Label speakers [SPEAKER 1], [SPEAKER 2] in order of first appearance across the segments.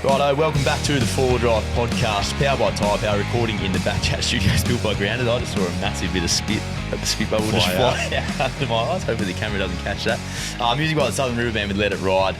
[SPEAKER 1] Righto, welcome back to the Four Drive podcast, powered by Tyrepower, recording in the Backchat studios built by Grounded. I just saw a massive bit of spit bubble just fly out under my eyes. Hopefully the camera doesn't catch that. Music by the Southern River Band with Let It Ride.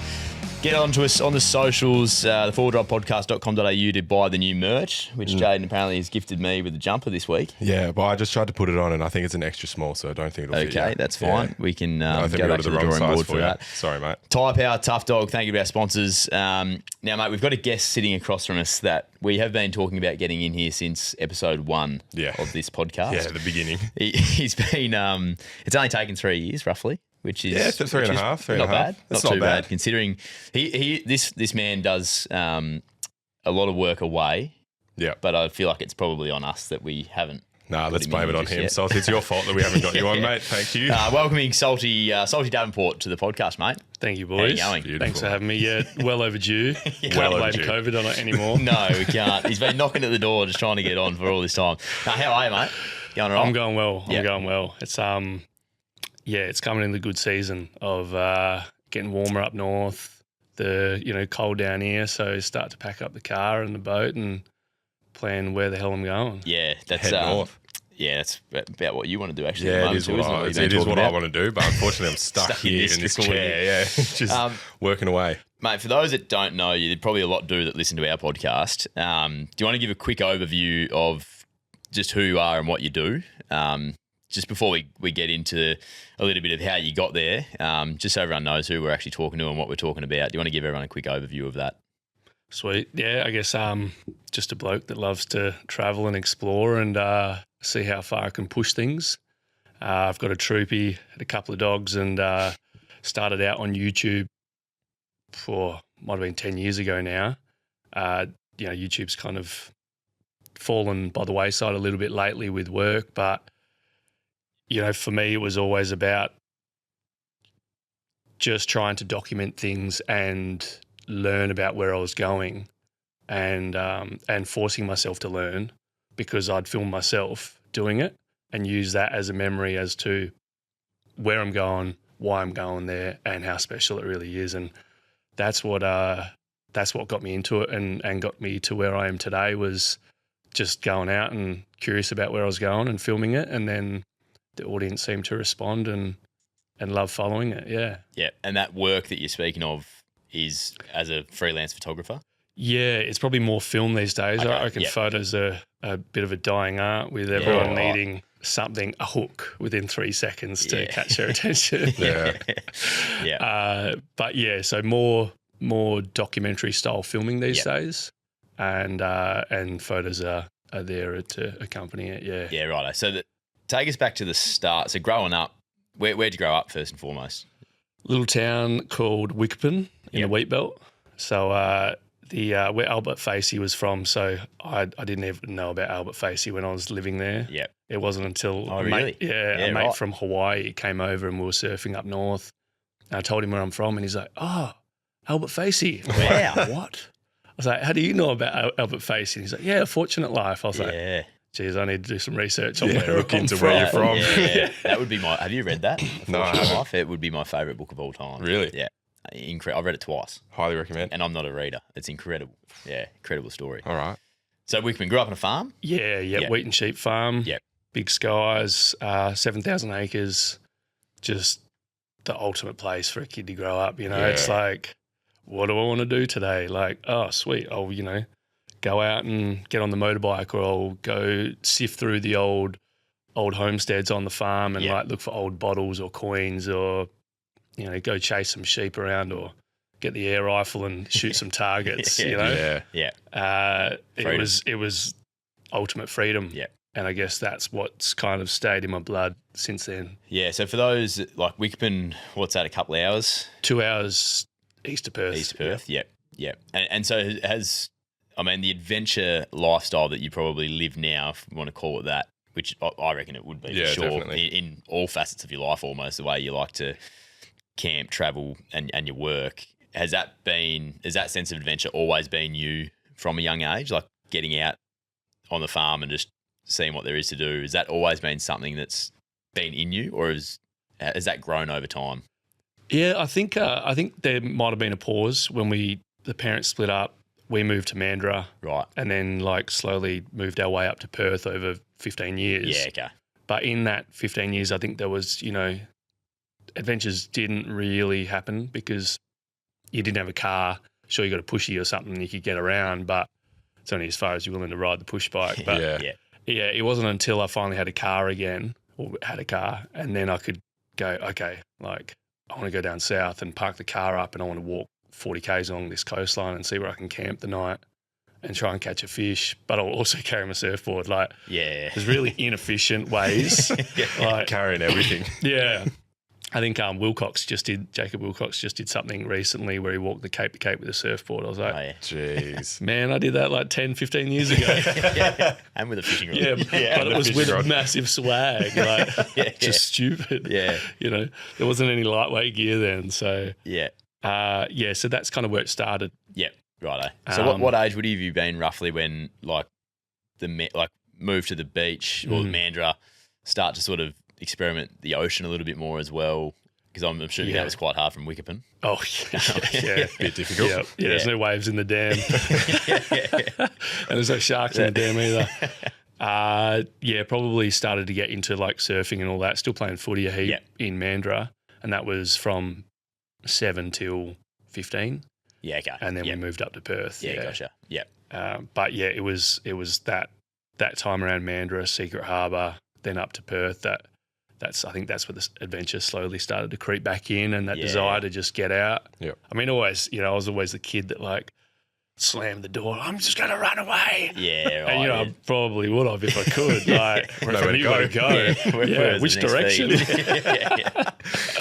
[SPEAKER 1] Get on to us on the socials, the fourdrivepodcast.com.au to buy the new merch, which Jaden apparently has gifted me with a jumper this week.
[SPEAKER 2] Yeah, but I just tried to put it on and I think it's an extra small, so I don't think it'll fit you.
[SPEAKER 1] Okay, that's fine.
[SPEAKER 2] Yeah.
[SPEAKER 1] We can
[SPEAKER 2] I think
[SPEAKER 1] go
[SPEAKER 2] we
[SPEAKER 1] back to the drawing board for that.
[SPEAKER 2] Sorry, mate.
[SPEAKER 1] Tyrepower, Toughdog, thank you to our sponsors. Now, mate, we've got a guest sitting across from us that we have been talking about getting in here since episode 1 of this podcast.
[SPEAKER 2] Yeah, the beginning.
[SPEAKER 1] He's been, it's only taken 3 years, roughly. Which is
[SPEAKER 2] it's 3.5.
[SPEAKER 1] Not bad.
[SPEAKER 2] That's
[SPEAKER 1] not too bad considering this man does a lot of work away.
[SPEAKER 2] Yeah,
[SPEAKER 1] but I feel like it's probably on us that we haven't.
[SPEAKER 2] Nah, let's blame it on him. So it's your fault that we haven't got you on, mate. Thank you.
[SPEAKER 1] Welcoming Salty Davenport to the podcast, mate.
[SPEAKER 3] Thank you, boys.
[SPEAKER 1] How you going?
[SPEAKER 3] Beautiful. Thanks for having me. Yeah, well overdue. Can't blame COVID on it anymore.
[SPEAKER 1] No, we can't. He's been knocking at the door just trying to get on for all this time. How are you, mate? Going all right?
[SPEAKER 3] I'm going well. I'm going well. It's coming in the good season of getting warmer up north, cold down here. So start to pack up the car and the boat and plan where the hell I'm going.
[SPEAKER 1] Yeah, that's
[SPEAKER 2] head north.
[SPEAKER 1] Yeah, that's about what you want to do, actually.
[SPEAKER 2] Yeah, it is what I want to do, but unfortunately I'm stuck here in this chair. Yeah, just working away.
[SPEAKER 1] Mate, for those that don't know you, there's probably a lot do that listen to our podcast. Do you want to give a quick overview of just who you are and what you do? Just before we get into a little bit of how you got there, just so everyone knows who we're actually talking to and what we're talking about. Do you want to give everyone a quick overview of that?
[SPEAKER 3] Sweet. Yeah, I guess just a bloke that loves to travel and explore and see how far I can push things. I've got a Troopy, had a couple of dogs, and started out on YouTube might have been 10 years ago now. YouTube's kind of fallen by the wayside a little bit lately with work, but for me, it was always about just trying to document things and learn about where I was going and forcing myself to learn because I'd film myself doing it and use that as a memory as to where I'm going, why I'm going there, and how special it really is. And that's what got me into it and got me to where I am today, was just going out and curious about where I was going and filming it, and then the audience seemed to respond and love following it. Yeah.
[SPEAKER 1] Yeah. And that work that you're speaking of is as a freelance photographer?
[SPEAKER 3] Yeah, it's probably more film these days. Okay. I reckon photos are a bit of a dying art with everyone needing something, a hook within 3 seconds to catch their attention. So more documentary style filming these days, and photos are there to accompany it. Yeah.
[SPEAKER 1] Yeah, right. So take us back to the start. So growing up, where'd you grow up first and foremost?
[SPEAKER 3] Little town called Wickerton in the wheat belt. So where Albert Facey was from. So I didn't even know about Albert Facey when I was living there.
[SPEAKER 1] Yeah.
[SPEAKER 3] It wasn't until
[SPEAKER 1] a
[SPEAKER 3] mate from Hawaii came over and we were surfing up north. And I told him where I'm from and he's like, "Oh, Albert Facey."
[SPEAKER 1] Wow.
[SPEAKER 3] What? I was like, "How do you know about Albert Facey?" And he's like, "Yeah, Fortunate Life." I was like, geez, I need to do some research on where
[SPEAKER 2] you're from.
[SPEAKER 1] Yeah. That would be have you read that?
[SPEAKER 2] No, I haven't.
[SPEAKER 1] Life? It would be my favourite book of all time.
[SPEAKER 2] Really?
[SPEAKER 1] Yeah. I've read it twice.
[SPEAKER 2] Highly recommend.
[SPEAKER 1] And I'm not a reader. It's incredible. Yeah, incredible story.
[SPEAKER 2] All right.
[SPEAKER 1] So Wickman grew up on a farm?
[SPEAKER 3] Yeah. Wheat and sheep farm.
[SPEAKER 1] Yeah.
[SPEAKER 3] Big skies, 7,000 acres, just the ultimate place for a kid to grow up. It's like, what do I want to do today? Like, oh, sweet. I'll, go out and get on the motorbike, or I'll go sift through the old homesteads on the farm and look for old bottles or coins, or go chase some sheep around, or get the air rifle and shoot some targets.
[SPEAKER 1] Yeah.
[SPEAKER 3] It was ultimate freedom.
[SPEAKER 1] Yeah.
[SPEAKER 3] And I guess that's what's kind of stayed in my blood since then.
[SPEAKER 1] Yeah. So for those like Wickman, what's that? A couple of hours?
[SPEAKER 3] 2 hours east of Perth.
[SPEAKER 1] Yeah. And so the adventure lifestyle that you probably live now, if you want to call it that, which I reckon it would be for sure,
[SPEAKER 2] definitely.
[SPEAKER 1] In all facets of your life almost, the way you like to camp, travel and your work. Has that sense of adventure always been you from a young age, like getting out on the farm and just seeing what there is to do? Has that always been something that's been in you, or has that grown over time?
[SPEAKER 3] Yeah, I think there might have been a pause when the parents split up. we moved to Mandurah.
[SPEAKER 1] Right.
[SPEAKER 3] And then like slowly moved our way up to Perth over 15 years.
[SPEAKER 1] Yeah, okay.
[SPEAKER 3] But in that 15 years, I think there was, adventures didn't really happen because you didn't have a car. Sure, you got a pushy or something you could get around, but it's only as far as you're willing to ride the push bike. But yeah, it wasn't until I finally had a car again, and then I could go, okay, like I want to go down south and park the car up and I want to walk 40 k's along this coastline and see where I can camp the night and try and catch a fish, but I'll also carry my surfboard. Like, there's really inefficient ways. Like
[SPEAKER 2] carrying everything.
[SPEAKER 3] Yeah. I think Jacob Wilcox just did something recently where he walked the Cape to Cape with a surfboard. I was like,
[SPEAKER 2] jeez.
[SPEAKER 3] Man, I did that like 10, 15 years ago.
[SPEAKER 1] And with a fishing rod.
[SPEAKER 3] Yeah, but it was with a massive swag, like just stupid.
[SPEAKER 1] Yeah.
[SPEAKER 3] There wasn't any lightweight gear then. So, so that's kind of where it started.
[SPEAKER 1] Yeah. Righto. So what age would you have been roughly when like move to the beach or Mandurah, start to sort of experiment the ocean a little bit more as well? Because I'm assuming that was quite hard from Wickerpin.
[SPEAKER 3] Oh, yeah.
[SPEAKER 2] Bit difficult.
[SPEAKER 3] Yeah, there's no waves in the dam. And there's no sharks in the dam either. Probably started to get into like surfing and all that. Still playing footy a heap in Mandurah. And that was from 7 till 15.
[SPEAKER 1] Yeah, okay.
[SPEAKER 3] And then we moved up to Perth.
[SPEAKER 1] Yeah, gotcha. Yeah.
[SPEAKER 3] But yeah, it was that time around Mandurah, Secret Harbour, then up to Perth. I think that's where the adventure slowly started to creep back in, and that desire to just get out.
[SPEAKER 2] Yeah.
[SPEAKER 3] I mean, always, I was always the kid that like slammed the door. I'm just going to run away.
[SPEAKER 1] Yeah, right.
[SPEAKER 3] And I probably would have if I could. Like,
[SPEAKER 2] nowhere to go.
[SPEAKER 1] Yeah,
[SPEAKER 3] which direction?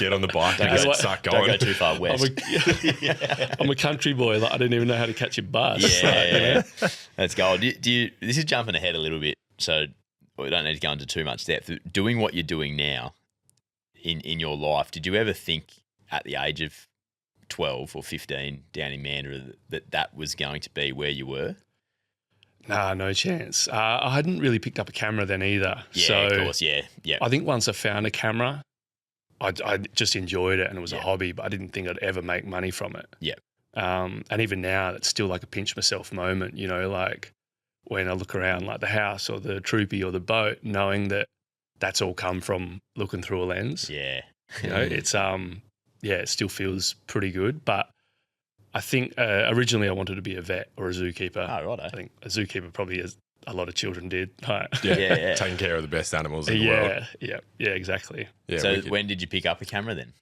[SPEAKER 2] Get on the bike and start going.
[SPEAKER 1] Don't go too far west.
[SPEAKER 3] I'm a country boy. Like, I didn't even know how to catch a bus.
[SPEAKER 1] Yeah. Let's go. Do you? This is jumping ahead a little bit, so we don't need to go into too much depth. Doing what you're doing now in your life, did you ever think at the age of 12 or 15 down in Mandurah that was going to be where you were?
[SPEAKER 3] Nah, no chance. I hadn't really picked up a camera then either.
[SPEAKER 1] Yeah,
[SPEAKER 3] so
[SPEAKER 1] of course, yeah.
[SPEAKER 3] I think once I found a camera, I just enjoyed it and it was a hobby, but I didn't think I'd ever make money from it.
[SPEAKER 1] Yeah.
[SPEAKER 3] And even now, it's still like a pinch myself moment, like when I look around like the house or the Troopy or the boat, knowing that that's all come from looking through a lens.
[SPEAKER 1] Yeah.
[SPEAKER 3] It's it still feels pretty good. But I think originally I wanted to be a vet or a zookeeper.
[SPEAKER 1] Oh, right.
[SPEAKER 3] I think a zookeeper probably as a lot of children did.
[SPEAKER 2] Yeah. Taking care of the best animals in the world.
[SPEAKER 3] Yeah, exactly.
[SPEAKER 2] Yeah,
[SPEAKER 1] so when did you pick up a camera then?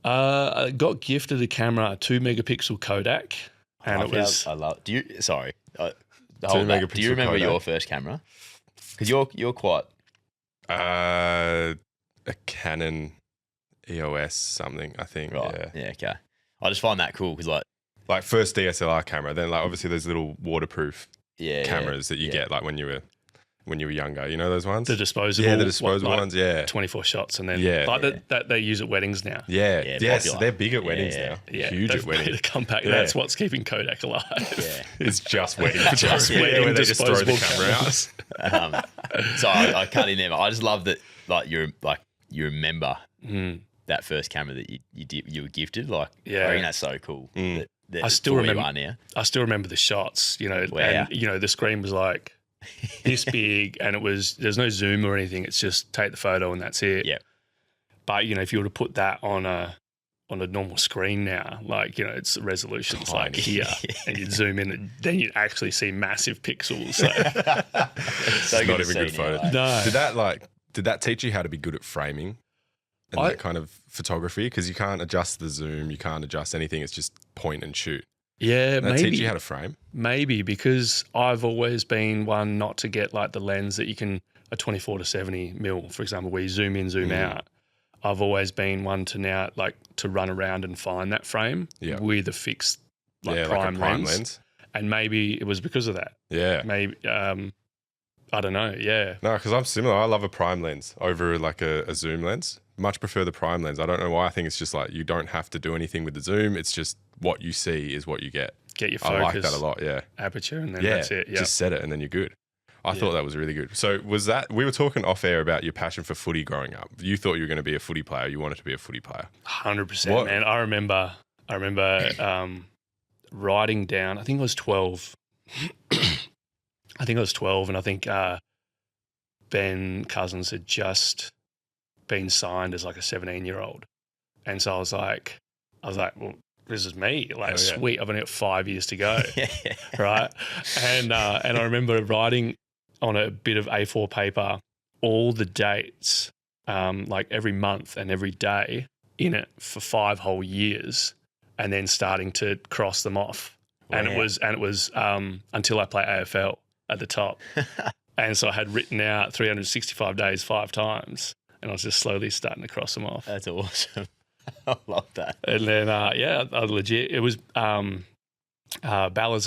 [SPEAKER 3] I got gifted a camera, a 2 megapixel Kodak. And it was...
[SPEAKER 1] I love... Do you... Sorry.
[SPEAKER 2] 2 megapixel
[SPEAKER 1] Do you remember
[SPEAKER 2] Kodak.
[SPEAKER 1] your first camera? Because you're quite...
[SPEAKER 2] A Canon EOS something, I think.
[SPEAKER 1] Right. Yeah, okay. I just find that cool because
[SPEAKER 2] like first DSLR camera, then like obviously there's little waterproof cameras that you get like when you were younger. You know those ones?
[SPEAKER 3] The disposable.
[SPEAKER 2] Yeah, the disposable ones. Yeah,
[SPEAKER 3] 24 shots, and then that they use at weddings now.
[SPEAKER 2] Yeah, yes,
[SPEAKER 1] popular.
[SPEAKER 2] they're big at weddings now.
[SPEAKER 3] Yeah,
[SPEAKER 2] huge at weddings.
[SPEAKER 3] The compact. Yeah. That's what's keeping Kodak alive.
[SPEAKER 1] Yeah,
[SPEAKER 2] it's just wedding photography where they just throw the camera out.
[SPEAKER 1] So I cut in there. I just love that you remember that first camera that you were gifted. I think that's so cool.
[SPEAKER 3] I still remember.
[SPEAKER 1] You are now.
[SPEAKER 3] I still remember the shots. Wow. And the screen was like this big, and there's no zoom or anything. It's just take the photo and that's it.
[SPEAKER 1] Yeah.
[SPEAKER 3] But if you were to put that on a normal screen now, it's resolution's like here, and you'd zoom in, and then you'd actually see massive pixels. So.
[SPEAKER 2] It's not even good photo.
[SPEAKER 3] No.
[SPEAKER 2] Did that teach you how to be good at framing and that kind of photography? Because you can't adjust the zoom, you can't adjust anything. It's just point and shoot.
[SPEAKER 3] Yeah,
[SPEAKER 2] Did that
[SPEAKER 3] maybe.
[SPEAKER 2] teach you how to frame?
[SPEAKER 3] Maybe, because I've always been one not to get like the lens that you can, a 24 to 70 mil, for example, where you zoom in, zoom out. I've always been one to now to run around and find that frame with a fixed prime lens. And maybe it was because of that.
[SPEAKER 2] Yeah.
[SPEAKER 3] Maybe, I don't know, yeah.
[SPEAKER 2] No, because I'm similar. I love a prime lens over like a zoom lens. Much prefer the prime lens. I don't know why. I think it's just like you don't have to do anything with the zoom. It's just what you see is what you get.
[SPEAKER 3] Get your focus.
[SPEAKER 2] I like that a lot, yeah.
[SPEAKER 3] Aperture, and then that's it.
[SPEAKER 2] Just set it and then you're good. I thought that was really good. So was that, we were talking off air about your passion for footy growing up. You thought you were going to be a footy player. You wanted to be a footy player.
[SPEAKER 3] 100%, man. I remember riding down. I think I was 12. And I think Ben Cousins had just been signed as like a 17-year-old. And so I was like, well, this is me. Like, sweet, I've only got 5 years to go. Right. And I remember writing on a bit of A4 paper all the dates, like every month and every day in it for 5 whole years, and then starting to cross them off. Wow. And it was until I play AFL at the top. And so I had written out 365 days 5 times, and I was just slowly starting to cross them off.
[SPEAKER 1] That's awesome. I love that.
[SPEAKER 3] And then, I legit, it was Ballas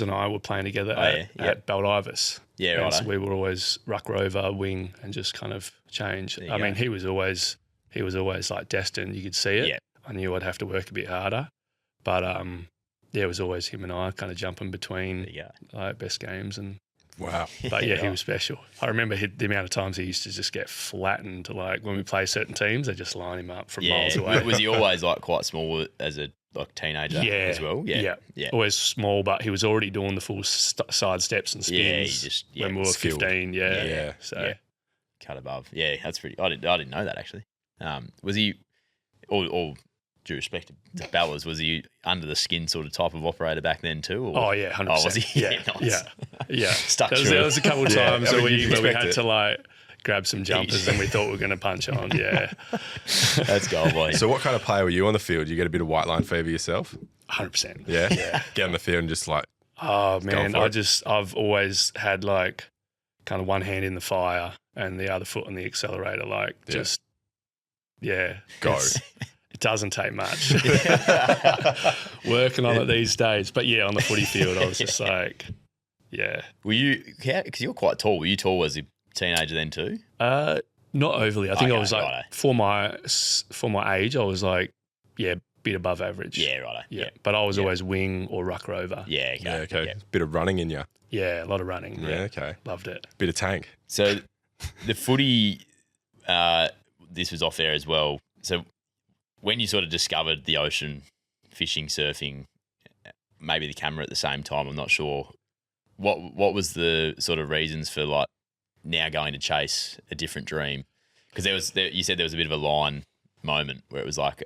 [SPEAKER 3] and I were playing together at Baldivis.
[SPEAKER 1] Yeah, right.
[SPEAKER 3] So we were always ruck rover, wing, and just kind of change. I mean, he was always like destined. You could see it. Yeah. I knew I'd have to work a bit harder. But, it was always him and I kind of jumping between like best games. And
[SPEAKER 2] wow.
[SPEAKER 3] But he was special. I remember the amount of times he used to just get flattened. Like when we play certain teams, they just line him up from miles away.
[SPEAKER 1] Was he always like quite small as a teenager as well? Yeah.
[SPEAKER 3] Always small, but he was already doing the full side steps and spins when we were 15. So
[SPEAKER 1] cut above. Yeah, that's pretty. I didn't know that actually. Was he all due respect to Ballas, was he under the skin sort of type of operator back then too? Or?
[SPEAKER 3] Oh yeah, 100%.
[SPEAKER 1] Oh, was he?
[SPEAKER 3] Yeah.
[SPEAKER 1] Stuck
[SPEAKER 3] there was a couple of times where we had to like grab some jumpers and we thought we were going to punch on. Yeah,
[SPEAKER 1] that's gold, boy.
[SPEAKER 2] So what kind of player were you on the field? You get a bit of white line fever yourself?
[SPEAKER 3] 100%.
[SPEAKER 2] Yeah. Get on the field and just like.
[SPEAKER 3] Oh man, I've always had like kind of one hand in the fire and the other foot on the accelerator. Like go. It doesn't take much working on it these days. But yeah, on the footy field, I was just like,
[SPEAKER 1] Were you, because you're quite tall, were you tall as a teenager then too?
[SPEAKER 3] Not overly. I think I was like, for my age, I was like, bit above average.
[SPEAKER 1] Yeah, righto.
[SPEAKER 3] Yeah. But I was always wing or ruck rover.
[SPEAKER 1] Yeah, okay.
[SPEAKER 2] Yeah. Bit of running in you.
[SPEAKER 3] Yeah, a lot of running.
[SPEAKER 2] Yeah, okay.
[SPEAKER 3] Loved it.
[SPEAKER 2] Bit of tank.
[SPEAKER 1] So the footy, this was off air as well. So when you sort of discovered the ocean, fishing, surfing, maybe the camera at the same time, I'm not sure. What was the sort of reasons for like now going to chase a different dream? Because you said there was a bit of a line moment where it was like,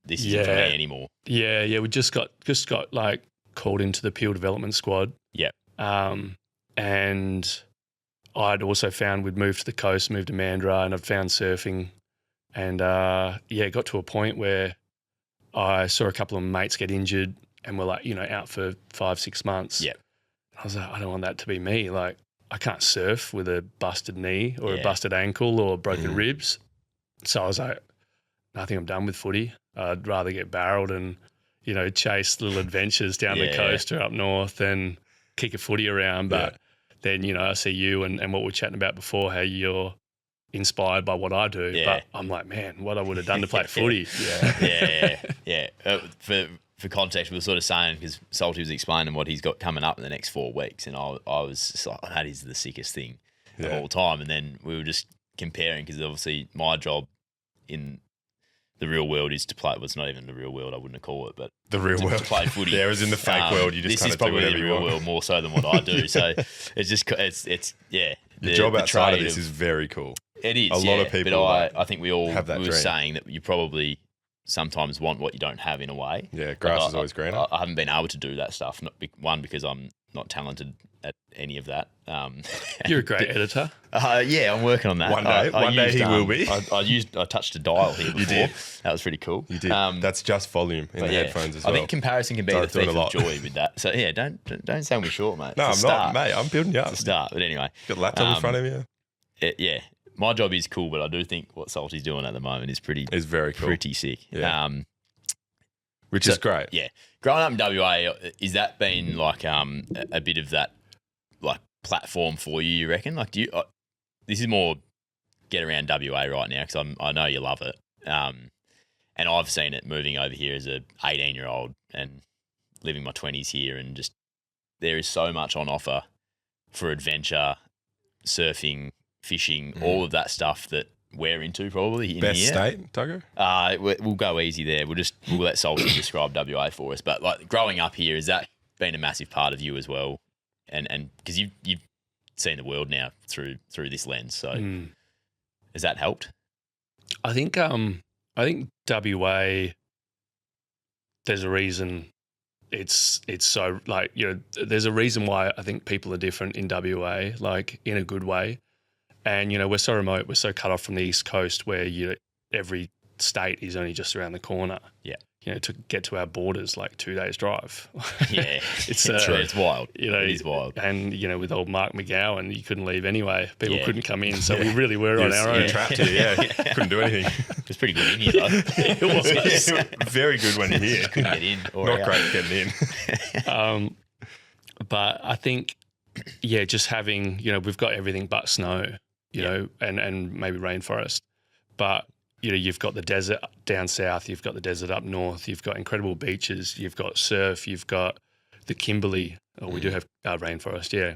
[SPEAKER 1] this isn't for me anymore.
[SPEAKER 3] Yeah. We just got like called into the Peel development squad.
[SPEAKER 1] Yeah.
[SPEAKER 3] And I'd also found we'd moved to the coast, moved to Mandurah, and I'd found surfing. And it got to a point where I saw a couple of mates get injured and were like, out for 5-6 months.
[SPEAKER 1] Yeah.
[SPEAKER 3] I was like, I don't want that to be me. Like, I can't surf with a busted knee or a busted ankle or broken ribs. So I was like, I think I'm done with footy. I'd rather get barreled and, chase little adventures down the coast or up north and kick a footy around. But then, I see you and what we were chatting about before, how you're inspired by what I do. But I'm like, man, what I would have done to play footy.
[SPEAKER 1] For context, we were sort of saying, because Salty was explaining what he's got coming up in the next 4 weeks, and I was just like, that is the sickest thing of all time. And then we were just comparing, because obviously my job in the real world is to play. Well, it's not even the real world, I wouldn't call it, but
[SPEAKER 2] the real world
[SPEAKER 1] to play footy.
[SPEAKER 2] It was in the fake world. You just
[SPEAKER 1] this is probably the real world more so than what I do. So it's just
[SPEAKER 2] the job outside of this is very cool.
[SPEAKER 1] It is.
[SPEAKER 2] A lot of people.
[SPEAKER 1] But I think we all
[SPEAKER 2] have that
[SPEAKER 1] were
[SPEAKER 2] dream.
[SPEAKER 1] saying that you probably sometimes want what you don't have in a way.
[SPEAKER 2] Yeah, grass is always greener.
[SPEAKER 1] I haven't been able to do that stuff. One, because I'm not talented at any of that.
[SPEAKER 3] You're a great editor.
[SPEAKER 1] I'm working on that.
[SPEAKER 2] One day he will be.
[SPEAKER 1] I touched a dial here before.
[SPEAKER 2] You did.
[SPEAKER 1] That was pretty cool.
[SPEAKER 2] You did. That's just volume in the headphones as well.
[SPEAKER 1] I think comparison can be the thief of joy with that. So don't sell me short, mate.
[SPEAKER 2] No, I'm not, mate. I'm building you up.
[SPEAKER 1] It's a start. But anyway.
[SPEAKER 2] Got a laptop in front of you.
[SPEAKER 1] My job is cool, but I do think what Salty's doing at the moment is
[SPEAKER 2] very cool.
[SPEAKER 1] Pretty sick.
[SPEAKER 2] Yeah. Which is great.
[SPEAKER 1] Yeah. Growing up in WA, is that been like a bit of that like platform for you reckon? Like, do you? This is more get around WA right now, because I know you love it. And I've seen it moving over here as a 18-year-old and living my 20s here, and just there is so much on offer for adventure, surfing, fishing, all of that stuff that we're into probably in
[SPEAKER 2] Best
[SPEAKER 1] here.
[SPEAKER 2] state, Tugger?
[SPEAKER 1] We'll go easy there. We'll let Salty describe WA for us. But like growing up here, is that been a massive part of you as well, and because you've seen the world now through this lens. So has that helped?
[SPEAKER 3] I think WA. There's a reason it's so like, you know, there's a reason why I think people are different in WA, like in a good way. And, you know, we're so remote, we're so cut off from the East Coast where every state is only just around the corner.
[SPEAKER 1] Yeah.
[SPEAKER 3] You know, to get to our borders, like 2 days drive.
[SPEAKER 1] Yeah.
[SPEAKER 3] It's
[SPEAKER 1] true. It's wild.
[SPEAKER 3] You know,
[SPEAKER 1] it is wild.
[SPEAKER 3] And, you know, with old Mark McGowan, you couldn't leave anyway. People couldn't come in. So we really were on our own.
[SPEAKER 2] Trapped here, couldn't do anything.
[SPEAKER 1] It was pretty good in here, though.
[SPEAKER 3] It was.
[SPEAKER 2] Very good when you're here.
[SPEAKER 1] Couldn't get in. Or
[SPEAKER 2] Not
[SPEAKER 1] out.
[SPEAKER 2] great getting in.
[SPEAKER 3] But I think, yeah, just having, you know, we've got everything but snow, you know, and maybe rainforest. But, you know, you've got the desert down south, you've got the desert up north, you've got incredible beaches, you've got surf, you've got the Kimberley. Oh, we do have rainforest, yeah.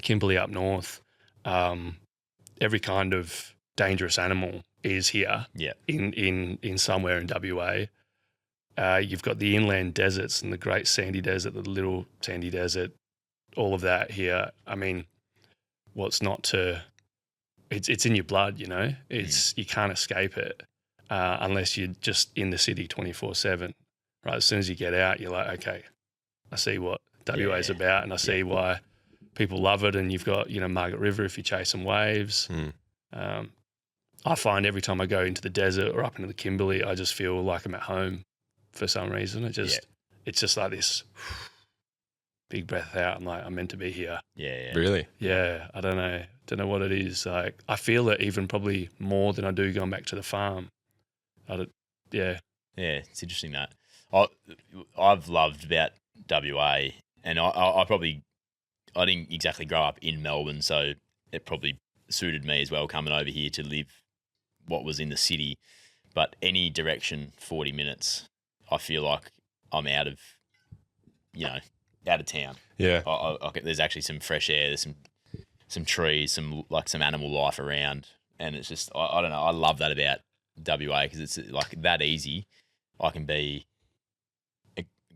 [SPEAKER 3] Kimberley up north. Every kind of dangerous animal is here in somewhere in WA. You've got the inland deserts and the great sandy desert, the little sandy desert, all of that here. I mean, what's not to... It's in your blood, you know. You can't escape it unless you're just in the city 24/7. Right, as soon as you get out, you're like, okay, I see what WA is about, and I see why people love it. And you've got, you know, Margaret River if you chase some waves. I find every time I go into the desert or up into the Kimberley, I just feel like I'm at home for some reason. It's just like this big breath out. I'm like, I'm meant to be here.
[SPEAKER 1] Yeah.
[SPEAKER 2] Really?
[SPEAKER 3] Yeah, I don't know what it is. Like, I feel it even probably more than I do going back to the farm. Yeah,
[SPEAKER 1] it's interesting that I've loved about WA, and I didn't exactly grow up in Melbourne, so it probably suited me as well coming over here to live what was in the city. But any direction 40 minutes, I feel like I'm out of town.
[SPEAKER 2] Yeah.
[SPEAKER 1] There's actually some fresh air. There's some trees, some animal life around, and it's just I don't know. I love that about WA because it's like that easy. I can be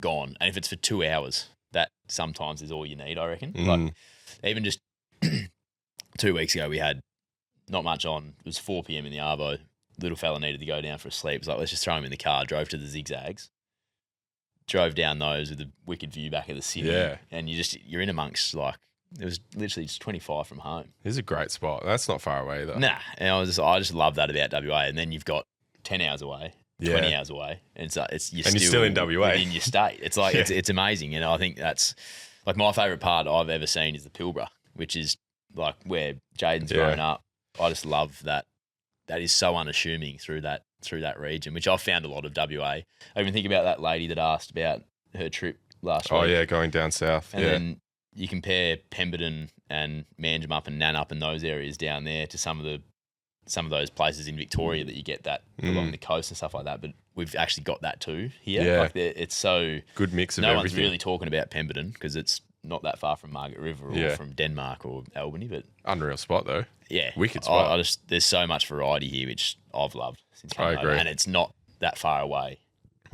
[SPEAKER 1] gone, and if it's for 2 hours, that sometimes is all you need. I reckon. Like even just 2 weeks ago, we had not much on. It was 4 p.m. in the arvo. Little fella needed to go down for a sleep. It was like, let's just throw him in the car. Drove to the zigzags. Drove down those with a wicked view back of the city.
[SPEAKER 2] Yeah.
[SPEAKER 1] And you're in amongst, like, it was literally just 25 from home.
[SPEAKER 2] It's a great spot. That's not far away though.
[SPEAKER 1] Nah. And I just love that about WA. And then you've got 10 hours away, 20 hours away. And you're still in WA. Within your state. It's like, it's amazing. And I think that's like my favourite part I've ever seen is the Pilbara, which is like where Jaden's grown up. I just love that. That is so unassuming through that region, which I've found a lot of WA. I even think about that lady that asked about her trip last week.
[SPEAKER 2] Oh yeah, going down south.
[SPEAKER 1] And then you compare Pemberton and Manjimup and Nannup and those areas down there to some of those places in Victoria that you get that along the coast and stuff like that. But we've actually got that too here.
[SPEAKER 2] Yeah.
[SPEAKER 1] Like it's so
[SPEAKER 2] good mix of
[SPEAKER 1] no
[SPEAKER 2] everything.
[SPEAKER 1] one's really talking about Pemberton because it's not that far from Margaret River or from Denmark or Albany, but
[SPEAKER 2] unreal spot though.
[SPEAKER 1] Yeah,
[SPEAKER 2] wicked spot.
[SPEAKER 1] There's so much variety here, which I've loved since coming
[SPEAKER 2] I agree.
[SPEAKER 1] over, and it's not that far away.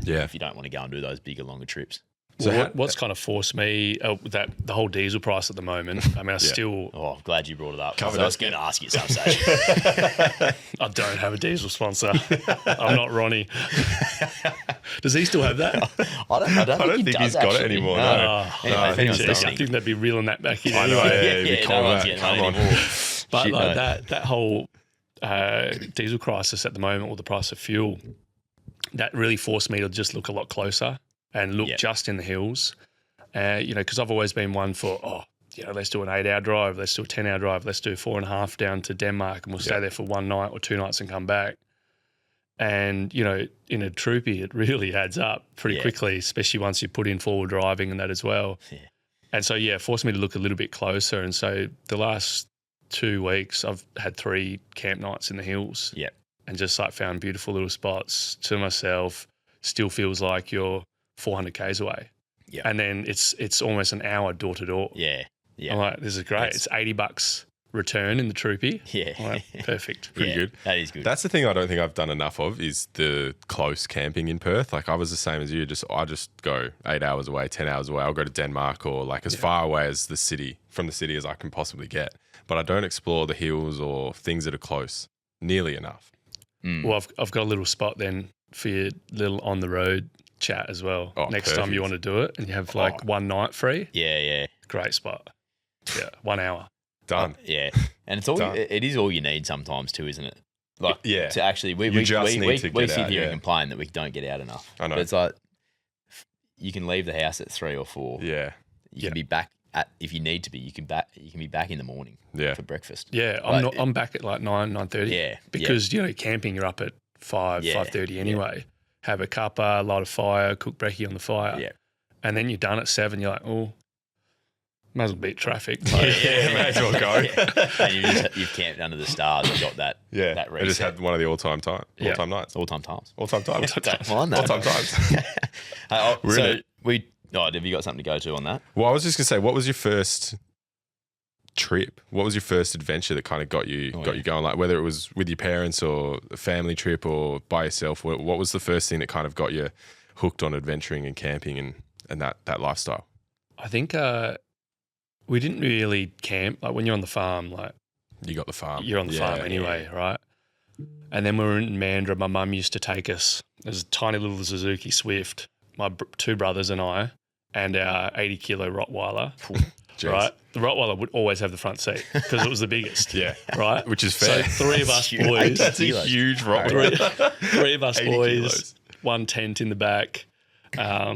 [SPEAKER 2] Yeah,
[SPEAKER 1] if you don't want to go and do those bigger, longer trips.
[SPEAKER 3] So what's kind of forced me that the whole diesel price at the moment. I mean, I still.
[SPEAKER 1] Oh, I'm glad you brought it up. I was going to ask you at some stage.
[SPEAKER 3] I don't have a diesel sponsor. I'm not Ronnie. Does he still have that?
[SPEAKER 1] I don't think
[SPEAKER 2] he's got it anymore. No.
[SPEAKER 1] Anyway,
[SPEAKER 3] I think they'd be reeling that back in anyway.
[SPEAKER 1] No one's getting that anymore.
[SPEAKER 3] But like that whole diesel crisis at the moment, or the price of fuel, that really forced me to just look a lot closer and look just in the hills. Because I've always been one for, let's do an 8-hour drive, let's do a 10-hour drive, let's do 4.5 down to Denmark and we'll stay there for 1 night or 2 nights and come back. And, in a Troopy, it really adds up pretty quickly, especially once you put in forward driving and that as well. Yeah. And so, it forced me to look a little bit closer. And so the last 2 weeks, I've had 3 camp nights in the hills.
[SPEAKER 1] Yeah.
[SPEAKER 3] And just like found beautiful little spots to myself. Still feels like you're 400 Ks away. Yeah. And then it's almost an hour door to door.
[SPEAKER 1] Yeah. Yeah.
[SPEAKER 3] I'm like, this is great. It's $80 return in the Troopy.
[SPEAKER 1] Yeah.
[SPEAKER 3] Right, perfect.
[SPEAKER 2] Pretty good.
[SPEAKER 1] That is good.
[SPEAKER 2] That's the thing I don't think I've done enough of is the close camping in Perth. Like I was the same as you. I just go 8 hours away, 10 hours away. I'll go to Denmark or like as far away as from the city as I can possibly get. But I don't explore the hills or things that are close nearly enough.
[SPEAKER 3] Well, I've got a little spot then for your little on the road chat as well.
[SPEAKER 2] Oh,
[SPEAKER 3] Next time you want to do it and you have like one night free.
[SPEAKER 1] Yeah.
[SPEAKER 3] Great spot. Yeah, 1 hour.
[SPEAKER 2] Done.
[SPEAKER 1] Yeah. And it's all it is all you need sometimes too, isn't it? Like
[SPEAKER 2] Yeah.
[SPEAKER 1] to actually we
[SPEAKER 2] You just need to
[SPEAKER 1] we
[SPEAKER 2] get
[SPEAKER 1] sit
[SPEAKER 2] out,
[SPEAKER 1] here
[SPEAKER 2] yeah.
[SPEAKER 1] and complain that we don't get out enough.
[SPEAKER 2] I know.
[SPEAKER 1] But it's like you can leave the house at 3 or 4.
[SPEAKER 2] Yeah.
[SPEAKER 1] You can be back at if you need to be. You can be back in the morning
[SPEAKER 2] Yeah.
[SPEAKER 1] for breakfast.
[SPEAKER 3] Yeah, I'm back at like 9:30.
[SPEAKER 1] Yeah,
[SPEAKER 3] because you know camping you're up at 5:30 anyway. Have a cuppa, light a fire, cook brekkie on the fire.
[SPEAKER 1] Yeah.
[SPEAKER 3] And then you're done at 7. You're like, oh, might as well beat traffic.
[SPEAKER 2] Yeah, may as well go.
[SPEAKER 1] And you've camped under the stars and got that
[SPEAKER 2] Yeah.
[SPEAKER 1] that
[SPEAKER 2] I just
[SPEAKER 1] reset.
[SPEAKER 2] had one of the all-time nights.
[SPEAKER 1] all-time times.
[SPEAKER 2] All-time times.
[SPEAKER 1] Don't mind that.
[SPEAKER 2] All-time times. We're in it.
[SPEAKER 1] Have you got something to go to on that?
[SPEAKER 2] Well, I was just going to say, what was your first trip? What was your first adventure that kind of got you going? Like whether it was with your parents or a family trip or by yourself, what was the first thing that kind of got you hooked on adventuring and camping and that lifestyle?
[SPEAKER 3] I think we didn't really camp. Like when you're on the farm, like
[SPEAKER 2] You got the farm.
[SPEAKER 3] you're on the farm anyway, right? And then we were in Mandurah. My mum used to take us. There's a tiny little Suzuki Swift. My 2 brothers and I, and our 80-kilo Rottweiler.
[SPEAKER 2] Jeez.
[SPEAKER 3] Right, the Rottweiler would always have the front seat because it was the biggest.
[SPEAKER 2] Yeah.
[SPEAKER 3] Right,
[SPEAKER 2] Which is fair.
[SPEAKER 3] So 3 of us
[SPEAKER 1] Huge.
[SPEAKER 3] boys.
[SPEAKER 2] That's a huge Rottweiler.
[SPEAKER 3] Three of us
[SPEAKER 2] 80
[SPEAKER 3] boys.
[SPEAKER 2] kilos.
[SPEAKER 3] 1 tent in the back. I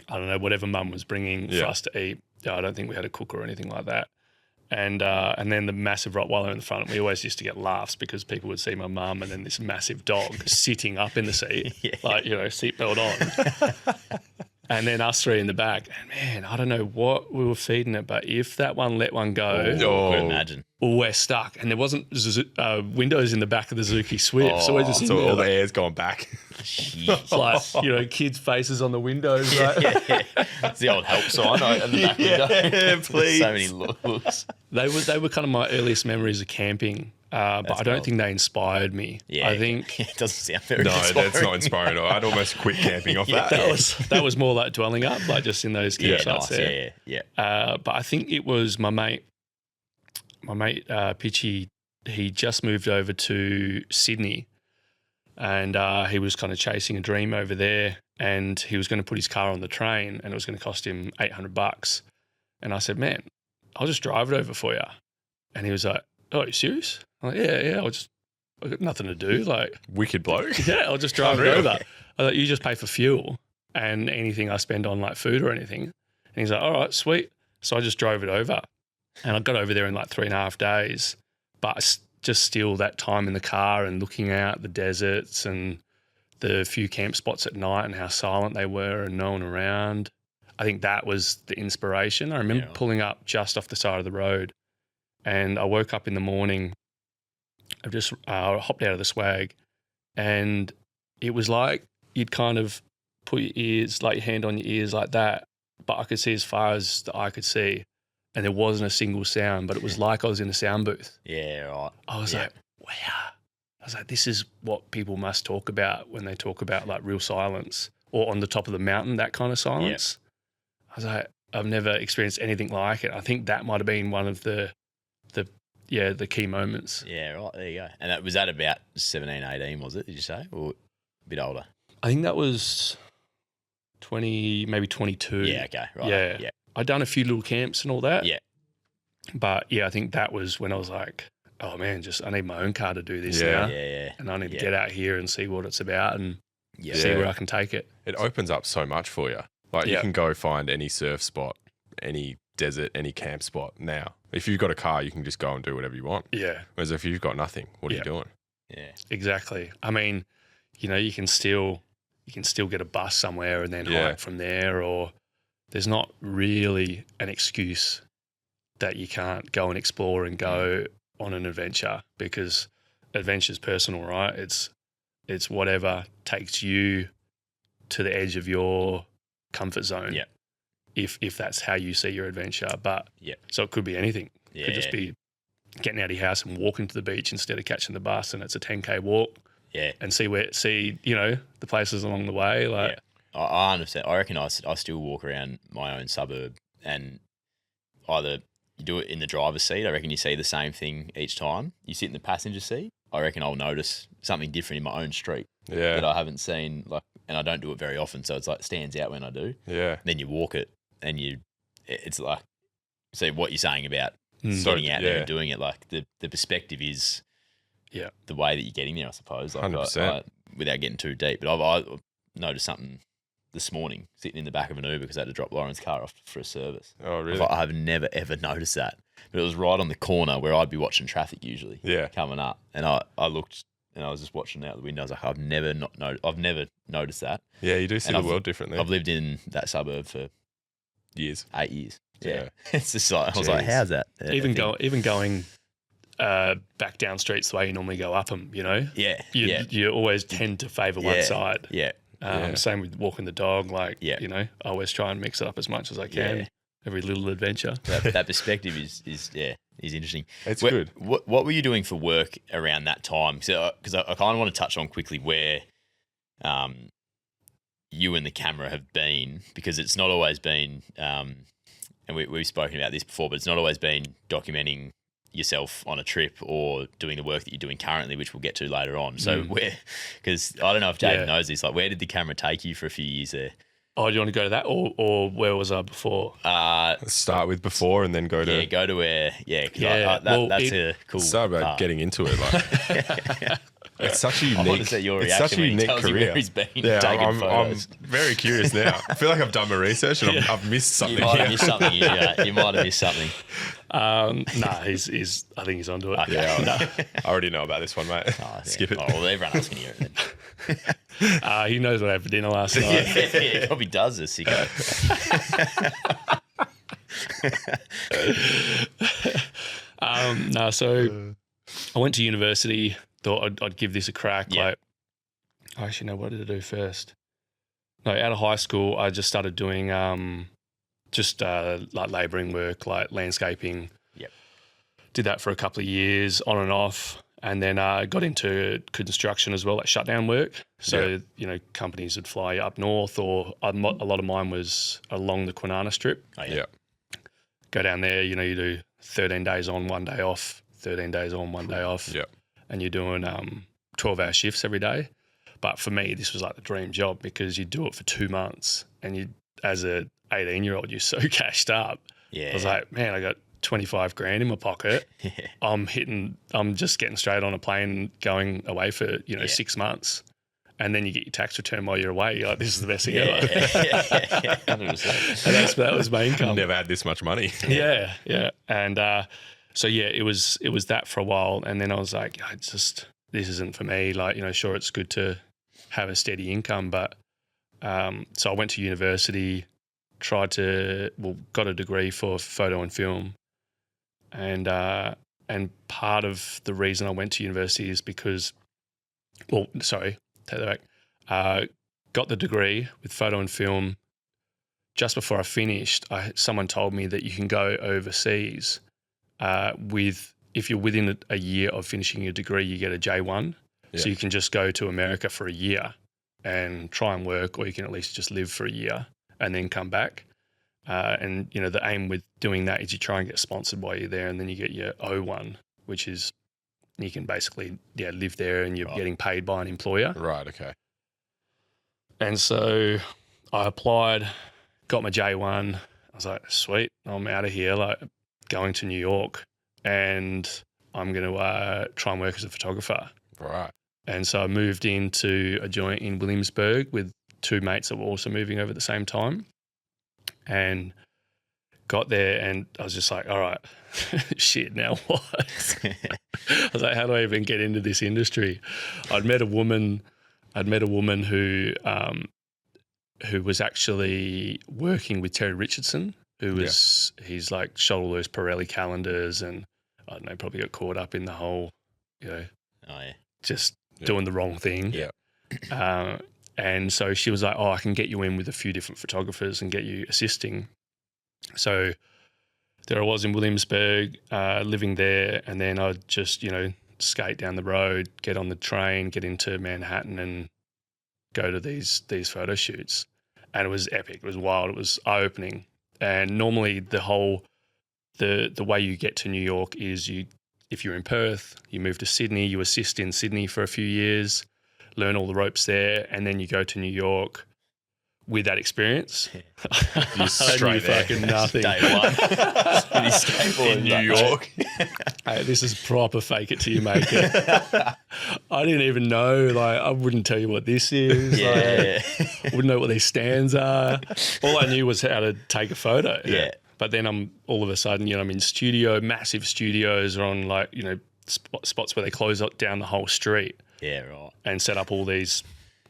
[SPEAKER 3] don't know, whatever mum was bringing for us to eat. I don't think we had a cooker or anything like that. And then the massive Rottweiler in the front. We always used to get laughs because people would see my mum and then this massive dog sitting up in the seat, like, you know, seatbelt on. And then us 3 in the back. And man, I don't know what we were feeding it, but if that one let one go,
[SPEAKER 1] I could imagine.
[SPEAKER 3] we're stuck. And there wasn't windows in the back of the Zuki Swift. So we're just in
[SPEAKER 2] So
[SPEAKER 3] there,
[SPEAKER 2] all the
[SPEAKER 3] like,
[SPEAKER 2] air's gone back.
[SPEAKER 3] like, you know, kids' faces on the windows, right?
[SPEAKER 1] It's the old help sign at the back window.
[SPEAKER 2] Yeah, please.
[SPEAKER 1] So many looks.
[SPEAKER 3] They were kind of my earliest memories of camping, but I don't
[SPEAKER 1] cool.
[SPEAKER 3] think they inspired me.
[SPEAKER 1] Yeah,
[SPEAKER 3] I think
[SPEAKER 1] it doesn't sound very
[SPEAKER 2] No,
[SPEAKER 1] inspiring.
[SPEAKER 2] that's not inspiring at all. I'd almost quit camping off that.
[SPEAKER 3] that was more like dwelling up, like just in those
[SPEAKER 1] Yeah,
[SPEAKER 3] campsites
[SPEAKER 1] nice.
[SPEAKER 3] there.
[SPEAKER 1] Yeah.
[SPEAKER 3] But I think it was my mate Pitchy. He just moved over to Sydney, and he was kind of chasing a dream over there. And he was going to put his car on the train, and it was going to cost him $800. And I said, "Man, I'll just drive it over for you." And he was like, "Oh, are you serious?" I'm like, "Yeah. I've got nothing to do. Like,
[SPEAKER 2] Wicked bloke.
[SPEAKER 3] yeah, I'll just drive it
[SPEAKER 2] Unreal.
[SPEAKER 3] over." I thought, "You just pay for fuel and anything I spend on like food or anything." And he's like, "All right, sweet." So I just drove it over, and I got over there in like 3.5 days. But just still that time in the car and looking out the deserts and the few camp spots at night and how silent they were and no one around. I think that was the inspiration. I remember pulling up just off the side of the road, and I woke up in the morning. I just hopped out of the swag, and it was like you'd kind of put your ears, like your hand on your ears like that, but I could see as far as the eye could see, and there wasn't a single sound, but it was like I was in a sound booth.
[SPEAKER 1] Yeah, right.
[SPEAKER 3] I was like, wow. I was like, this is what people must talk about when they talk about like real silence or on the top of the mountain, that kind of silence. I was like, I've never experienced anything like it. I think that might have been one of the key moments.
[SPEAKER 1] Yeah, right. There you go. And that was that about 17, 18, was it? Did you say? Or a bit older?
[SPEAKER 3] I think that was 20, maybe 22.
[SPEAKER 1] Yeah, okay. Right.
[SPEAKER 3] Yeah. I'd done a few little camps and all that.
[SPEAKER 1] Yeah.
[SPEAKER 3] But yeah, I think that was when I was like, oh man, I need my own car to do this
[SPEAKER 2] Yeah.
[SPEAKER 3] now.
[SPEAKER 1] Yeah.
[SPEAKER 3] And I need to get out here and see what it's about and
[SPEAKER 1] Yeah.
[SPEAKER 3] see where I can take it.
[SPEAKER 2] It opens up so much for you. Like you can go find any surf spot, any desert, any camp spot now. If you've got a car, you can just go and do whatever you want.
[SPEAKER 3] Yeah,
[SPEAKER 2] Whereas if you've got nothing, what are you doing?
[SPEAKER 1] Yeah.
[SPEAKER 3] exactly. I mean, you know, you can still get a bus somewhere and then hike from there, or there's not really an excuse that you can't go and explore and go on an adventure, because adventure's personal, right? It's whatever takes you to the edge of your comfort zone.
[SPEAKER 1] Yeah.
[SPEAKER 3] If that's how you see your adventure. But so it could be anything. It
[SPEAKER 1] Yeah.
[SPEAKER 3] could just be getting out of your house and walking to the beach instead of catching the bus, and it's a 10K walk.
[SPEAKER 1] Yeah.
[SPEAKER 3] And see the places along the way. Like,
[SPEAKER 1] yeah. I understand. I reckon I still walk around my own suburb, and either you do it in the driver's seat. I reckon you see the same thing each time. You sit in the passenger seat. I reckon I'll notice something different in my own street that I haven't seen, and I don't do it very often. So it's like stands out when I do.
[SPEAKER 2] Yeah.
[SPEAKER 1] Then you walk it, and it's like, see what you're saying about getting out there and doing it. Like the perspective is the way that you're getting there, I suppose. Like
[SPEAKER 2] 100%.
[SPEAKER 1] Without getting too deep. But I noticed something this morning sitting in the back of an Uber because I had to drop Lauren's car off for a service.
[SPEAKER 2] Oh, really?
[SPEAKER 1] I have never, ever noticed that. But it was right on the corner where I'd be watching traffic usually coming up. And I looked and I was just watching out the window. I was like, I've never noticed that.
[SPEAKER 2] Yeah, you do see the world differently.
[SPEAKER 1] I've lived in that suburb for
[SPEAKER 2] years.
[SPEAKER 1] 8 years.
[SPEAKER 2] Yeah.
[SPEAKER 1] It's just like, I was like, how's that?
[SPEAKER 3] Even going back down streets the way you normally go up them, you always tend to favour one side.
[SPEAKER 1] Yeah.
[SPEAKER 3] Same with walking the dog. I always try and mix it up as much as I can.
[SPEAKER 1] Yeah.
[SPEAKER 3] Every little adventure.
[SPEAKER 1] That perspective is interesting.
[SPEAKER 2] It's good.
[SPEAKER 1] What were you doing for work around that time? Because I kind of want to touch on quickly where you and the camera have been, because it's not always been, and we've spoken about this before, but it's not always been documenting yourself on a trip or doing the work that you're doing currently, which we'll get to later on. So because I don't know if Jade knows this, where did the camera take you for a few years there?
[SPEAKER 3] Oh, do you want to go to that, or where was I before?
[SPEAKER 2] Let's start with before and then go to...
[SPEAKER 1] Yeah, go to where... that's a cool...
[SPEAKER 2] Start about getting into it. It's such a unique...
[SPEAKER 1] I want to see your reaction
[SPEAKER 2] it's such a unique career.
[SPEAKER 1] Where he's been
[SPEAKER 2] I'm very curious now. I feel like I've done my research and I've missed something.
[SPEAKER 1] You might have missed something. You might have missed something.
[SPEAKER 3] He's I think he's onto it.
[SPEAKER 1] Okay.
[SPEAKER 2] Yeah, I already know about this one, mate. Skip it.
[SPEAKER 1] Oh, well, everyone else can hear it then.
[SPEAKER 3] He knows what I had for dinner last night.
[SPEAKER 1] He probably does, this sicko.
[SPEAKER 3] So I went to university, thought I'd give this a crack.
[SPEAKER 1] Yeah.
[SPEAKER 3] Actually, no, what did I do first? No, out of high school, I just started doing labouring work, like landscaping.
[SPEAKER 1] Yep.
[SPEAKER 3] Did that for a couple of years, on and off, and then got into construction as well, like shutdown work. So, companies would fly up north, or a lot of mine was along the Kwinana Strip.
[SPEAKER 1] Oh, yeah.
[SPEAKER 3] Go down there, you do 13 days on, 1 day off, 13 days on, 1 day off.
[SPEAKER 2] Yep.
[SPEAKER 3] And you're doing 12-hour shifts every day. But for me, this was like the dream job, because you do it for 2 months, and you, as a 18-year-old, you're so cashed up.
[SPEAKER 1] Yeah.
[SPEAKER 3] I was like, man, I got 25 grand in my pocket. I'm just getting straight on a plane going away for, 6 months. And then you get your tax return while you're away. You're like, this is the best thing ever.
[SPEAKER 1] 100%.
[SPEAKER 3] And that was my income.
[SPEAKER 2] Never had this much money.
[SPEAKER 3] Yeah. And it was that for a while. And then I was like, this isn't for me. Sure, it's good to have a steady income. But so I went to university, got a degree for photo and film. And part of the reason I went to university is because, take that back. Got the degree with photo and film. Just before I finished, someone told me that you can go overseas if you're within a year of finishing your degree, you get a J1. Yeah. So you can just go to America for a year and try and work, or you can at least just live for a year and then come back. And the aim with doing that is you try and get sponsored while you're there, and then you get your O1, which is you can basically live there and you're getting paid by an employer.
[SPEAKER 2] Right, okay.
[SPEAKER 3] And so I applied, got my J1. I was like, sweet, I'm out of here, going to New York, and I'm going to try and work as a photographer.
[SPEAKER 2] Right.
[SPEAKER 3] And so I moved into a joint in Williamsburg with 2 mates that were also moving over at the same time, and got there, and I was just like, all right, shit, now what? I was like, how do I even get into this industry? I'd met a woman who was actually working with Terry Richardson, he's shot all those Pirelli calendars, and I don't know, probably got caught up in the whole, just doing the wrong thing.
[SPEAKER 2] Yeah.
[SPEAKER 3] And so she was like, I can get you in with a few different photographers and get you assisting. So there I was in Williamsburg, living there, and then I'd just, skate down the road, get on the train, get into Manhattan and go to these photo shoots. And it was epic. It was wild. It was eye-opening. And normally the way you get to New York is if you're in Perth, you move to Sydney, you assist in Sydney for a few years, learn all the ropes there, and then you go to New York with that experience.
[SPEAKER 2] You straight there.
[SPEAKER 3] Fucking nothing.
[SPEAKER 1] Day one. With his skateboard
[SPEAKER 2] In New York.
[SPEAKER 3] Hey, this is proper fake it till you make it. I didn't even know, I wouldn't tell you what this is.
[SPEAKER 1] Yeah.
[SPEAKER 3] I wouldn't know what these stands are. All I knew was how to take a photo.
[SPEAKER 1] Yeah.
[SPEAKER 3] But then I'm all of a sudden, I'm in massive studios or on spots where they close down the whole street.
[SPEAKER 1] Yeah, right.
[SPEAKER 3] And set up all these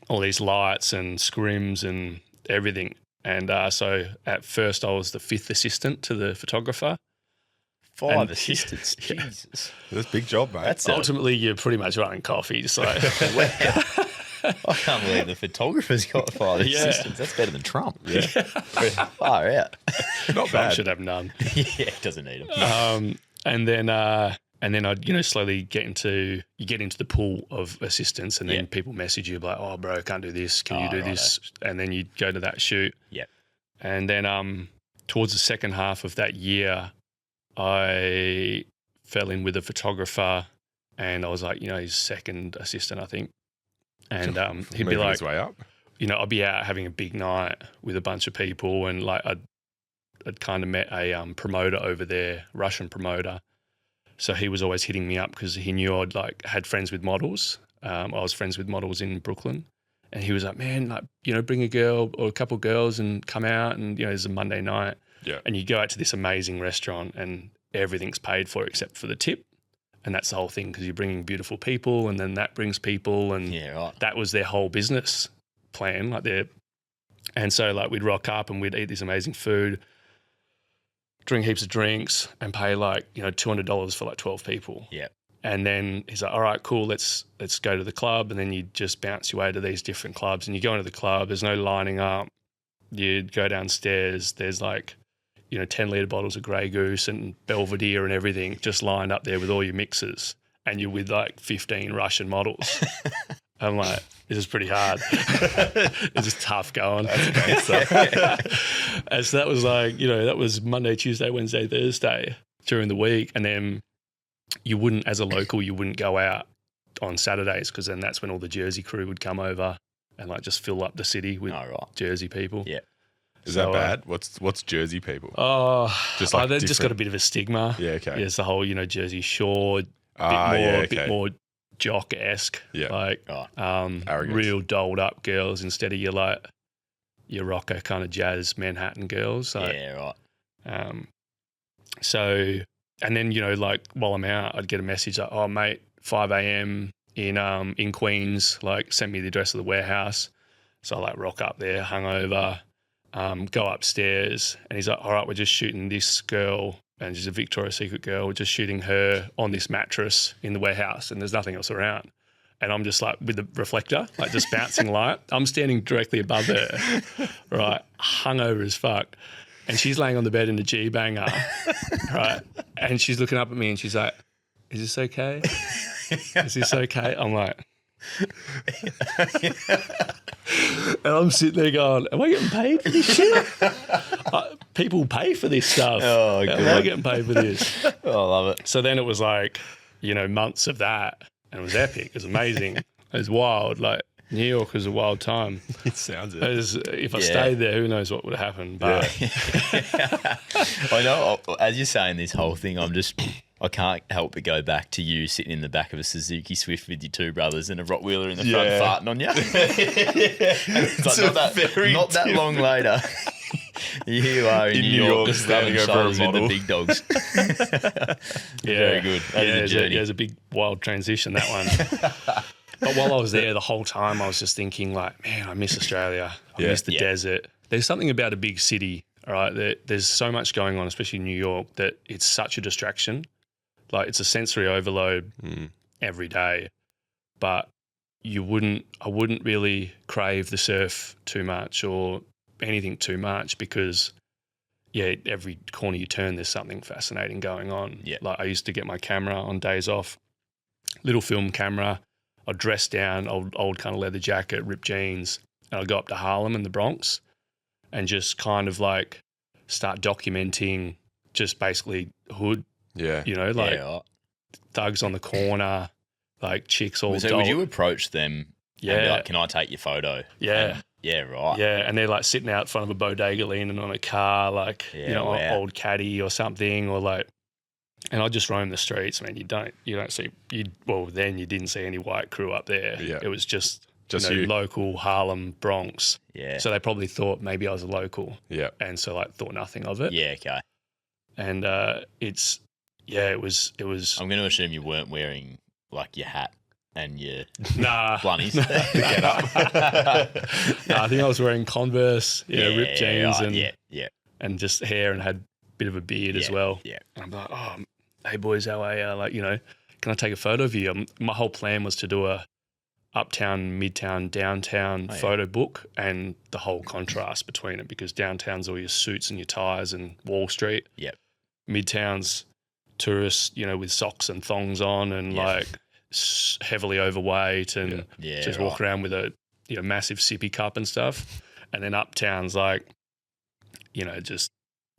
[SPEAKER 3] lights and scrims and everything. And so at first I was the 5th assistant to the photographer.
[SPEAKER 1] 5 assistants. Jesus.
[SPEAKER 2] That's a big job, mate.
[SPEAKER 1] That's
[SPEAKER 3] Ultimately, you're pretty much running coffee. So
[SPEAKER 1] wow. I can't believe the photographer's got 5 assistants. That's better than Trump.
[SPEAKER 2] Yeah.
[SPEAKER 1] Far out.
[SPEAKER 2] Not
[SPEAKER 3] Trump
[SPEAKER 2] bad.
[SPEAKER 3] should have none.
[SPEAKER 1] Yeah, doesn't need them.
[SPEAKER 3] And then I'd slowly get into the pool of assistants, and then people message you like, "Oh, bro, can't do this. Can you do this?" And then you'd go to that shoot.
[SPEAKER 1] Yep.
[SPEAKER 3] And then towards the second half of that year, I fell in with a photographer, and I was like, his second assistant, I think. And he'd be
[SPEAKER 2] Moving
[SPEAKER 3] like,
[SPEAKER 2] his way up.
[SPEAKER 3] I'd be out having a big night with a bunch of people, and I'd kind of met a promoter over there, Russian promoter. So he was always hitting me up because he knew I'd had friends with models. I was friends with models in Brooklyn, and he was like, "Man, bring a girl or a couple of girls and come out, and it's a Monday night."
[SPEAKER 2] Yeah.
[SPEAKER 3] And you go out to this amazing restaurant and everything's paid for except for the tip. And that's the whole thing, because you're bringing beautiful people, and then that brings people. And that was their whole business plan. And so we'd rock up and we'd eat this amazing food, drink heaps of drinks, and pay $200 for 12 people.
[SPEAKER 1] Yeah.
[SPEAKER 3] And then he's like, "All right, cool, let's go to the club." And then you just bounce your way to these different clubs, and you go into the club, there's no lining up. You'd go downstairs, there's 10-litre bottles of Grey Goose and Belvedere and everything just lined up there with all your mixes, and you're with 15 Russian models. I'm like, this is pretty hard. This is tough going. And so that was that was Monday, Tuesday, Wednesday, Thursday during the week. And then as a local, you wouldn't go out on Saturdays, because then that's when all the Jersey crew would come over and just fill up the city with Jersey people.
[SPEAKER 1] Yeah.
[SPEAKER 2] Is that bad? What's Jersey people?
[SPEAKER 3] Oh,
[SPEAKER 2] just
[SPEAKER 3] they've just got a bit of a stigma.
[SPEAKER 2] Yeah, okay.
[SPEAKER 3] Yeah, it's the whole, Jersey Shore, bit more jock-esque.
[SPEAKER 2] Yeah. Arrogance.
[SPEAKER 3] Real dolled up girls instead of your rocker kind of jazz Manhattan girls.
[SPEAKER 1] Yeah, right.
[SPEAKER 3] So, and then, while I'm out, I'd get a message like, "Oh, mate, 5 a.m. in Queens, send me the address of the warehouse." So I rock up there, hungover, go upstairs, and he's like, "All right, we're just shooting this girl, and she's a Victoria's Secret girl. We're just shooting her on this mattress in the warehouse, and there's nothing else around." And I'm just with the reflector, just bouncing light. I'm standing directly above her, right, hungover as fuck. And she's laying on the bed in a G-banger, right? And she's looking up at me and she's like, "Is this okay? Is this okay?" I'm like, and I'm sitting there going, "Am I getting paid for this shit? People pay for this stuff.
[SPEAKER 1] Oh, God.
[SPEAKER 3] Am I getting paid for this?"
[SPEAKER 1] Oh, I love it.
[SPEAKER 3] So then it was months of that, and it was epic. It was amazing. It was wild. New York was a wild time.
[SPEAKER 2] It sounds it.
[SPEAKER 3] If I stayed there, who knows what would have happened. But
[SPEAKER 1] I know, as you're saying this whole thing, I can't help but go back to you sitting in the back of a Suzuki Swift with your two brothers and a Rottweiler in the front farting on you. It's not that long later. You are in New York just rubbing shoulders with the big dogs. Very good. That is a journey.
[SPEAKER 3] It was a big, wild transition, that one. But while I was there, the whole time I was just thinking man, I miss Australia. I miss the desert. There's something about a big city, all right? There's so much going on, especially in New York, that it's such a distraction. It's a sensory overload every day. But I wouldn't really crave the surf too much or anything too much, because every corner you turn, there's something fascinating going on.
[SPEAKER 1] Yeah.
[SPEAKER 3] Like I used to get my camera on days off, little film camera. I'd dress down, old kind of leather jacket, ripped jeans, and I'd go up to Harlem in the Bronx and just kind of like start documenting just basically hood,
[SPEAKER 2] Yeah.
[SPEAKER 3] you know, like
[SPEAKER 1] Yeah, right.
[SPEAKER 3] thugs on the corner, like chicks all
[SPEAKER 1] So would you approach them and be
[SPEAKER 3] Yeah.
[SPEAKER 1] like, can I take your photo?
[SPEAKER 3] Yeah.
[SPEAKER 1] Yeah, right.
[SPEAKER 3] Yeah, and they're like sitting out front of a bodega leaning on a car, like,
[SPEAKER 1] Yeah,
[SPEAKER 3] you know,
[SPEAKER 1] wow.
[SPEAKER 3] old caddy or something, or like, and I just roam the streets, man. You don't see, then you didn't see any white crew up there.
[SPEAKER 2] Yeah.
[SPEAKER 3] It was just
[SPEAKER 2] you.
[SPEAKER 3] local Harlem, Bronx.
[SPEAKER 1] Yeah.
[SPEAKER 3] So they probably thought maybe I was a local.
[SPEAKER 2] Yeah.
[SPEAKER 3] And so like thought nothing of it.
[SPEAKER 1] Yeah, okay.
[SPEAKER 3] And it was.
[SPEAKER 1] I'm going to assume you weren't wearing like your hat and your
[SPEAKER 3] Nah.
[SPEAKER 1] blunnies.
[SPEAKER 3] Nah, I think I was wearing Converse, ripped jeans
[SPEAKER 1] right,
[SPEAKER 3] and
[SPEAKER 1] yeah.
[SPEAKER 3] and just hair, and had a bit of a beard as well.
[SPEAKER 1] Yeah.
[SPEAKER 3] And I'm like, oh, hey boys, how are you? Like, can I take a photo of you? My whole plan was to do a uptown, midtown, downtown photo book, and the whole contrast between it, because downtown's all your suits and your ties and Wall Street.
[SPEAKER 1] Yep.
[SPEAKER 3] Midtown's tourists, with socks and thongs on and like heavily overweight and just walk around with a massive sippy cup and stuff. And then uptown's like, just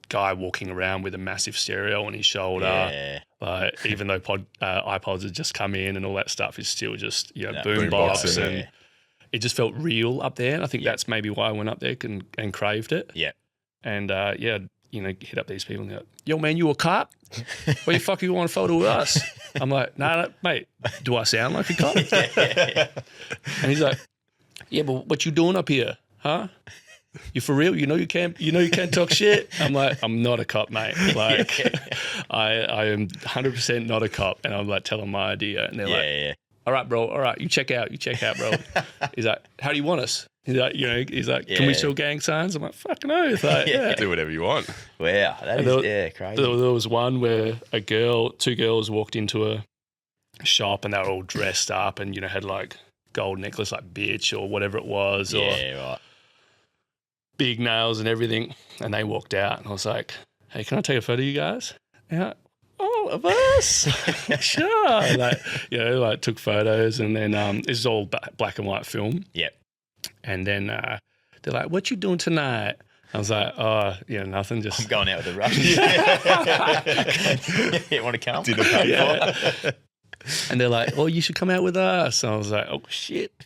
[SPEAKER 3] guy walking around with a massive stereo on his shoulder.
[SPEAKER 1] Yeah.
[SPEAKER 3] Like, even though iPods had just come in and all that stuff, is still just boombox,
[SPEAKER 2] boombox,
[SPEAKER 3] and it just felt real up there. And I think that's maybe why I went up there and craved it.
[SPEAKER 1] Yeah.
[SPEAKER 3] And hit up these people and go, yo man, you a cop? Why the fuck you want a photo with us? I'm like, nah, mate, do I sound like a cop? And he's like, yeah, but what you doing up here, huh? You for real? You know you can't talk shit. I'm like, I'm not a cop, mate. Like, I am 100% not a cop. And I'm like, tell them my idea, and they're like, all right, bro. All right, you check out, bro. He's like, how do you want us? He's like, can we show gang signs? I'm like, fucking oath. Like,
[SPEAKER 2] Do whatever you want.
[SPEAKER 1] Wow, that is crazy.
[SPEAKER 3] There was one where two girls walked into a shop and they were all dressed up and had like gold necklace, like bitch or whatever it was, or
[SPEAKER 1] right.
[SPEAKER 3] big nails and everything. And they walked out, and I was like, hey, can I take a photo of you guys? And they're like, oh, of us? Sure. Like took photos, and then this is all black and white film.
[SPEAKER 1] Yep.
[SPEAKER 3] And then they're like, what you doing tonight? I was like, oh, nothing. Just
[SPEAKER 1] I'm going out with the Russians. You want to come?
[SPEAKER 2] Dinner paid
[SPEAKER 3] yeah. And they're like, oh, you should come out with us. And I was like, oh, shit.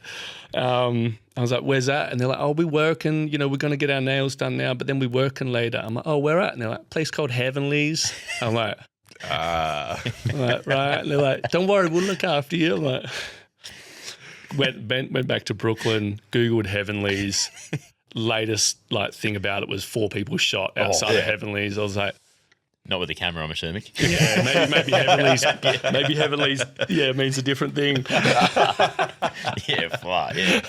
[SPEAKER 3] I was like, where's that? And they're like, oh, we working, we're going to get our nails done now, but then we working later. I'm like, oh, where at? And they're like, place called Heavenly's. I'm like, right. And they're like, don't worry, we'll look after you. I'm like, went back to Brooklyn, Googled Heavenly's. Latest thing about it was 4 people shot outside of Heavenly's. I was like,
[SPEAKER 1] not with the camera, I'm assuming.
[SPEAKER 3] Yeah, maybe Heavenly's. Maybe Heavenly's. Yeah, means a different thing.
[SPEAKER 1] Yeah, fly. Yeah.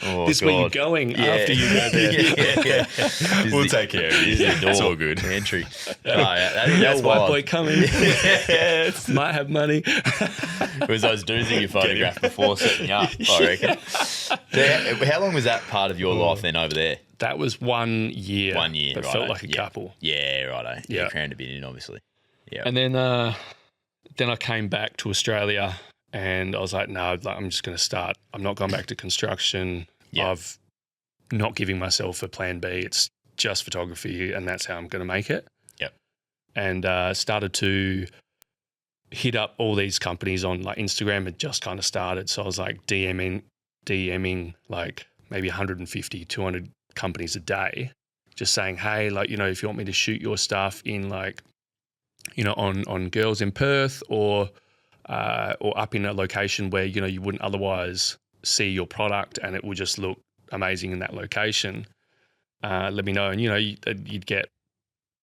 [SPEAKER 1] Oh,
[SPEAKER 3] this is where you're going after you go there.
[SPEAKER 1] Yeah.
[SPEAKER 2] We'll take care of you. It's all good.
[SPEAKER 1] Entry.
[SPEAKER 3] That's white
[SPEAKER 1] wild.
[SPEAKER 3] boy coming. Might have money.
[SPEAKER 1] It was those dudes that you photographed before setting up, I reckon. So how long was that part of your life then over there?
[SPEAKER 3] That was 1 year.
[SPEAKER 1] 1 year,
[SPEAKER 3] But
[SPEAKER 1] right.
[SPEAKER 3] felt like a couple.
[SPEAKER 1] Yeah, righto.
[SPEAKER 3] Yeah.
[SPEAKER 1] Crammed a bit in, obviously. Yeah.
[SPEAKER 3] And then I came back to Australia, and I was like, no, I'm just going to start. I'm not going back to construction.
[SPEAKER 1] Yeah.
[SPEAKER 3] I've not giving myself a plan B. It's just photography, and that's how I'm going to make it.
[SPEAKER 1] Yep.
[SPEAKER 3] And started to hit up all these companies on Instagram. Had just kind of started. So I was like DMing like maybe 150, 200 companies a day, just saying, hey, if you want me to shoot your stuff in on girls in Perth or up in a location where, you wouldn't otherwise see your product and it would just look amazing in that location, let me know. And, you'd get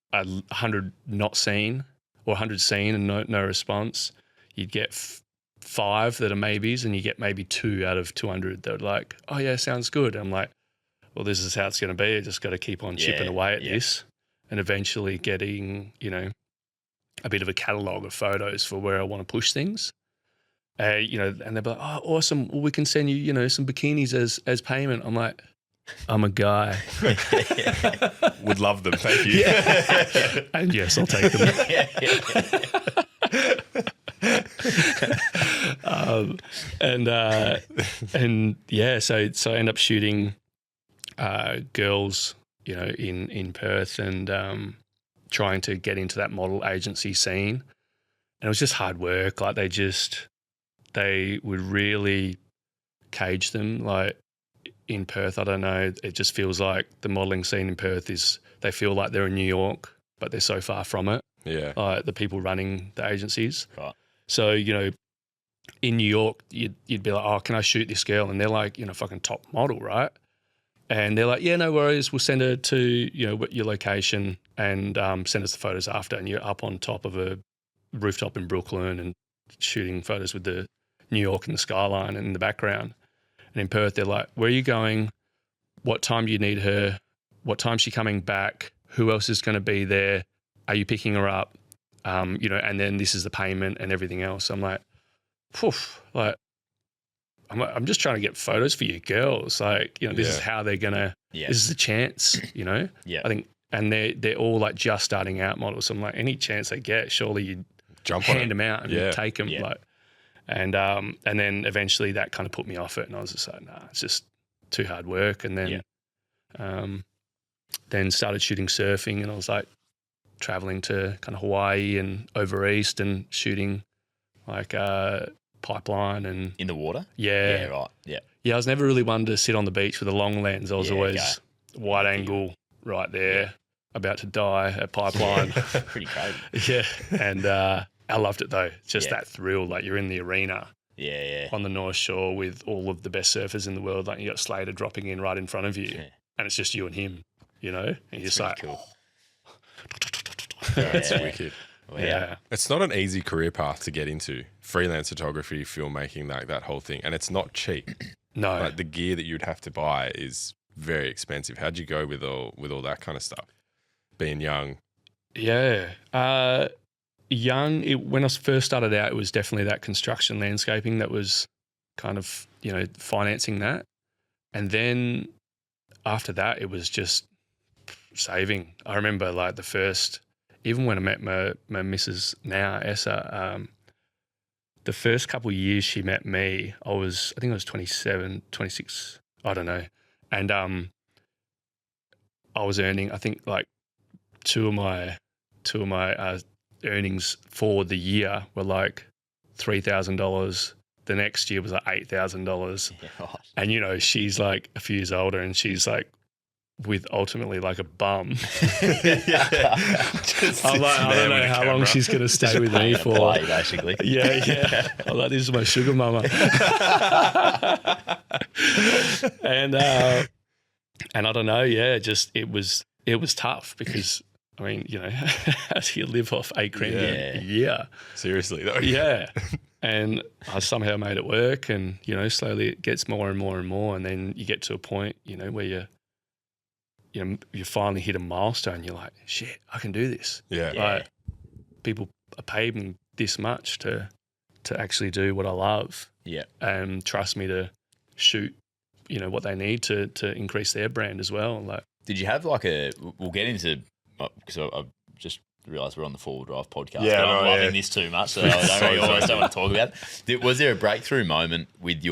[SPEAKER 3] 100 not seen or 100 seen and no response. You'd get 5 that are maybes, and you get maybe 2 out of 200 that are like, oh yeah, sounds good. I'm like, well, this is how it's going to be. I just got to keep on chipping away at this, and eventually getting, a bit of a catalogue of photos for where I want to push things. And they'll be like, oh, awesome. Well, we can send you, some bikinis as payment. I'm like, I'm a guy.
[SPEAKER 2] Would love them. Thank you.
[SPEAKER 3] And yes, I'll take them. And yeah, so I end up shooting girls, you know, in Perth, and trying to get into that model agency scene. And it was just hard work. Like they would really cage them. Like in Perth, I don't know, it just feels like the modelling scene in Perth they feel like they're in New York, but they're so far from it.
[SPEAKER 2] Yeah.
[SPEAKER 3] Like the people running the agencies.
[SPEAKER 1] Right.
[SPEAKER 3] So, you know, in New York, you'd be like, oh, can I shoot this girl? And they're like, you know, fucking top model, right? And they're like, yeah, no worries. We'll send her to, you know, your location and send us the photos after. And you're up on top of a rooftop in Brooklyn and shooting photos with the New York and the skyline in the background. And in Perth, they're like, where are you going? What time do you need her? What time's she coming back? Who else is going to be there? Are you picking her up? You know, and then this is the payment and everything else. I'm like, poof, like, I'm just trying to get photos for you girls. Like, you know, this is how they're going to, this is the chance, you know?
[SPEAKER 1] Yeah.
[SPEAKER 3] I think, and they're all like just starting out models. So I'm like, any chance they get, surely you
[SPEAKER 2] Jump
[SPEAKER 3] hand them out and take them.
[SPEAKER 1] Yeah.
[SPEAKER 3] Like, and then eventually that kind of put me off it. And I was just like, nah, it's just too hard work. And then started shooting surfing, and I was like traveling to kind of Hawaii and over east and shooting like pipeline and
[SPEAKER 1] In the water?
[SPEAKER 3] yeah,
[SPEAKER 1] Right. Yeah.
[SPEAKER 3] I was never really one to sit on the beach with a long lens. I was always wide angle right there, about to die at pipeline.
[SPEAKER 1] Pretty crazy.
[SPEAKER 3] Yeah, and I loved it though. Just that thrill, like you're in the arena
[SPEAKER 1] Yeah.
[SPEAKER 3] on the North Shore with all of the best surfers in the world. Like you got Slater dropping in right in front of you, and it's just you and him, you know. And you're just like,
[SPEAKER 1] cool.
[SPEAKER 2] That's wicked.
[SPEAKER 1] Wow.
[SPEAKER 3] yeah.
[SPEAKER 2] It's not an easy career path to get into. Freelance photography, filmmaking, like that whole thing. And it's not cheap.
[SPEAKER 3] No.
[SPEAKER 2] Like the gear that you'd have to buy is very expensive. How'd you go with all that kind of stuff? Being young.
[SPEAKER 3] Yeah. Young, when I first started out, it was definitely that construction landscaping that was kind of, you know, financing that. And then after that, it was just saving. I remember like the first, even when I met my missus now, Essa, the first couple of years she met me, I think I was 27, 26, I don't know. And I was earning, I think like two of my earnings for the year were like $3,000. The next year was like $8,000.
[SPEAKER 1] Yeah, right.
[SPEAKER 3] And, you know, she's like a few years older and she's like with ultimately like a bum. I'm like, I don't know how long she's going to stay with me for.
[SPEAKER 1] Play, basically.
[SPEAKER 3] Yeah. I'm like, this is my sugar mama. And I don't know, it was tough because, I mean, you know, how do you live off $8,000 a year?
[SPEAKER 2] Seriously though.
[SPEAKER 3] Yeah. And I somehow made it work, and, you know, slowly it gets more and more and more. And then you get to a point, you know, where you finally hit a milestone. You're like, shit, I can do this.
[SPEAKER 2] Yeah.
[SPEAKER 3] Like, people are paying this much to actually do what I love.
[SPEAKER 1] Yeah.
[SPEAKER 3] And trust me to shoot, you know, what they need to increase their brand as well. Like,
[SPEAKER 1] Did you have like we'll get into, because I've just realised we're on the Forward Drive podcast.
[SPEAKER 2] Yeah,
[SPEAKER 1] but I'm
[SPEAKER 2] no,
[SPEAKER 1] loving
[SPEAKER 2] yeah.
[SPEAKER 1] this too much, so I don't want to talk about it. Was there a breakthrough moment with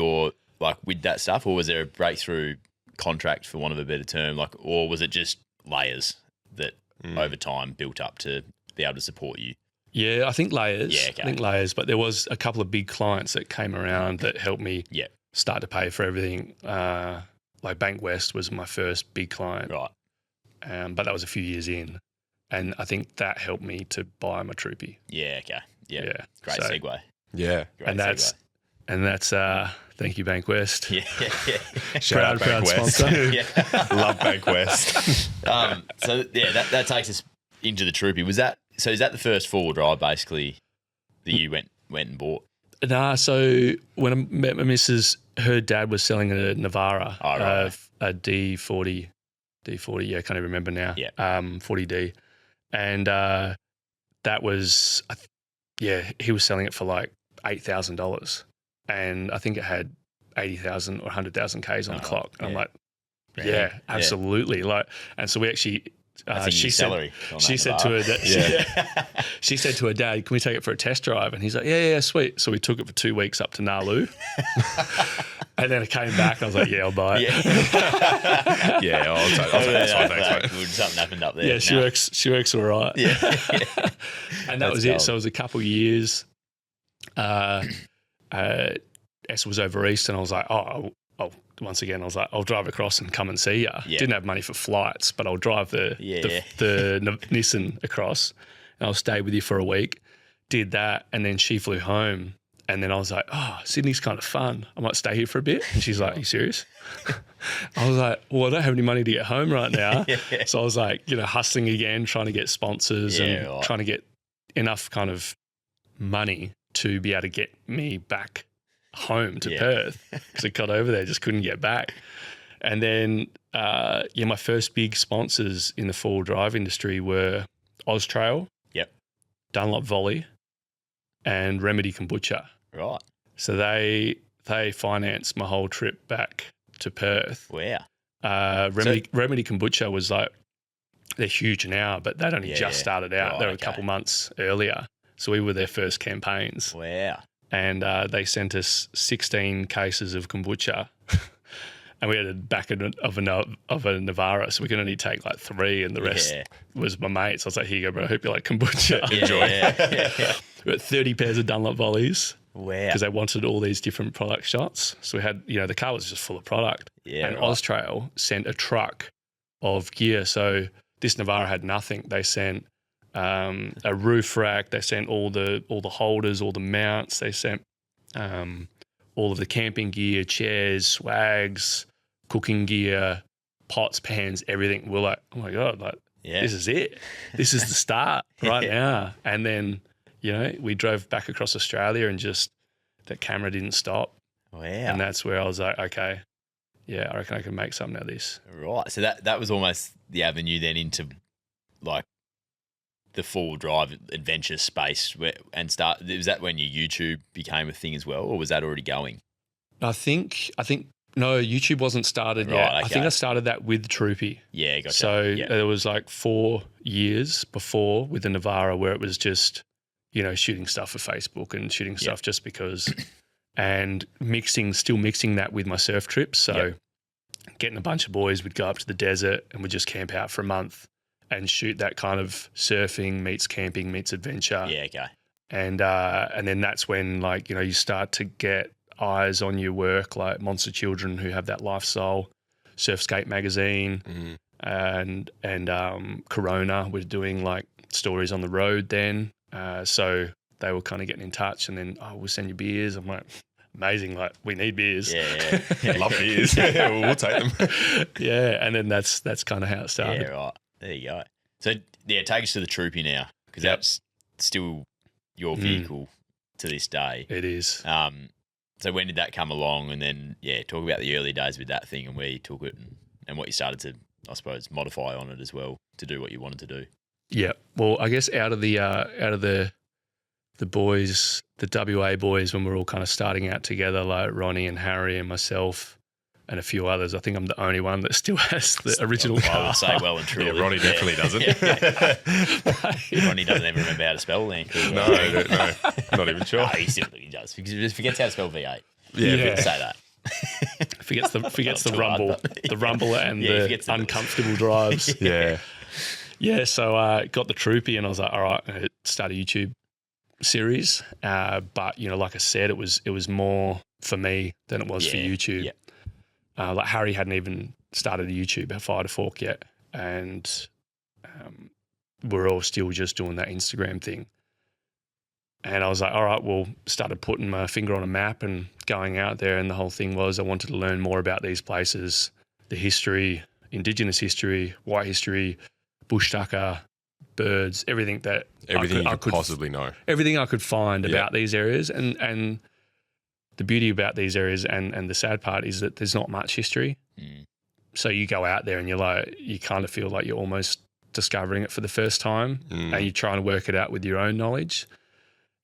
[SPEAKER 1] with that stuff, or was there a breakthrough contract, for want of a better term, like, or was it just layers that over time built up to be able to support you?
[SPEAKER 3] yeah, I think layers.
[SPEAKER 1] Yeah, okay.
[SPEAKER 3] I think layers, but there was a couple of big clients that came around that helped me
[SPEAKER 1] Yeah.
[SPEAKER 3] start to pay for everything. Like Bank West was my first big client,
[SPEAKER 1] Right.
[SPEAKER 3] but that was a few years in. And I think that helped me to buy my Troopy.
[SPEAKER 1] Yeah, okay. Yeah.
[SPEAKER 3] Yeah.
[SPEAKER 1] Great
[SPEAKER 3] So-
[SPEAKER 1] segue.
[SPEAKER 2] Yeah.
[SPEAKER 1] Great
[SPEAKER 3] And that's thank you, Bank West.
[SPEAKER 1] Yeah.
[SPEAKER 2] Shout out
[SPEAKER 3] Proud
[SPEAKER 2] Bank West.
[SPEAKER 3] sponsor.
[SPEAKER 1] Yeah.
[SPEAKER 2] Love Bank West.
[SPEAKER 1] So yeah, that takes us into the Troopy. Is that the first four-wheel drive basically that you went and bought?
[SPEAKER 3] Nah, so when I met my missus, her dad was selling a Navara,
[SPEAKER 1] Oh, right.
[SPEAKER 3] a D40, yeah, I can't even remember now.
[SPEAKER 1] Yeah.
[SPEAKER 3] 40D. And that was, he was selling it for like $8,000. And I think it had 80,000 or 100,000 Ks on the clock. And I'm like, Yeah, absolutely. Like, and so we actually. She said to her that she said to her dad, "Can we take it for a test drive?" And he's like, "Yeah, sweet." So we took it for 2 weeks up to Nalu, and then it came back. And I was like, "Yeah, I'll buy it."
[SPEAKER 2] I'll take this one. Thanks, mate.
[SPEAKER 1] Something happened up there.
[SPEAKER 3] Yeah, she works all right.
[SPEAKER 1] Yeah.
[SPEAKER 3] And that was it. So it was a couple of years. S was over east, and I was like, once again, I was like, I'll drive across and come and see you.
[SPEAKER 1] Yeah.
[SPEAKER 3] Didn't have money for flights, but I'll drive the Nissan across, and I'll stay with you for a week. Did that, and then she flew home, and then I was like, Sydney's kind of fun. I might stay here for a bit. And she's like, are you serious? I was like, well, I don't have any money to get home right now. So I was like, hustling again, trying to get sponsors and trying to get enough kind of money to be able to get me back home to Perth, because I got over there, just couldn't get back. And then my first big sponsors in the four-wheel drive industry were Austrail, Dunlop Volley, and Remedy Kombucha.
[SPEAKER 1] Right.
[SPEAKER 3] So they financed my whole trip back to Perth.
[SPEAKER 1] Wow.
[SPEAKER 3] Remedy Kombucha was like, they're huge now, but they'd only just started out.
[SPEAKER 1] Right,
[SPEAKER 3] they were a couple months earlier. So we were their first campaigns.
[SPEAKER 1] Wow.
[SPEAKER 3] And they sent us 16 cases of kombucha, and we had a back of a Navara, so we could only take like 3, and the rest was my mates. I was like, "Here you go, bro. I hope you like kombucha."
[SPEAKER 1] Enjoy.
[SPEAKER 3] We got 30 pairs of Dunlop Volleys.
[SPEAKER 1] Wow.
[SPEAKER 3] Because they wanted all these different product shots. So we had, the car was just full of product.
[SPEAKER 1] Yeah.
[SPEAKER 3] And Austrail sent a truck of gear. So this Navara had nothing. They sent a roof rack. They sent all the holders, all the mounts. They sent all of the camping gear, chairs, swags, cooking gear, pots, pans, everything. We're like, oh my God, this is it. This is the start right now. And then, we drove back across Australia, and just that camera didn't stop.
[SPEAKER 1] Wow.
[SPEAKER 3] And that's where I was like, okay, I reckon I can make something out of this.
[SPEAKER 1] Right. So that was almost the avenue then into like the full drive adventure space was that when your YouTube became a thing as well, or was that already going?
[SPEAKER 3] I think no, YouTube wasn't started yet.
[SPEAKER 1] Okay.
[SPEAKER 3] I think I started that with Troopy.
[SPEAKER 1] Yeah, gotcha.
[SPEAKER 3] So there was like 4 years before with the Navara where it was just, shooting stuff for Facebook and shooting stuff just because, and still mixing that with my surf trips. So getting a bunch of boys, we'd go up to the desert and we'd just camp out for a month and shoot that kind of surfing meets camping meets adventure.
[SPEAKER 1] Yeah, okay.
[SPEAKER 3] And then that's when you start to get eyes on your work, like Monster Children, who have that lifestyle, Surfskate magazine, and Corona were doing like stories on the road then. So they were kind of getting in touch, and then we'll send you beers. I'm like, amazing, like we need beers.
[SPEAKER 2] Yeah. Love beers. We'll take them.
[SPEAKER 3] Yeah, and then that's kind of how it started.
[SPEAKER 1] Yeah, right. There you go. So take us to the Troopy now, because that's still your vehicle to this day.
[SPEAKER 3] It is.
[SPEAKER 1] So when did that come along? And then, talk about the early days with that thing and where you took it and what you started to, I suppose, modify on it as well to do what you wanted to do.
[SPEAKER 3] Yeah. Well, I guess out of the boys, the WA boys, when we're all kind of starting out together, like Ronnie and Harry and myself and a few others, I think I'm the only one that still has the original car.
[SPEAKER 1] I would say well and truly.
[SPEAKER 2] Yeah, Ronnie definitely doesn't.
[SPEAKER 1] Ronnie doesn't even remember how to spell then.
[SPEAKER 2] No, not even sure.
[SPEAKER 1] No, he does. He just forgets how to spell V8.
[SPEAKER 3] Yeah.
[SPEAKER 1] Say that.
[SPEAKER 3] Forgets the rumble, the rumble and the uncomfortable drives. Yeah. So I got the Troopy, and I was like, all right, I'm gonna start a YouTube series. But like I said, it was more for me than it was for YouTube.
[SPEAKER 1] Yeah.
[SPEAKER 3] Like Harry hadn't even started a YouTube at Fire to Fork yet, and we're all still just doing that Instagram thing. And I was like, all right, well, started putting my finger on a map and going out there, and the whole thing was I wanted to learn more about these places, the history, Indigenous history, white history, bush tucker, birds, everything you could possibly know. Everything I could find about these areas, and the beauty about these areas and the sad part is that there's not much history. So you go out there and you kind of feel like you're almost discovering it for the first time, and you're trying to work it out with your own knowledge.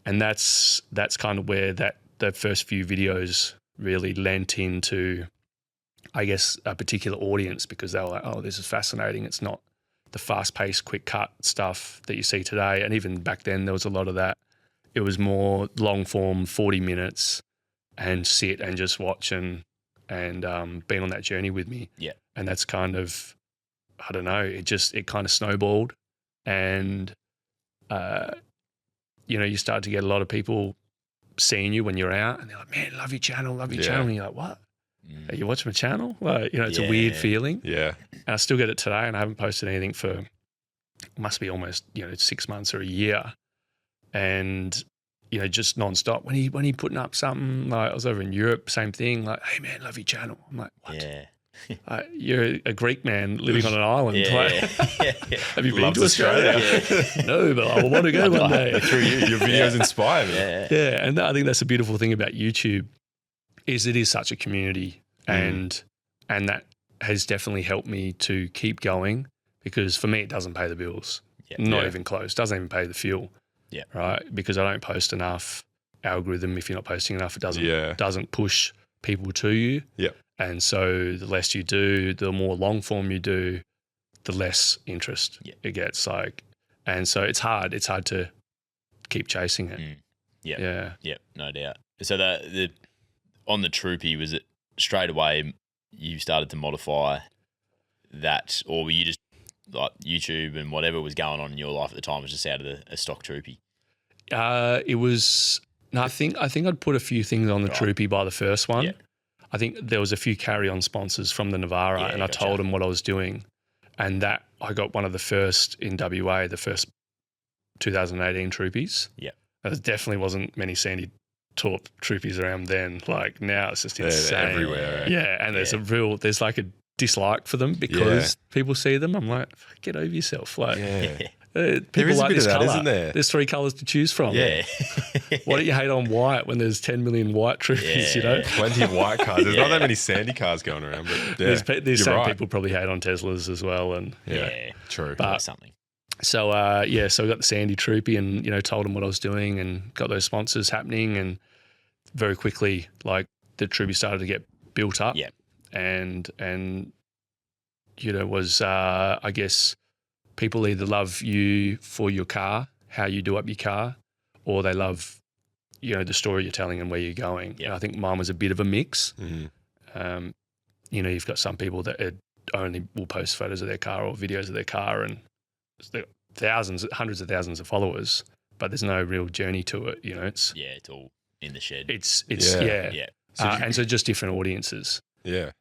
[SPEAKER 3] And that's kind of where the first few videos really lent into I guess, a particular audience because they were like, oh, this is fascinating. It's not the fast-paced, quick-cut stuff that you see today. And even back then, there was a lot of that. It was more long-form, 40 minutes, and sit and just watch and being on that journey with me.
[SPEAKER 1] Yeah.
[SPEAKER 3] And that's kind of, I don't know, it kind of snowballed. And, you start to get a lot of people seeing you when you're out and they're like, man, love your channel. And you're like, what? Are you watching my channel? Like, it's a weird feeling.
[SPEAKER 2] Yeah.
[SPEAKER 3] And I still get it today, and I haven't posted anything for, must be almost, 6 months or a year. And, just nonstop. When he putting up something, like I was over in Europe, same thing, like, hey man, love your channel. I'm like, what?
[SPEAKER 1] Yeah.
[SPEAKER 3] You're a Greek man living on an island.
[SPEAKER 1] Yeah.
[SPEAKER 3] Like, have you been to Australia? No, but I want to go one day.
[SPEAKER 2] Through you, your videos inspire me.
[SPEAKER 3] Yeah, and I think that's a beautiful thing about YouTube is it is such a community, and that has definitely helped me to keep going because for me it doesn't pay the bills, not even close. Doesn't even pay the fuel, right? Because I don't post enough. Algorithm, if you're not posting enough, it doesn't push people to you. Yeah. And so the less you do, the more long form you do, the less interest it gets. And so it's hard. It's hard to keep chasing it.
[SPEAKER 1] Yeah, no doubt. So the on the Troopy, was it straight away you started to modify that, or were you just like YouTube and whatever was going on in your life at the time was just out of a stock Troopy?
[SPEAKER 3] It was. No, I think I'd put a few things on the Troopy by the first one. Yeah. I think there was a few carry-on sponsors from the Navara, and I told them what I was doing, and that I got one of the first in WA, the first 2018 Troopies. Yeah, there definitely wasn't many Sandy Torp Troopies around then. Like now, it's just insane.
[SPEAKER 2] They're everywhere.
[SPEAKER 3] Yeah, and there's like a dislike for them because people see them. I'm like, get over yourself. Like, people
[SPEAKER 2] there is
[SPEAKER 3] like
[SPEAKER 2] a bit
[SPEAKER 3] this
[SPEAKER 2] of that,
[SPEAKER 3] colour.
[SPEAKER 2] isn't there?
[SPEAKER 3] There's 3 colours to choose from.
[SPEAKER 1] Yeah.
[SPEAKER 3] Why don't you hate on white when there's 10 million white Troopies,
[SPEAKER 2] Plenty of white cars. There's not that many Sandy cars going around. But
[SPEAKER 3] there's some people probably hate on Teslas as well. And
[SPEAKER 2] true.
[SPEAKER 3] But,
[SPEAKER 1] something.
[SPEAKER 3] So, so I got the Sandy Troopy and, told them what I was doing and got those sponsors happening. And very quickly, like, the Troopy started to get built up. Yeah. And was, I guess, people either love you for your car, how you do up your car, or they love, the story you're telling and where you're going. Yeah. And I think mine was a bit of a mix. Mm-hmm. You've got some people that only will post photos of their car or videos of their car, and thousands, hundreds of thousands of followers, but there's no real journey to it. It's
[SPEAKER 1] all in the shed.
[SPEAKER 3] It's and so just different audiences. Yeah.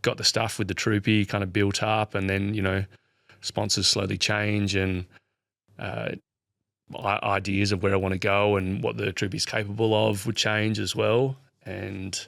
[SPEAKER 3] Got the stuff with the Troopy kind of built up, and then, sponsors slowly change and ideas of where I want to go and what the Troopy's capable of would change as well. And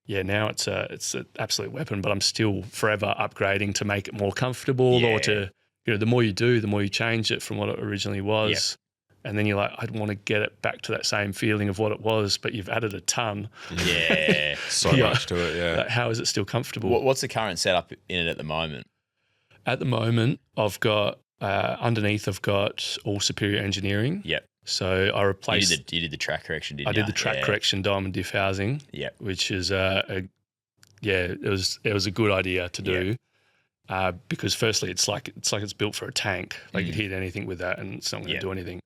[SPEAKER 3] now it's an absolute weapon, but I'm still forever upgrading to make it more comfortable or to, the more you do, the more you change it from what it originally was. Yep. And then you're like, I'd want to get it back to that same feeling of what it was, but you've added a ton.
[SPEAKER 1] Yeah.
[SPEAKER 2] So much to it, yeah.
[SPEAKER 3] How is it still comfortable?
[SPEAKER 1] What's the current setup in it at the moment?
[SPEAKER 3] At the moment, I've got, underneath I've got all Superior Engineering. Yep. So I replaced...
[SPEAKER 1] You did the track correction, didn't you?
[SPEAKER 3] I did the track correction diamond diff housing. Yep. Which is, it was a good idea to do. Yep. Because firstly, it's like it's built for a tank. Like you'd hit anything with that and it's not going to do anything.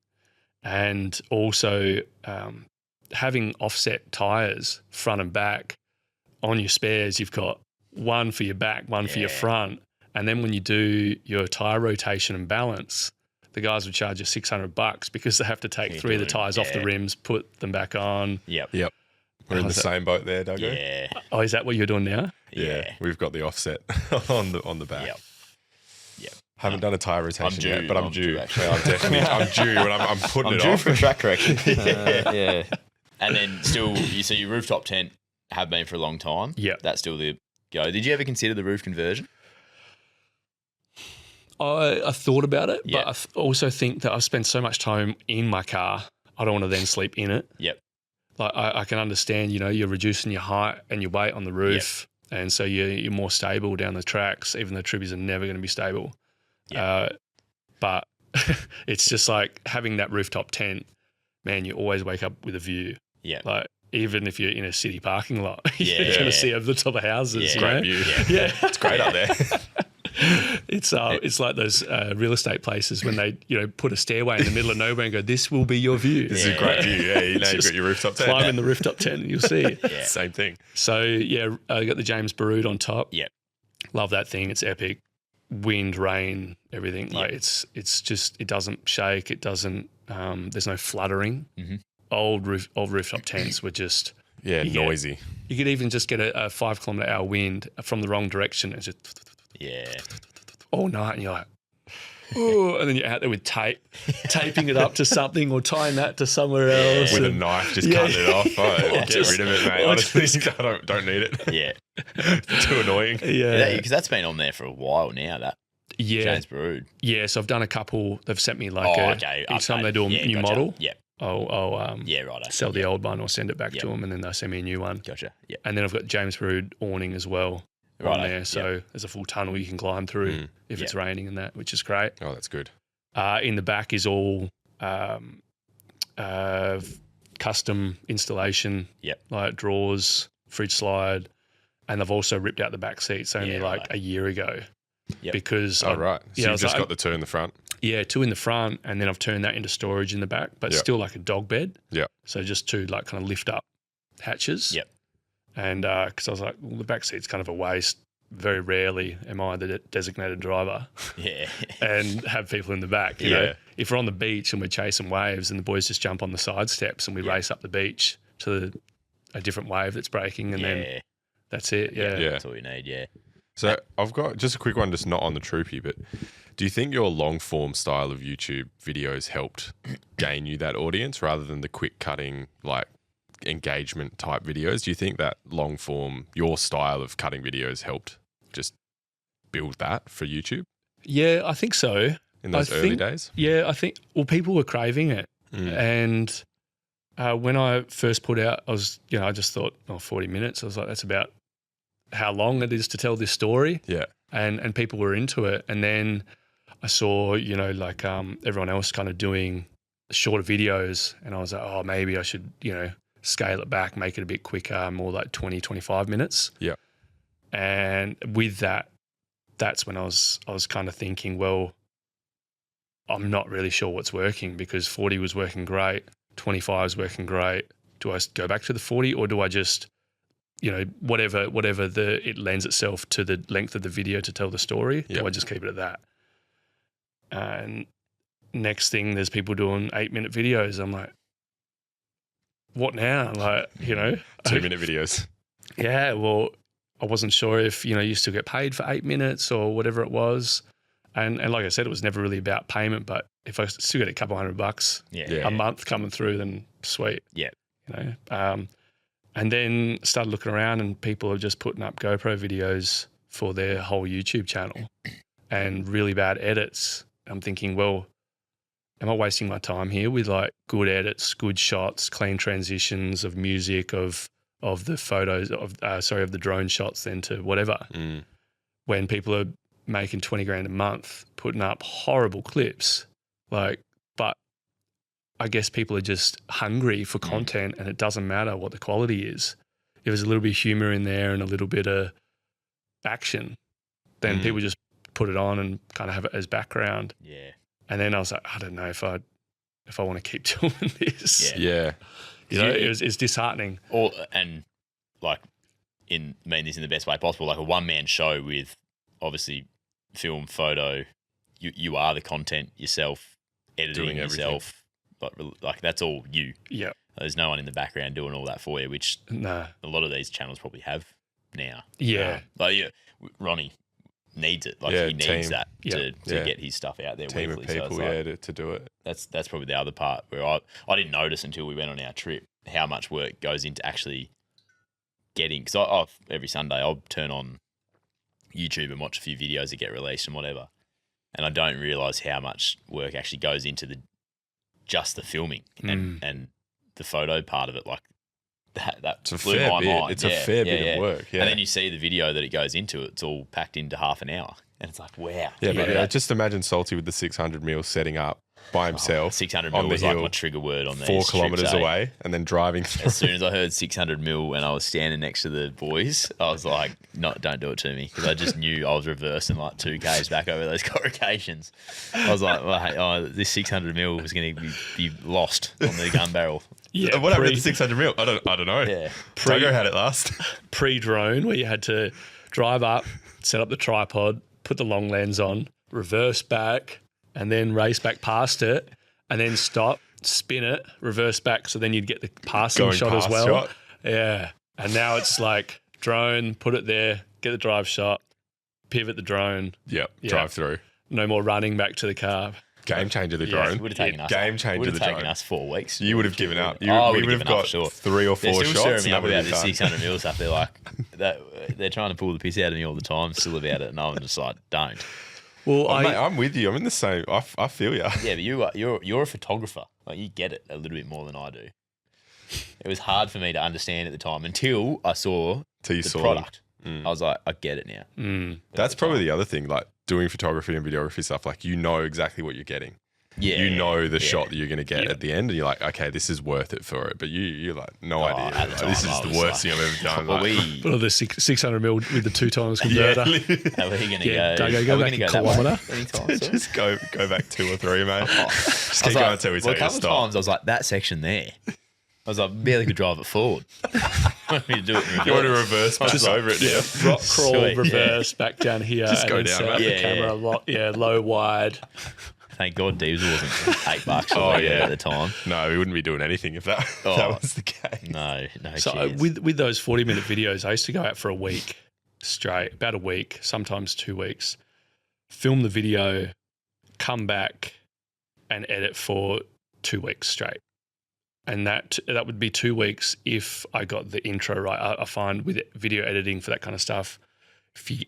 [SPEAKER 3] And also having offset tyres front and back on your spares, you've got one for your back, one for your front. And then when you do your tyre rotation and balance, the guys would charge you $600 because they have to take 3 of the tyres off the rims, put them back on.
[SPEAKER 2] Yep. We're in the same boat there, Duggo.
[SPEAKER 3] Yeah. Oh, is that what you're doing now?
[SPEAKER 2] Yeah. We've got the offset on the back. Yep. Haven't done a tyre rotation yet, but I'm due. Actually, I'm due, and I'm putting it off.
[SPEAKER 1] I'm due for track correction. Yeah. And then still, so your rooftop tent have been for a long time. Yeah. That's still the go. Did you ever consider the roof conversion?
[SPEAKER 3] I thought about it, but I also think that I've spent so much time in my car, I don't want to then sleep in it. Yep. Like I can understand, you're reducing your height and your weight on the roof, and so you're more stable down the tracks, even though Troopies are never going to be stable. But it's just like having that rooftop tent, man, you always wake up with a view. Yeah. Like even if you're in a city parking lot,
[SPEAKER 1] Yeah.
[SPEAKER 3] you're going to see over the top of houses.
[SPEAKER 1] Yeah.
[SPEAKER 3] you know?
[SPEAKER 2] Great view.
[SPEAKER 3] Yeah.
[SPEAKER 2] It's great up there.
[SPEAKER 3] It's like those real estate places when they put a stairway in the middle of nowhere and go, this will be your view.
[SPEAKER 2] This is a great view. Yeah, you know you've
[SPEAKER 3] Just
[SPEAKER 2] got your rooftop tent.
[SPEAKER 3] Climb in the rooftop tent and you'll see.
[SPEAKER 2] Same thing.
[SPEAKER 3] So yeah, I got the James Baroud on top.
[SPEAKER 1] Yep.
[SPEAKER 3] Love that thing. It's epic. Wind, rain, everything. Like it's just, it doesn't shake. It doesn't. There's no fluttering.
[SPEAKER 1] Mm-hmm.
[SPEAKER 3] Old rooftop tents were just.
[SPEAKER 2] Yeah, noisy.
[SPEAKER 3] You could even just get a 5 kilometre hour wind from the wrong direction and just all night, and you're like, oh, and then you're out there with taping it up to something or tying that to somewhere else.
[SPEAKER 2] With a
[SPEAKER 3] and-
[SPEAKER 2] knife, just cutting it off. Oh, get rid of it, mate.
[SPEAKER 3] or
[SPEAKER 2] Honestly, I don't need it.
[SPEAKER 1] Yeah.
[SPEAKER 2] Too annoying.
[SPEAKER 3] Yeah.
[SPEAKER 1] Because that's been on there for a while now, that
[SPEAKER 3] Yeah.
[SPEAKER 1] James Baroud.
[SPEAKER 3] Yeah. So I've done a couple. They've sent me like each time they do a new model,
[SPEAKER 1] Yep.
[SPEAKER 3] I'll
[SPEAKER 1] Yeah, right.
[SPEAKER 3] sell the old one or send it back
[SPEAKER 1] Yep.
[SPEAKER 3] to them, and then they'll send me a new one.
[SPEAKER 1] Gotcha. Yep.
[SPEAKER 3] And then I've got James Baroud awning as well on
[SPEAKER 1] Righto.
[SPEAKER 3] there. So there's a full tunnel you can climb through if it's raining and that, which is great.
[SPEAKER 2] Oh, that's good.
[SPEAKER 3] In the back is all custom installation.
[SPEAKER 1] Yep.
[SPEAKER 3] Like drawers, fridge slide, and I've also ripped out the back seats only like a year ago.
[SPEAKER 1] Yep.
[SPEAKER 3] Because
[SPEAKER 2] Oh, right. So
[SPEAKER 3] I
[SPEAKER 2] you've
[SPEAKER 3] was
[SPEAKER 2] just
[SPEAKER 3] like,
[SPEAKER 2] got the 2 in the front.
[SPEAKER 3] Yeah, 2 in the front, and then I've turned that into storage in the back, but
[SPEAKER 2] Yep.
[SPEAKER 3] still like a dog bed.
[SPEAKER 2] Yeah.
[SPEAKER 3] So just 2 like kind of lift up hatches.
[SPEAKER 1] Yep.
[SPEAKER 3] And because I was like, well, the back seat's kind of a waste. Very rarely am I the designated driver
[SPEAKER 1] Yeah.
[SPEAKER 3] and have people in the back. You know, if we're on the beach and we're chasing waves and the boys just jump on the side steps and we race up the beach to a different wave that's breaking, and then that's it. Yeah.
[SPEAKER 2] Yeah.
[SPEAKER 1] That's all you need. Yeah.
[SPEAKER 2] So I've got just a quick one, just not on the Troopy, but do you think your long form style of YouTube videos helped gain you that audience rather than the quick cutting, like engagement type videos? Do you think that long form, your style of cutting videos helped just build that for YouTube
[SPEAKER 3] Yeah, I think so.
[SPEAKER 2] in those early days?
[SPEAKER 3] Yeah, I think, well, people were craving it. And when I first put out, I was, I just thought, 40 minutes. I was like, that's about how long it is to tell this story.
[SPEAKER 2] Yeah.
[SPEAKER 3] And people were into it. And then I saw, like everyone else kind of doing shorter videos. And I was like, oh, maybe I should, scale it back, make it a bit quicker, more like 20, 25 minutes.
[SPEAKER 2] Yeah.
[SPEAKER 3] And with that, that's when I was kind of thinking, well, I'm not really sure what's working, because 40 was working great, 25 is working great. Do I go back to the 40, or do I just, whatever it lends itself to the length of the video to tell the story?
[SPEAKER 2] Yep.
[SPEAKER 3] Do I just keep it at that? And next thing, there's people doing 8-minute videos. I'm like, what now? Like,
[SPEAKER 2] 2-minute videos.
[SPEAKER 3] Yeah, well, I wasn't sure if, you still get paid for 8 minutes or whatever it was. And like I said, it was never really about payment, but if I still get a couple $100
[SPEAKER 1] Yeah.
[SPEAKER 3] a month coming through, then sweet.
[SPEAKER 1] Yeah.
[SPEAKER 3] And then started looking around, and people are just putting up GoPro videos for their whole YouTube channel and really bad edits. I'm thinking, well, am I wasting my time here with like good edits, good shots, clean transitions of music, of the photos of the drone shots then to whatever, when people are making 20 grand a month, putting up horrible clips, but I guess people are just hungry for content, and it doesn't matter what the quality is. If there's a little bit of humor in there and a little bit of action, then people just put it on and kind of have it as background.
[SPEAKER 1] Yeah.
[SPEAKER 3] And then I was like, I don't know if I want to keep doing this.
[SPEAKER 2] Yeah.
[SPEAKER 3] It's disheartening.
[SPEAKER 1] And like, mean this in the best way possible, like a one-man show with obviously film, photo, you are the content yourself, editing
[SPEAKER 2] Doing
[SPEAKER 1] yourself, like that's all you.
[SPEAKER 3] Yeah.
[SPEAKER 1] There's no one in the background doing all that for you, which
[SPEAKER 3] No.
[SPEAKER 1] a lot of these channels probably have now.
[SPEAKER 3] Yeah.
[SPEAKER 1] Ronnie needs it. Like
[SPEAKER 2] Yeah,
[SPEAKER 1] he needs
[SPEAKER 2] team.
[SPEAKER 1] that to
[SPEAKER 2] Yeah.
[SPEAKER 1] get his stuff out there
[SPEAKER 2] Team
[SPEAKER 1] weekly.
[SPEAKER 2] of people,
[SPEAKER 1] So it's like,
[SPEAKER 2] to do it.
[SPEAKER 1] that's probably the other part where I didn't notice until we went on our trip how much work goes into actually getting, because every Sunday I'll turn on YouTube and watch a few videos that get released and whatever, and I don't realise how much work actually goes into just the filming and the photo part of it. Like that
[SPEAKER 2] It's a
[SPEAKER 1] blew
[SPEAKER 2] fair
[SPEAKER 1] my
[SPEAKER 2] bit.
[SPEAKER 1] mind.
[SPEAKER 2] It's a fair bit of work. Yeah.
[SPEAKER 1] And then you see the video that it goes into, it's all packed into half an hour. And it's like, wow.
[SPEAKER 2] Yeah, but just imagine Salty with the 600 mil setting up by himself.
[SPEAKER 1] 600
[SPEAKER 2] on
[SPEAKER 1] mil
[SPEAKER 2] the
[SPEAKER 1] was like
[SPEAKER 2] hill,
[SPEAKER 1] my trigger word on these
[SPEAKER 2] 4
[SPEAKER 1] trips,
[SPEAKER 2] kilometres
[SPEAKER 1] eh?
[SPEAKER 2] away, and then driving through.
[SPEAKER 1] As soon as I heard 600 mil and I was standing next to the boys, I was like, no, don't do it to me. Because I just knew I was reversing like 2Ks back over those corrugations. I was like, well, hey, this 600 mil was going to be lost on the gun barrel.
[SPEAKER 3] Yeah,
[SPEAKER 2] What happened to 600 mil? I don't know.
[SPEAKER 1] Yeah.
[SPEAKER 2] Togo had it last.
[SPEAKER 3] Pre-drone, where you had to drive up, set up the tripod, put the long lens on, reverse back, and then race back past it, and then stop, spin it, reverse back, so then you'd get the passing
[SPEAKER 2] Going
[SPEAKER 3] shot as
[SPEAKER 2] past
[SPEAKER 3] well.
[SPEAKER 2] shot.
[SPEAKER 3] Yeah. And now it's like drone, put it there, get the drive shot, pivot the drone,
[SPEAKER 2] Yep,
[SPEAKER 3] Yeah.
[SPEAKER 2] drive through.
[SPEAKER 3] no more running back to the car.
[SPEAKER 2] Game changer, the
[SPEAKER 1] It
[SPEAKER 2] drone.
[SPEAKER 1] would have taken us.
[SPEAKER 2] Game changer,
[SPEAKER 1] Would have
[SPEAKER 2] the
[SPEAKER 1] taken
[SPEAKER 2] drone.
[SPEAKER 1] us 4 weeks.
[SPEAKER 2] You would have given up.
[SPEAKER 1] We
[SPEAKER 2] We
[SPEAKER 1] would
[SPEAKER 2] would have
[SPEAKER 1] given up,
[SPEAKER 2] got
[SPEAKER 1] sure.
[SPEAKER 2] 3 or 4
[SPEAKER 1] They're still
[SPEAKER 2] shots.
[SPEAKER 1] stirring me up
[SPEAKER 2] and
[SPEAKER 1] about
[SPEAKER 2] that
[SPEAKER 1] the
[SPEAKER 2] would be
[SPEAKER 1] 600 mil stuff. They're like, they're trying to pull the piss out of me all the time, still about it, and I'm just like, don't.
[SPEAKER 3] Well,
[SPEAKER 2] fun. Mate, I'm with you. I'm in the same. I feel you.
[SPEAKER 1] Yeah, but you're a photographer. Like, you get it a little bit more than I do. It was hard for me to understand at the time until I saw
[SPEAKER 2] Till you
[SPEAKER 1] the
[SPEAKER 2] saw
[SPEAKER 1] product. I was like, I get it now.
[SPEAKER 2] That's probably the other thing. Like doing photography and videography stuff. Like you know exactly what you're getting.
[SPEAKER 1] Yeah,
[SPEAKER 2] You know the
[SPEAKER 1] yeah.
[SPEAKER 2] shot that you're going to get at the end, and you're like, okay, this is worth it for it. But you're like, no idea.
[SPEAKER 1] at the
[SPEAKER 2] Like,
[SPEAKER 1] time,
[SPEAKER 2] this is
[SPEAKER 1] I
[SPEAKER 2] the
[SPEAKER 1] was
[SPEAKER 2] worst
[SPEAKER 1] like,
[SPEAKER 2] thing I've ever done.
[SPEAKER 1] Well,
[SPEAKER 2] Like,
[SPEAKER 3] But the 600 mil with the 2 times converter.
[SPEAKER 1] Are we going to
[SPEAKER 3] Yeah,
[SPEAKER 1] go?
[SPEAKER 3] Duggo, go
[SPEAKER 1] are we
[SPEAKER 3] back
[SPEAKER 1] gonna
[SPEAKER 3] a
[SPEAKER 1] go that way
[SPEAKER 3] kilometre.
[SPEAKER 1] anytime soon?
[SPEAKER 2] just go back 2 or 3, mate. Just
[SPEAKER 1] I
[SPEAKER 2] keep
[SPEAKER 1] was
[SPEAKER 2] going
[SPEAKER 1] like,
[SPEAKER 2] until we
[SPEAKER 1] well,
[SPEAKER 2] tell
[SPEAKER 1] a
[SPEAKER 2] you to
[SPEAKER 1] couple of
[SPEAKER 2] stop.
[SPEAKER 1] times I was like, that section there. I was like, barely could drive it forward. Want me to do it in
[SPEAKER 2] You want to
[SPEAKER 1] reverse?
[SPEAKER 2] reverse back over it? Yeah.
[SPEAKER 3] Rock crawl,
[SPEAKER 1] Sweet,
[SPEAKER 3] reverse, back down here.
[SPEAKER 2] Just
[SPEAKER 3] and
[SPEAKER 2] go
[SPEAKER 3] then
[SPEAKER 2] down,
[SPEAKER 3] set up
[SPEAKER 2] mate.
[SPEAKER 3] the
[SPEAKER 1] Yeah,
[SPEAKER 3] camera,
[SPEAKER 1] yeah.
[SPEAKER 3] low, wide.
[SPEAKER 1] Thank God diesel wasn't $8
[SPEAKER 2] Oh,
[SPEAKER 1] or
[SPEAKER 2] yeah.
[SPEAKER 1] at the time.
[SPEAKER 2] No, we wouldn't be doing anything if that was the case.
[SPEAKER 1] No
[SPEAKER 3] So
[SPEAKER 1] chance.
[SPEAKER 3] with those 40-minute videos, I used to go out for a week straight, about a week, sometimes 2 weeks, film the video, come back and edit for 2 weeks straight. And that would be 2 weeks if I got the intro right. I find with video editing for that kind of stuff,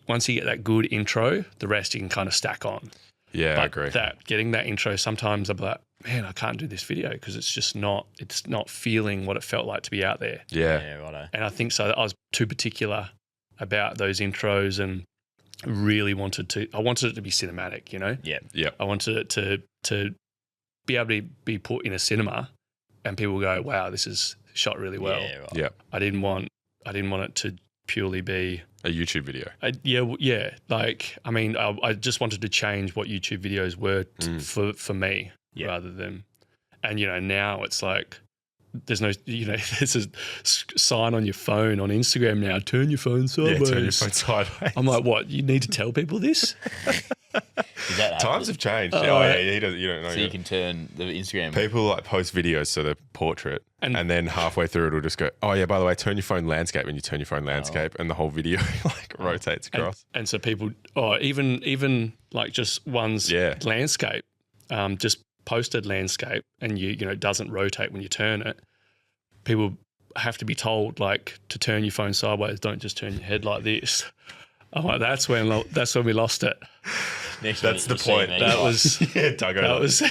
[SPEAKER 3] once you get that good intro, the rest you can kind of stack on.
[SPEAKER 2] Yeah,
[SPEAKER 3] But
[SPEAKER 2] I agree.
[SPEAKER 3] getting that intro, sometimes I'm like, man, I can't do this video because it's not feeling what it felt like to be out there.
[SPEAKER 2] Yeah.
[SPEAKER 1] Yeah, righto.
[SPEAKER 3] And I think so. I was too particular about those intros and really wanted it to be cinematic, you know?
[SPEAKER 1] Yeah.
[SPEAKER 2] Yeah.
[SPEAKER 3] I wanted it to be able to be put in a cinema and people go, wow, this is shot really well.
[SPEAKER 1] Yeah, right.
[SPEAKER 2] Yeah.
[SPEAKER 3] I didn't want it to purely be
[SPEAKER 2] A YouTube video.
[SPEAKER 3] yeah. Like, I mean, I just wanted to change what YouTube videos were for me rather than, and now it's like there's no, there's a sign on your phone on Instagram now. Turn your phone sideways.
[SPEAKER 2] Yeah, turn your phone sideways.
[SPEAKER 3] I'm like, what? You need to tell people this?
[SPEAKER 1] Is that
[SPEAKER 2] Times have changed.
[SPEAKER 3] Oh,
[SPEAKER 2] yeah,
[SPEAKER 3] yeah.
[SPEAKER 2] you don't know.
[SPEAKER 1] so you can turn the Instagram.
[SPEAKER 2] People like post videos so they're portrait,
[SPEAKER 3] And-
[SPEAKER 2] and then halfway through it'll just go, oh yeah, by the way, turn your phone landscape, and you turn your phone landscape, and the whole video like rotates across.
[SPEAKER 3] And so people, even like just one's
[SPEAKER 2] Yeah.
[SPEAKER 3] landscape, just posted landscape, and it doesn't rotate when you turn it. People have to be told like to turn your phone sideways. Don't just turn your head like this. I'm like, that's when we lost it.
[SPEAKER 1] Next
[SPEAKER 2] That's
[SPEAKER 1] minute
[SPEAKER 2] the
[SPEAKER 1] you see
[SPEAKER 2] point.
[SPEAKER 1] me,
[SPEAKER 3] That
[SPEAKER 1] like,
[SPEAKER 3] was
[SPEAKER 2] Yeah, Duggo.
[SPEAKER 3] that was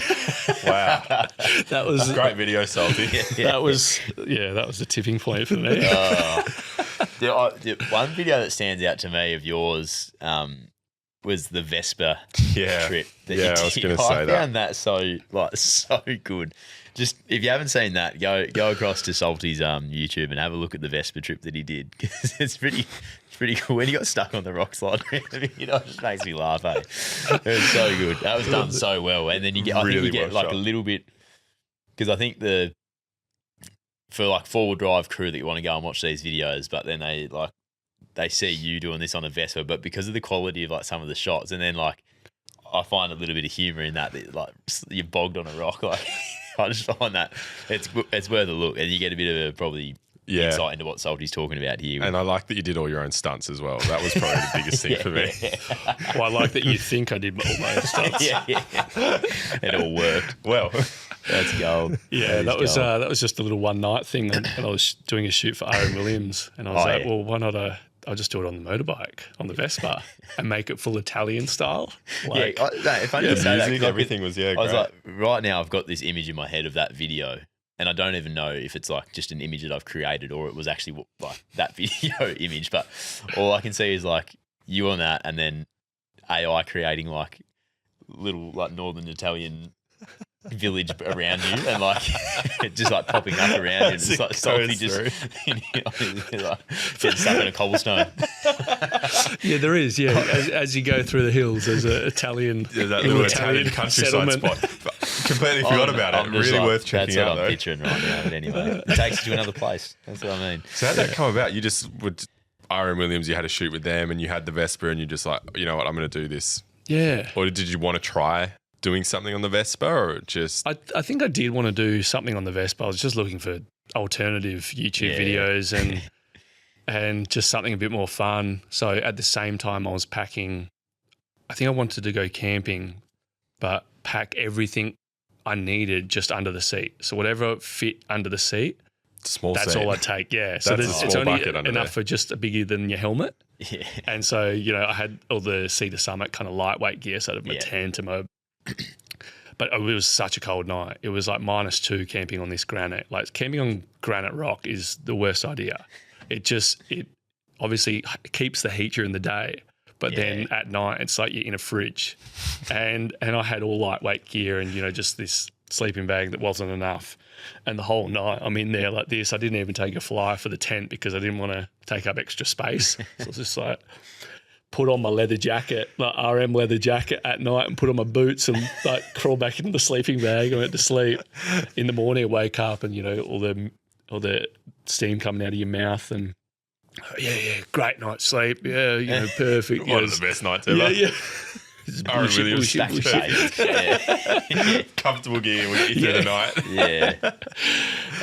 [SPEAKER 2] wow.
[SPEAKER 3] that was
[SPEAKER 2] Great video, Salty.
[SPEAKER 3] that was the tipping point for me.
[SPEAKER 1] One video that stands out to me of yours was the Vespa
[SPEAKER 2] Yeah.
[SPEAKER 1] trip. That
[SPEAKER 2] Yeah,
[SPEAKER 1] you
[SPEAKER 2] I was
[SPEAKER 1] did.
[SPEAKER 2] gonna say that.
[SPEAKER 1] I found that so good. Just if you haven't seen that, go across to Salty's YouTube and have a look at the Vespa trip that he did. 'Cause it's pretty cool. When he got stuck on the rock slide, it just makes me laugh. Eh? It was so good. That was done so well. And then I think
[SPEAKER 2] Really
[SPEAKER 1] you get
[SPEAKER 2] well
[SPEAKER 1] like
[SPEAKER 2] shot.
[SPEAKER 1] a little bit, because I think for like forward drive crew that you want to go and watch these videos, but then they see you doing this on a Vespa, but because of the quality of like some of the shots, and then like I find a little bit of humour in that like you're bogged on a rock. Like I just find that it's worth a look, and you get a bit of probably insight into what Salty's talking about here.
[SPEAKER 2] And I like that you did all your own stunts as well. That was probably the biggest thing for me.
[SPEAKER 3] Well, I like that you think I did all my own stuff.
[SPEAKER 1] yeah. It all worked.
[SPEAKER 2] Well,
[SPEAKER 1] That's gold.
[SPEAKER 3] Yeah, that
[SPEAKER 1] is gold.
[SPEAKER 3] was just a little one night thing, and I was doing a shoot for Aaron Williams, and I was like, well, why not I'll just do it on the motorbike, on the Vespa, and make it full Italian style. Like,
[SPEAKER 1] if I didn't say that, 'cause
[SPEAKER 2] everything was
[SPEAKER 1] I was
[SPEAKER 2] great.
[SPEAKER 1] like, right now I've got this image in my head of that video, and I don't even know if it's like just an image that I've created or it was actually like that video image. But all I can see is like you on that, and then AI creating like little like northern Italian village around you and like just like popping up around you and just like salty just like, getting stuck in a cobblestone.
[SPEAKER 3] Yeah, there is. Yeah, as you go through the hills, there's an Italian,
[SPEAKER 2] that little Italian countryside spot. Completely forgot about it. Really like, worth checking out.
[SPEAKER 1] That's what I'm picturing right now. But anyway, it takes you to another place. That's what I mean.
[SPEAKER 2] So how'd that come about? You just would RM Williams. You had a shoot with them, and you had the Vespa, and you just like, you know what, I'm going to do this.
[SPEAKER 3] Yeah.
[SPEAKER 2] Or did you want to try doing something on the Vespa, or just?
[SPEAKER 3] I think I did want to do something on the Vespa. I was just looking for alternative YouTube videos and just something a bit more fun. So at the same time, I was packing. I think I wanted to go camping, but pack everything I needed just under the seat. So whatever fit under the seat, that's all I take. Yeah. So it's only enough for just a bigger than your helmet.
[SPEAKER 1] Yeah.
[SPEAKER 3] And so, you know, I had all the Sea to Summit kind of lightweight gear, so I had my tent and my but it was such a cold night. It was like -2 camping on this granite. Like camping on granite rock is the worst idea. It obviously keeps the heat during the day, but then at night it's like you're in a fridge. And I had all lightweight gear and, you know, just this sleeping bag that wasn't enough. And the whole night I'm in there like this. I didn't even take a flyer for the tent because I didn't want to take up extra space. So I was just like, put on my leather jacket, like RM leather jacket at night and put on my boots and like crawl back into the sleeping bag and went to sleep. In the morning I wake up and, you know, all the steam coming out of your mouth and great night's sleep. Yeah, you know, perfect.
[SPEAKER 2] One of the best nights ever.
[SPEAKER 3] Yeah.
[SPEAKER 2] Bullshit. Comfortable gear when you get through the night.
[SPEAKER 1] Yeah.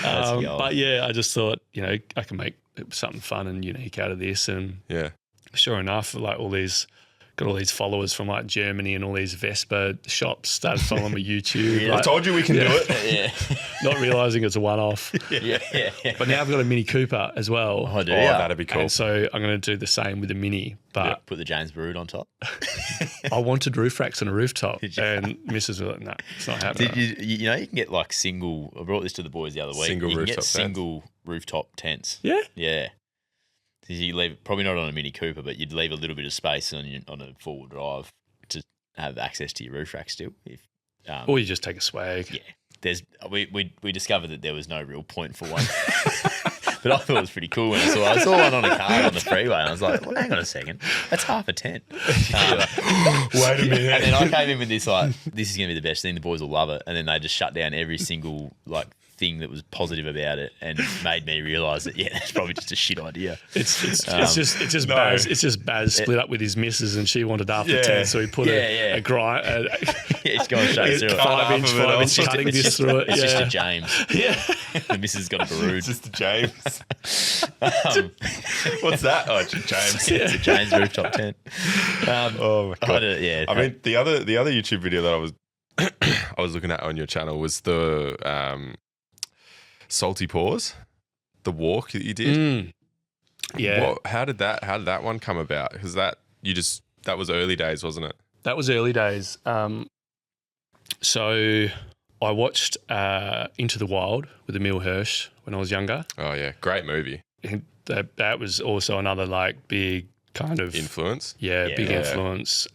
[SPEAKER 3] But yeah, I just thought, you know, I can make something fun and unique out of this. And sure enough, like got all these followers from like Germany and all these Vespa shops started following my YouTube.
[SPEAKER 2] I told you we can do it.
[SPEAKER 3] Not realising it's a one-off. But now I've got a Mini Cooper as well.
[SPEAKER 1] Oh,
[SPEAKER 2] that'd be cool.
[SPEAKER 3] And so I'm going to do the same with the Mini. But
[SPEAKER 1] put the James Baroud on top.
[SPEAKER 3] I wanted roof racks on a rooftop. And Mrs. was like, no, it's not happening.
[SPEAKER 1] You know, you can get like single, I brought this to the boys the other week. Single rooftop tents.
[SPEAKER 3] Yeah?
[SPEAKER 1] Yeah. You leave probably not on a Mini Cooper, but you'd leave a little bit of space on a four-wheel drive to have access to your roof rack still.
[SPEAKER 3] Or you just take a swag.
[SPEAKER 1] Yeah, we discovered that there was no real point for one, but I thought it was pretty cool when I saw one on a car on the freeway, and I was like, well, hang on a second, that's half a tent.
[SPEAKER 2] Wait a minute.
[SPEAKER 1] And then I came in with this like, this is going to be the best thing. The boys will love it, and then they just shut down every single like thing that was positive about it and made me realise that that's probably just a shit idea.
[SPEAKER 3] It's just Baz. It's just Baz split up with his missus and she wanted half the tent, so he put a grind.
[SPEAKER 1] It's going straight through it.
[SPEAKER 3] 5-inch cutting disc through it.
[SPEAKER 1] It's just a James.
[SPEAKER 3] Yeah,
[SPEAKER 1] the missus got a Baroud.
[SPEAKER 2] It's just a James. What's that? Oh, it's a James.
[SPEAKER 1] It's a James rooftop tent.
[SPEAKER 2] Oh my god.
[SPEAKER 1] I
[SPEAKER 2] mean, the other YouTube video that I was looking at on your channel was the Salty Paws, the walk that you did.
[SPEAKER 3] Yeah.
[SPEAKER 2] How did that one come about? Because that was early days, wasn't it?
[SPEAKER 3] That was early days. So I watched Into the Wild with Emil Hirsch when I was younger.
[SPEAKER 2] Oh yeah, great movie.
[SPEAKER 3] And that was also another like big kind of
[SPEAKER 2] influence.
[SPEAKER 3] Big influence.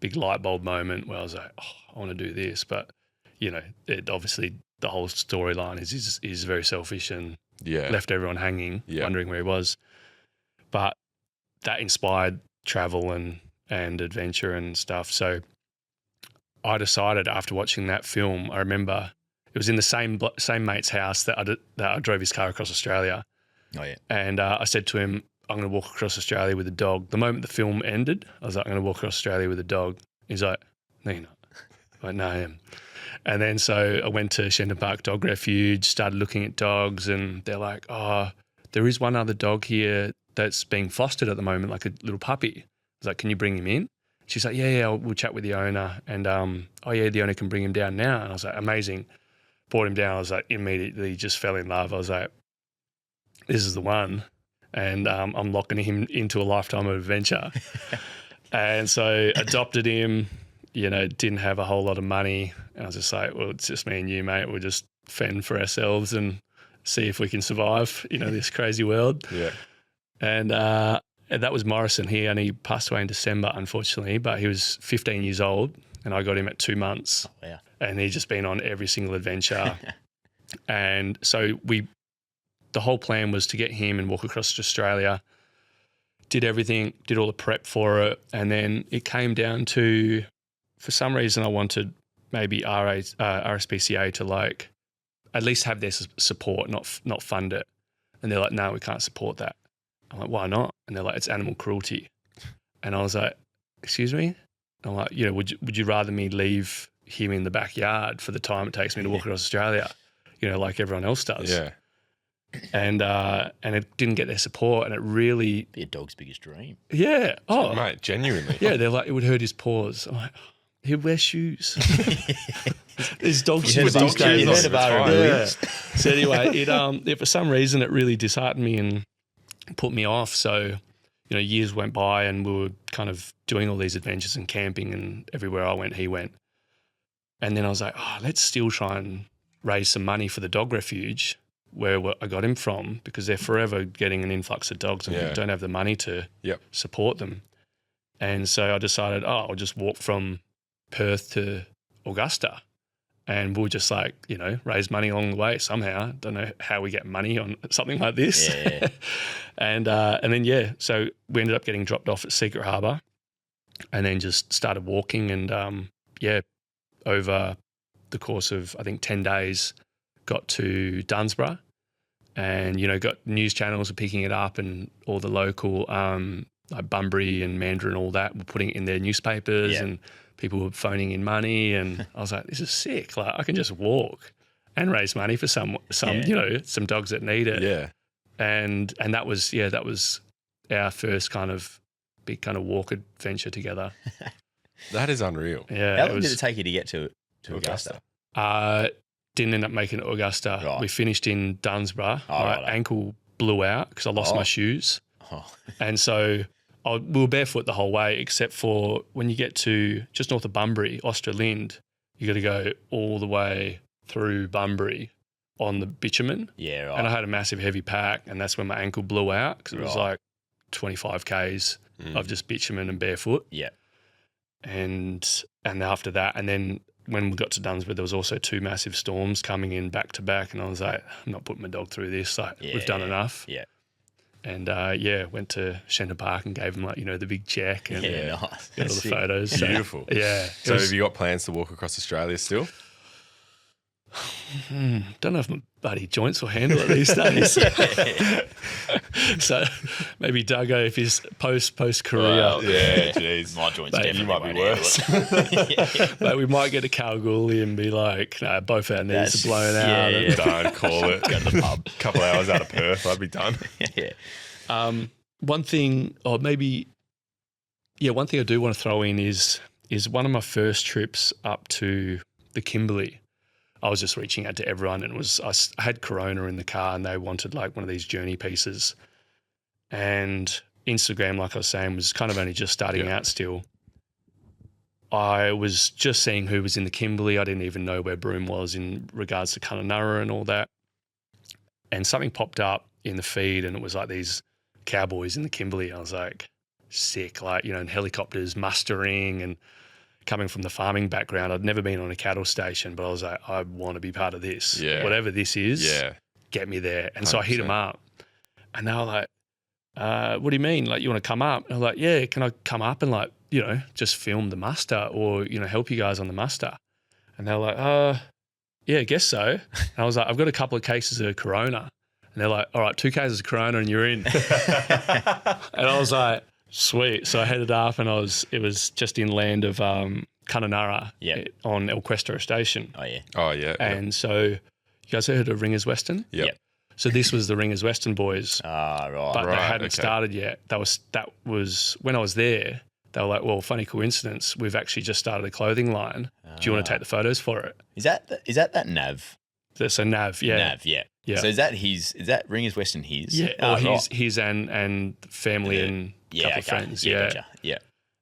[SPEAKER 3] Big light bulb moment where I was like, I want to do this, but you know, it obviously. The whole storyline is very selfish and left everyone hanging, wondering where he was. But that inspired travel and adventure and stuff. So I decided after watching that film, I remember it was in the same mate's house that I drove his car across Australia.
[SPEAKER 1] Oh yeah.
[SPEAKER 3] And I said to him, I'm going to walk across Australia with a dog. The moment the film ended, I was like, I'm going to walk across Australia with a dog. He's like, no, you're not. I'm like, no, I am. And then so I went to Shenton Park Dog Refuge, started looking at dogs, and they're like, oh, there is one other dog here that's being fostered at the moment, like a little puppy. I was like, can you bring him in? She's like, yeah, we'll chat with the owner. And, the owner can bring him down now. And I was like, amazing. Brought him down. I was like, immediately just fell in love. I was like, this is the one. And I'm locking him into a lifetime of adventure. And so adopted him. You know, didn't have a whole lot of money. And I was just like, well, it's just me and you, mate. We'll just fend for ourselves and see if we can survive, you know, this crazy world.
[SPEAKER 2] Yeah.
[SPEAKER 3] And that was Morrison. He only passed away in December, unfortunately, but he was 15 years old and I got him at 2 months.
[SPEAKER 1] Oh, wow.
[SPEAKER 3] And he'd just been on every single adventure. And so the whole plan was to get him and walk across to Australia, did everything, did all the prep for it. And then it came down to, for some reason, I wanted maybe RSPCA to like at least have their support, not fund it. And they're like, no, we can't support that. I'm like, why not? And they're like, it's animal cruelty. And I was like, excuse me? I'm like, would you rather me leave him in the backyard for the time it takes me to walk across Australia, like everyone else does?
[SPEAKER 2] Yeah.
[SPEAKER 3] And it didn't get their support, and it really
[SPEAKER 1] Be a dog's biggest dream.
[SPEAKER 3] yeah. Oh,
[SPEAKER 2] Mate, genuinely.
[SPEAKER 3] yeah. They're like, it would hurt his paws. I'm like, he wears shoes. There's dog
[SPEAKER 2] You
[SPEAKER 3] shoes
[SPEAKER 2] heard
[SPEAKER 3] these
[SPEAKER 2] dog shoes
[SPEAKER 3] days.
[SPEAKER 2] on the time.
[SPEAKER 3] Yeah. So anyway, it for some reason it really disheartened me and put me off. So, years went by and we were kind of doing all these adventures and camping, and everywhere I went, he went. And then I was like, let's still try and raise some money for the dog refuge where I got him from, because they're forever getting an influx of dogs and we don't have the money to support them. And so I decided, I'll just walk from Perth to Augusta. And we'll just raise money along the way somehow. Don't know how we get money on something like this.
[SPEAKER 1] Yeah.
[SPEAKER 3] And then, so we ended up getting dropped off at Secret Harbour and then just started walking and, over the course of, I think, 10 days, got to Dunsborough and, got news channels were picking it up and all the local, like Bunbury and Mandarin, all that, were putting it in their newspapers and people were phoning in money, and I was like, this is sick. Like, I can just walk and raise money for some some dogs that need it.
[SPEAKER 2] Yeah.
[SPEAKER 3] And that was our first kind of big kind of walk adventure together.
[SPEAKER 2] That is unreal.
[SPEAKER 3] Yeah.
[SPEAKER 1] How long did it take you to get to Augusta?
[SPEAKER 3] Didn't end up making it to Augusta.
[SPEAKER 1] Right.
[SPEAKER 3] We finished in Dunsborough. My ankle blew out because I lost my shoes.
[SPEAKER 1] Oh.
[SPEAKER 3] And so we were barefoot the whole way, except for when you get to just north of Bunbury, Australind, you got to go all the way through Bunbury on the bitumen.
[SPEAKER 1] Yeah, right.
[SPEAKER 3] And I had a massive heavy pack, and that's when my ankle blew out because it was like 25 Ks of just bitumen and barefoot.
[SPEAKER 1] Yeah.
[SPEAKER 3] And after that, and then when we got to Dunsborough, there was also 2 massive storms coming in back to back, and I was like, I'm not putting my dog through this. Like, we've done enough.
[SPEAKER 1] Yeah.
[SPEAKER 3] And went to Shenton Park and gave him the big check and
[SPEAKER 1] nice.
[SPEAKER 3] got all the photos. So,
[SPEAKER 2] Beautiful.
[SPEAKER 3] yeah.
[SPEAKER 2] So have you got plans to walk across Australia still?
[SPEAKER 3] Don't know if my bloody joints will handle it these days. So maybe Duggo, if he's post career.
[SPEAKER 1] Well,
[SPEAKER 2] Yeah, jeez.
[SPEAKER 1] My joints
[SPEAKER 3] Mate,
[SPEAKER 1] definitely
[SPEAKER 2] you might be
[SPEAKER 1] won't
[SPEAKER 2] worse.
[SPEAKER 1] handle it.
[SPEAKER 3] But we might get to Kalgoorlie and be like, no, both our knees are blown out.
[SPEAKER 1] yeah.
[SPEAKER 2] Don't call it.
[SPEAKER 1] Go to the pub.
[SPEAKER 2] Couple hours out of Perth, I'd be done.
[SPEAKER 1] Yeah.
[SPEAKER 3] One thing, one thing I do want to throw in is one of my first trips up to the Kimberley. I was just reaching out to everyone, and I had Corona in the car, and they wanted like one of these journey pieces. And Instagram, like I was saying, was kind of only just starting out still. I was just seeing who was in the Kimberley. I didn't even know where Broome was in regards to Kununurra and all that. And something popped up in the feed, and it was like these cowboys in the Kimberley. I was like, sick, and helicopters mustering, and coming from the farming background, I'd never been on a cattle station, but I was like, I want to be part of this.
[SPEAKER 2] Yeah.
[SPEAKER 3] Whatever this is,
[SPEAKER 2] Yeah.
[SPEAKER 3] get me there. And so I hit
[SPEAKER 2] 100%.
[SPEAKER 3] them up, and they were like, what do you mean? Like, you want to come up? And I'm like, yeah, can I come up and just film the muster or, help you guys on the muster? And they were like, yeah, I guess so. And I was like, I've got a couple of cases of Corona. And they're like, all right, 2 cases of Corona and you're in. And I was like, sweet. So I headed up, and it was just inland of Kununurra on El Questero Station.
[SPEAKER 1] Oh, yeah.
[SPEAKER 2] Oh, yeah.
[SPEAKER 3] And so you guys heard of Ringers Western?
[SPEAKER 2] Yep.
[SPEAKER 3] So this was the Ringers Western boys,
[SPEAKER 1] Right.
[SPEAKER 3] but they
[SPEAKER 2] Right,
[SPEAKER 3] hadn't
[SPEAKER 2] okay.
[SPEAKER 3] started yet. That was when I was there. They were like, well, funny coincidence, we've actually just started a clothing line. Do you want to take the photos for it?
[SPEAKER 1] Is that Nav?
[SPEAKER 3] So Nav, yeah.
[SPEAKER 1] Nav, yeah.
[SPEAKER 3] Yeah.
[SPEAKER 1] So is that Ringers Western his?
[SPEAKER 3] Yeah, or
[SPEAKER 1] right.
[SPEAKER 3] his and family and a couple of friends.
[SPEAKER 1] Yeah,
[SPEAKER 3] Yeah.
[SPEAKER 1] gotcha. Yeah.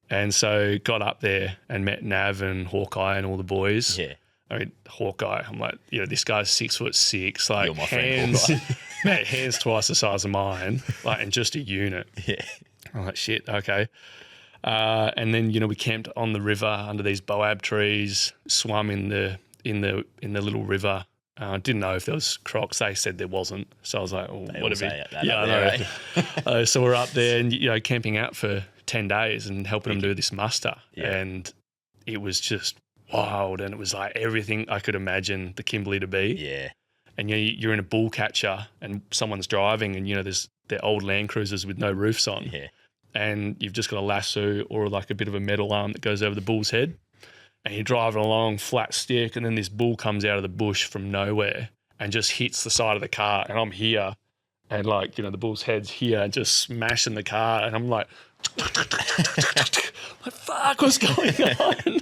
[SPEAKER 3] And so got up there and met Nav and Hawkeye and all the boys.
[SPEAKER 1] Yeah.
[SPEAKER 3] I mean, Hawkeye, I'm like, this guy's 6'6", like
[SPEAKER 1] You're my friend,
[SPEAKER 3] hands,
[SPEAKER 1] Hawkeye.
[SPEAKER 3] mate, hands twice the size of mine, like, and just a unit.
[SPEAKER 1] Yeah.
[SPEAKER 3] I'm like, shit, okay. And then, we camped on the river under these boab trees, swum in the little river. Didn't know if there was crocs. They said there wasn't. So I was like, oh,
[SPEAKER 1] They all
[SPEAKER 3] whatever.
[SPEAKER 1] say that
[SPEAKER 3] Yeah,
[SPEAKER 1] up
[SPEAKER 3] I
[SPEAKER 1] there,
[SPEAKER 3] know.
[SPEAKER 1] eh?
[SPEAKER 3] So we're up there and, camping out for 10 days and helping them do this muster.
[SPEAKER 1] Yeah.
[SPEAKER 3] And it was just wild. And it was like everything I could imagine the Kimberley to be.
[SPEAKER 1] Yeah.
[SPEAKER 3] And you're in a bull catcher and someone's driving and, they're old Land Cruisers with no roofs on.
[SPEAKER 1] Yeah.
[SPEAKER 3] And you've just got a lasso or like a bit of a metal arm that goes over the bull's head. And you're driving along, flat stick, and then this bull comes out of the bush from nowhere and just hits the side of the car. And I'm here, and the bull's head's here, and just smashing the car. And I'm like, fuck, what's going on?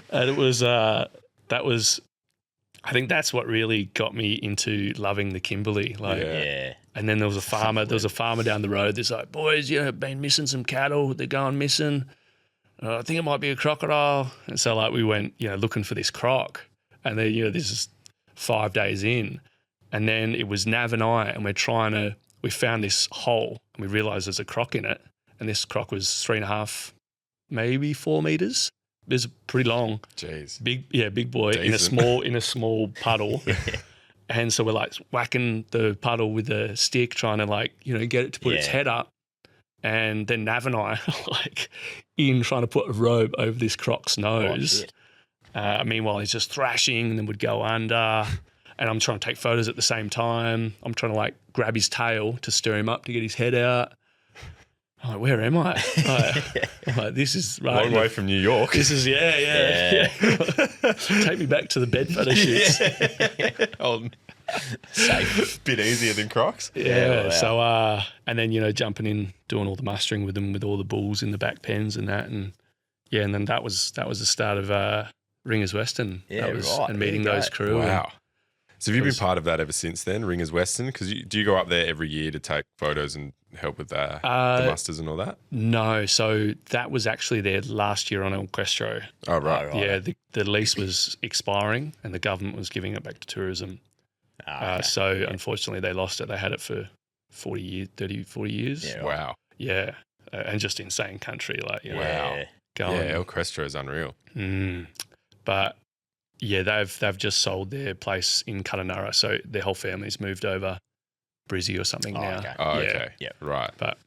[SPEAKER 3] And it was, I think that's what really got me into loving the Kimberley.
[SPEAKER 1] Yeah.
[SPEAKER 3] And then there was a farmer down the road that's like, boys, been missing some cattle. They're going missing. I think it might be a crocodile. And so we went, looking for this croc. And then, this is 5 days in. And then it was Nav and I, and we found this hole and we realised there's a croc in it. And this croc was 3.5, maybe 4 meters. It was pretty long.
[SPEAKER 2] Jeez.
[SPEAKER 3] Big boy
[SPEAKER 2] Decent.
[SPEAKER 3] in a small puddle. And so we're whacking the puddle with a stick, trying to get it to put its head up. And then Nav and I are trying to put a rope over this croc's nose. Meanwhile, he's just thrashing and then would go under. And I'm trying to take photos at the same time. I'm trying to grab his tail to stir him up to get his head out. I'm like, where am I? I'm like, this is right.
[SPEAKER 2] Long way from New York.
[SPEAKER 3] This is, yeah. Take me back to the bed photo shoots.
[SPEAKER 1] Safe.
[SPEAKER 2] Bit easier than Crocs.
[SPEAKER 3] Yeah.
[SPEAKER 1] Wow.
[SPEAKER 3] So, and then, jumping in, doing all the mustering with them, with all the bulls in the back pens and that. And and then that was the start of Ringers Western.
[SPEAKER 1] Yeah,
[SPEAKER 3] right. And meeting those crew.
[SPEAKER 2] Wow. So have you been part of that ever since then, Ringers Western? Because do you go up there every year to take photos and help with the musters and all that?
[SPEAKER 3] No. So that was actually there last year on El Questro.
[SPEAKER 2] Oh, right.
[SPEAKER 3] Yeah, the lease was expiring and the government was giving it back to tourism. So unfortunately they lost it. They had it for 40 years.
[SPEAKER 1] Yeah, right.
[SPEAKER 2] Wow.
[SPEAKER 3] Yeah. And just insane country.
[SPEAKER 2] Wow.
[SPEAKER 1] Yeah.
[SPEAKER 3] Going.
[SPEAKER 2] Yeah, El Questro is unreal.
[SPEAKER 3] But yeah, they've just sold their place in Kununurra. So their whole family's moved over Brizzy or something now.
[SPEAKER 1] Okay.
[SPEAKER 2] Oh,
[SPEAKER 3] Yeah.
[SPEAKER 2] okay.
[SPEAKER 1] Yeah.
[SPEAKER 2] Right.
[SPEAKER 3] But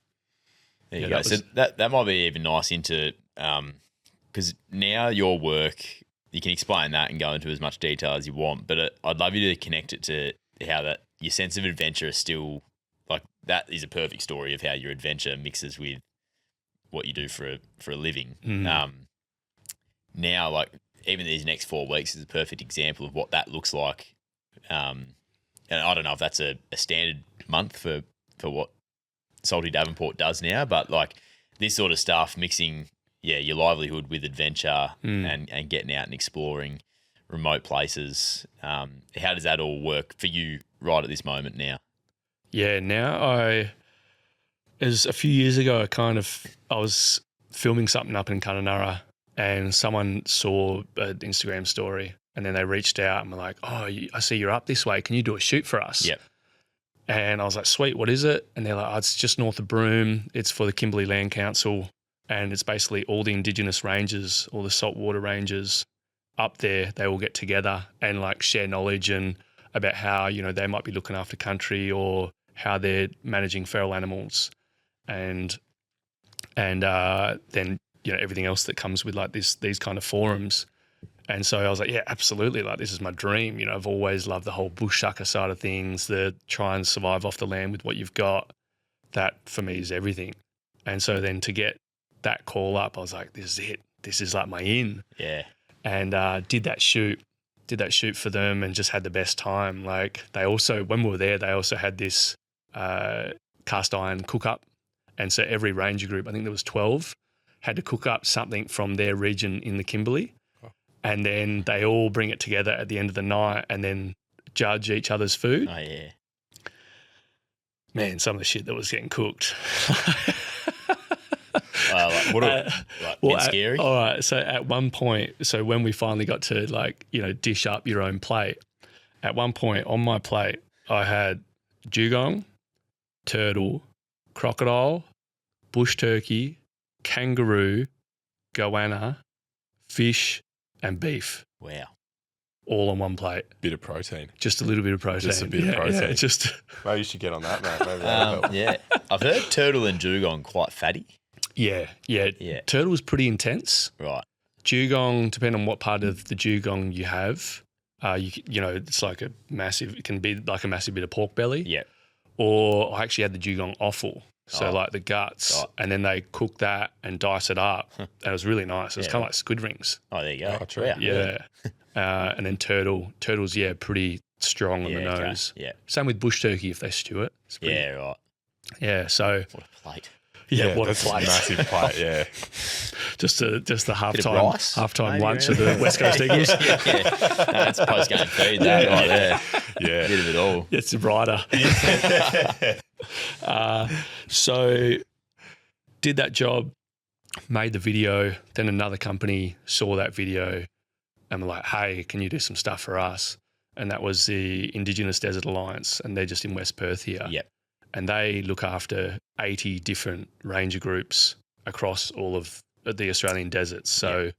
[SPEAKER 1] There you
[SPEAKER 3] Yeah,
[SPEAKER 1] go.
[SPEAKER 3] that
[SPEAKER 1] So
[SPEAKER 3] was-
[SPEAKER 1] that might be even nice into because now your work, you can explain that and go into as much detail as you want. But I'd love you to connect it to how that your sense of adventure is still that is a perfect story of how your adventure mixes with what you do for a living. Now, even these next 4 weeks is a perfect example of what that looks like. And I don't know if that's a standard month for what Salty Davenport does now, but this sort of stuff, mixing your livelihood with adventure and getting out and exploring remote places. How does that all work for you right at this moment now?
[SPEAKER 3] yeah, now as a few years ago, I was filming something up in Kununurra and someone saw an Instagram story and then they reached out and were like, oh, I see you're up this way. Can you do a shoot for us?
[SPEAKER 1] Yep.
[SPEAKER 3] And I was like, sweet, what is it? And they're like, oh, it's just north of Broome. It's for the Kimberley Land Council. And it's basically all the Indigenous rangers, all the saltwater rangers up there. They all get together and share knowledge and about how, they might be looking after country or how they're managing feral animals. And then, everything else that comes with these kind of forums. And so I was like, yeah, absolutely. This is my dream. I've always loved the whole bushsucker side of things, the try and survive off the land with what you've got. That for me is everything. And so then to get that call up, I was like, this is it. This is my in.
[SPEAKER 1] Yeah.
[SPEAKER 3] And did that shoot for them and just had the best time. They also, when we were there, they also had this cast iron cook up. And so every ranger group, I think there was 12, had to cook up something from their region in the Kimberley. And then they all bring it together at the end of the night and then judge each other's food.
[SPEAKER 1] Oh, yeah.
[SPEAKER 3] Man, some of the shit that was getting cooked.
[SPEAKER 1] Bit scary?
[SPEAKER 3] All right. So at one point, when we finally got to dish up your own plate, at one point on my plate, I had dugong, turtle, crocodile, bush turkey, kangaroo, goanna, fish, and beef,
[SPEAKER 1] Wow.
[SPEAKER 3] all on one plate.
[SPEAKER 2] Bit of protein.
[SPEAKER 3] Just a little bit of protein.
[SPEAKER 2] Just a bit of protein.
[SPEAKER 3] Yeah, just
[SPEAKER 2] Maybe you should get on that, mate. Maybe that'll help.
[SPEAKER 1] Yeah. I've heard turtle and dugong quite fatty.
[SPEAKER 3] yeah. Turtle was pretty intense.
[SPEAKER 1] Right.
[SPEAKER 3] Dugong, depending on what part of the dugong you have, you know, it's like a massive. It can be like a massive bit of pork belly.
[SPEAKER 1] Yeah.
[SPEAKER 3] Or I actually had the dugong offal, so
[SPEAKER 1] Oh.
[SPEAKER 3] like the guts,
[SPEAKER 1] Right.
[SPEAKER 3] and then they cook that and dice it up. And it was really nice. It was
[SPEAKER 1] Yeah.
[SPEAKER 3] kind of like squid rings.
[SPEAKER 1] Oh, there you go.
[SPEAKER 2] Oh, true.
[SPEAKER 1] Wow.
[SPEAKER 3] Yeah. And then turtles, pretty strong on the
[SPEAKER 1] Yeah, okay.
[SPEAKER 3] nose.
[SPEAKER 1] Yeah.
[SPEAKER 3] Same with bush turkey if they stew it. It's pretty,
[SPEAKER 1] Yeah, right.
[SPEAKER 3] Yeah. So
[SPEAKER 1] What a plate.
[SPEAKER 3] what a
[SPEAKER 2] that's
[SPEAKER 3] plate.
[SPEAKER 2] massive plate, yeah.
[SPEAKER 3] Just the
[SPEAKER 1] Bit of rice,
[SPEAKER 3] halftime
[SPEAKER 1] maybe,
[SPEAKER 3] lunch
[SPEAKER 1] yeah.
[SPEAKER 3] of the West Coast Eagles.
[SPEAKER 1] Yeah. No, that's post-game feed, that right there.
[SPEAKER 2] Yeah.
[SPEAKER 1] Bit of it all.
[SPEAKER 3] It's a rider. So did that job, made the video. Then another company saw that video and were like, hey, can you do some stuff for us? And that was the Indigenous Desert Alliance, and they're just in West Perth here.
[SPEAKER 1] Yep.
[SPEAKER 3] And they look after 80 different ranger groups across all of the Australian deserts. So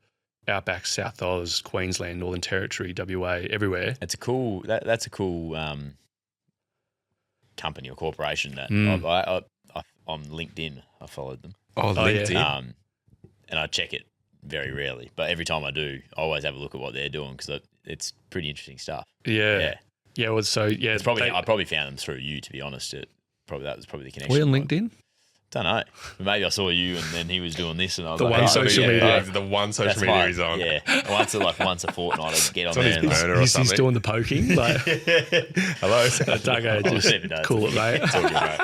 [SPEAKER 3] Outback, South Oz, Queensland, Northern Territory, WA, everywhere.
[SPEAKER 1] It's a cool. That's a cool company or corporation. That on LinkedIn, I followed them.
[SPEAKER 2] Oh,
[SPEAKER 3] yeah.
[SPEAKER 2] LinkedIn.
[SPEAKER 1] And I check it very rarely, but every time I do, I always have a look at what they're doing because it's pretty interesting stuff.
[SPEAKER 3] Yeah.
[SPEAKER 1] Yeah,
[SPEAKER 3] Well, so yeah,
[SPEAKER 1] it's probably I probably found them through you, to be honest. That was probably the connection.
[SPEAKER 3] we on LinkedIn?
[SPEAKER 1] Don't know. Maybe I saw you, and then he was doing this, and I was
[SPEAKER 3] The
[SPEAKER 1] like,
[SPEAKER 3] one
[SPEAKER 1] oh,
[SPEAKER 3] social
[SPEAKER 1] yeah,
[SPEAKER 3] media.
[SPEAKER 1] yeah.
[SPEAKER 2] The one social
[SPEAKER 1] That's
[SPEAKER 2] media
[SPEAKER 1] my-
[SPEAKER 2] he's on.
[SPEAKER 1] Yeah, once a fortnight, I'd get on
[SPEAKER 2] on
[SPEAKER 1] there.
[SPEAKER 2] his
[SPEAKER 1] And
[SPEAKER 2] burner or
[SPEAKER 3] He's
[SPEAKER 2] something.
[SPEAKER 3] doing the poking. Like,
[SPEAKER 2] Hello.
[SPEAKER 3] Duggo,
[SPEAKER 1] Whatever
[SPEAKER 3] just
[SPEAKER 1] it does.
[SPEAKER 3] cool it, mate.
[SPEAKER 2] It's all good, mate.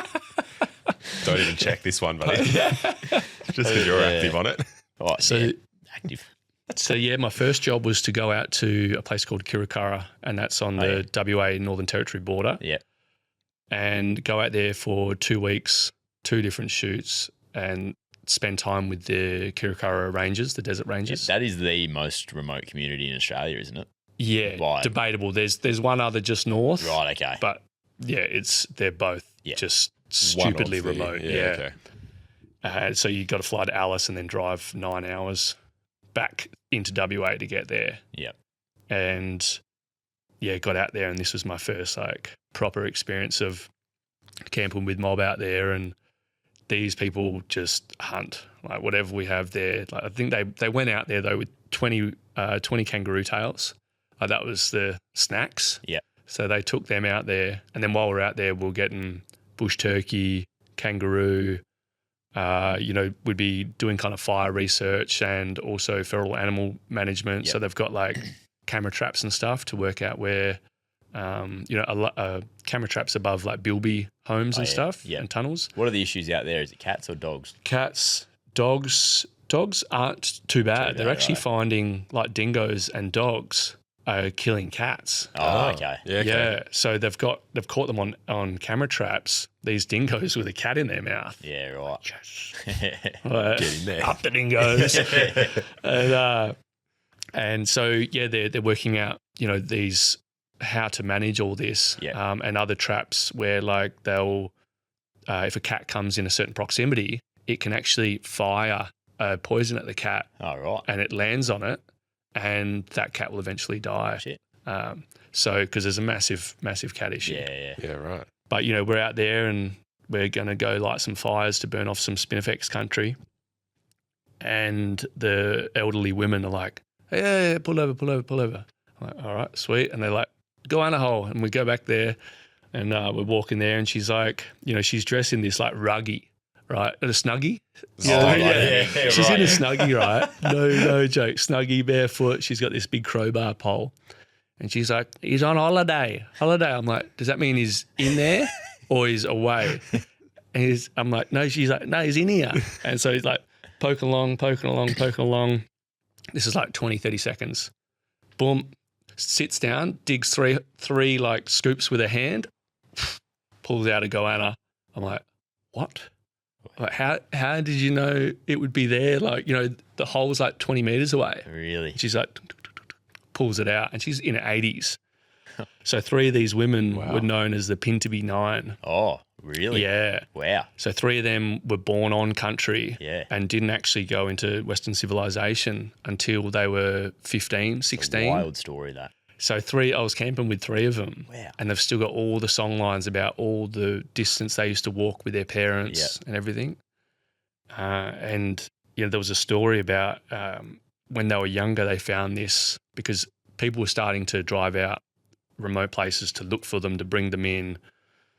[SPEAKER 2] Don't even check this one, buddy. Just because you're active on it.
[SPEAKER 1] Right,
[SPEAKER 3] So-
[SPEAKER 1] yeah, active.
[SPEAKER 3] So yeah, my first job was to go out to a place called Kirakara, and that's on the WA Northern Territory border,
[SPEAKER 1] Yeah,
[SPEAKER 3] and go out there for 2 weeks, 2 different shoots, and spend time with the Kirakara Rangers, the Desert Rangers.
[SPEAKER 1] that is the most remote community in Australia, isn't it?
[SPEAKER 3] Yeah,
[SPEAKER 1] Right.
[SPEAKER 3] debatable. There's one other just north,
[SPEAKER 1] Right. Okay.
[SPEAKER 3] but yeah, they're both
[SPEAKER 1] Yeah.
[SPEAKER 3] just
[SPEAKER 2] One of
[SPEAKER 3] stupidly
[SPEAKER 2] the-
[SPEAKER 3] remote.
[SPEAKER 2] Yeah. Okay.
[SPEAKER 3] So you got to fly to Alice and then drive 9 hours back into WA to get there.
[SPEAKER 1] Yep.
[SPEAKER 3] And yeah, got out there, and this was my first like proper experience of camping with mob out there. And these people just hunt like whatever we have there. Like I think they went out there though with 20 kangaroo tails. That was the snacks.
[SPEAKER 1] Yeah.
[SPEAKER 3] So they took them out there, and then while we're out there, we're getting bush turkey, kangaroo. We'd be doing kind of fire research and also feral animal management.
[SPEAKER 1] Yep.
[SPEAKER 3] So they've got like camera traps and stuff to work out where, camera traps above like bilby homes and
[SPEAKER 1] yeah.
[SPEAKER 3] stuff
[SPEAKER 1] Yep.
[SPEAKER 3] and tunnels.
[SPEAKER 1] What are the issues out there? Is it cats or dogs?
[SPEAKER 3] Cats, dogs aren't too bad. They're
[SPEAKER 1] bad,
[SPEAKER 3] actually
[SPEAKER 1] right.
[SPEAKER 3] finding like dingoes and dogs are killing cats.
[SPEAKER 1] Oh, okay.
[SPEAKER 2] Yeah. Okay.
[SPEAKER 3] Yeah, so they've caught them on camera traps. These dingoes with a cat in their mouth.
[SPEAKER 1] Yeah. Right.
[SPEAKER 3] Get
[SPEAKER 2] in there.
[SPEAKER 3] Up the dingoes. and so yeah, they're working out these how to manage all this.
[SPEAKER 1] Yeah.
[SPEAKER 3] And other traps where like they'll if a cat comes in a certain proximity, it can actually fire poison at the cat,
[SPEAKER 1] All right.
[SPEAKER 3] and it lands on it, and that cat will eventually die.
[SPEAKER 1] Shit.
[SPEAKER 3] So because there's a massive cat issue.
[SPEAKER 1] Yeah.
[SPEAKER 2] Yeah. Right.
[SPEAKER 3] But, we're out there and we're going to go light some fires to burn off some Spinifex country. And the elderly women are like, hey, pull over. I'm like, all right, sweet. And they're like, go on a hole. And we go back there and we're walking there, and she's like, she's dressed in this like ruggy, right? And a snuggie.
[SPEAKER 1] Yeah,
[SPEAKER 3] She's
[SPEAKER 1] right.
[SPEAKER 3] in a snuggie, right? No joke. Snuggie, barefoot. She's got this big crowbar pole. And she's like, he's on holiday. I'm like, does that mean he's in there or he's away? And I'm like, no, she's like, no, he's in here. And so he's like poking along. This is like 20, 30 seconds. Boom, sits down, digs three like scoops with her hand, pulls out a goanna. I'm like, what? Like, how did you know it would be there? Like, the hole's like 20 meters away.
[SPEAKER 1] Really?
[SPEAKER 3] She's like, pulls it out, and she's in her 80s. So 3 of these women
[SPEAKER 2] Wow.
[SPEAKER 3] were known as the Pintuby Nine.
[SPEAKER 1] Oh, really?
[SPEAKER 3] Yeah.
[SPEAKER 1] Wow.
[SPEAKER 3] So 3 of them were born on country
[SPEAKER 1] Yeah.
[SPEAKER 3] and didn't actually go into Western civilization until they were 15, 16.
[SPEAKER 1] Wild story, that.
[SPEAKER 3] So I was camping with 3 of them.
[SPEAKER 1] Wow.
[SPEAKER 3] And they've still got all the song lines about all the distance they used to walk with their parents and everything. And, there was a story about when they were younger, they found this because people were starting to drive out remote places to look for them, to bring them in,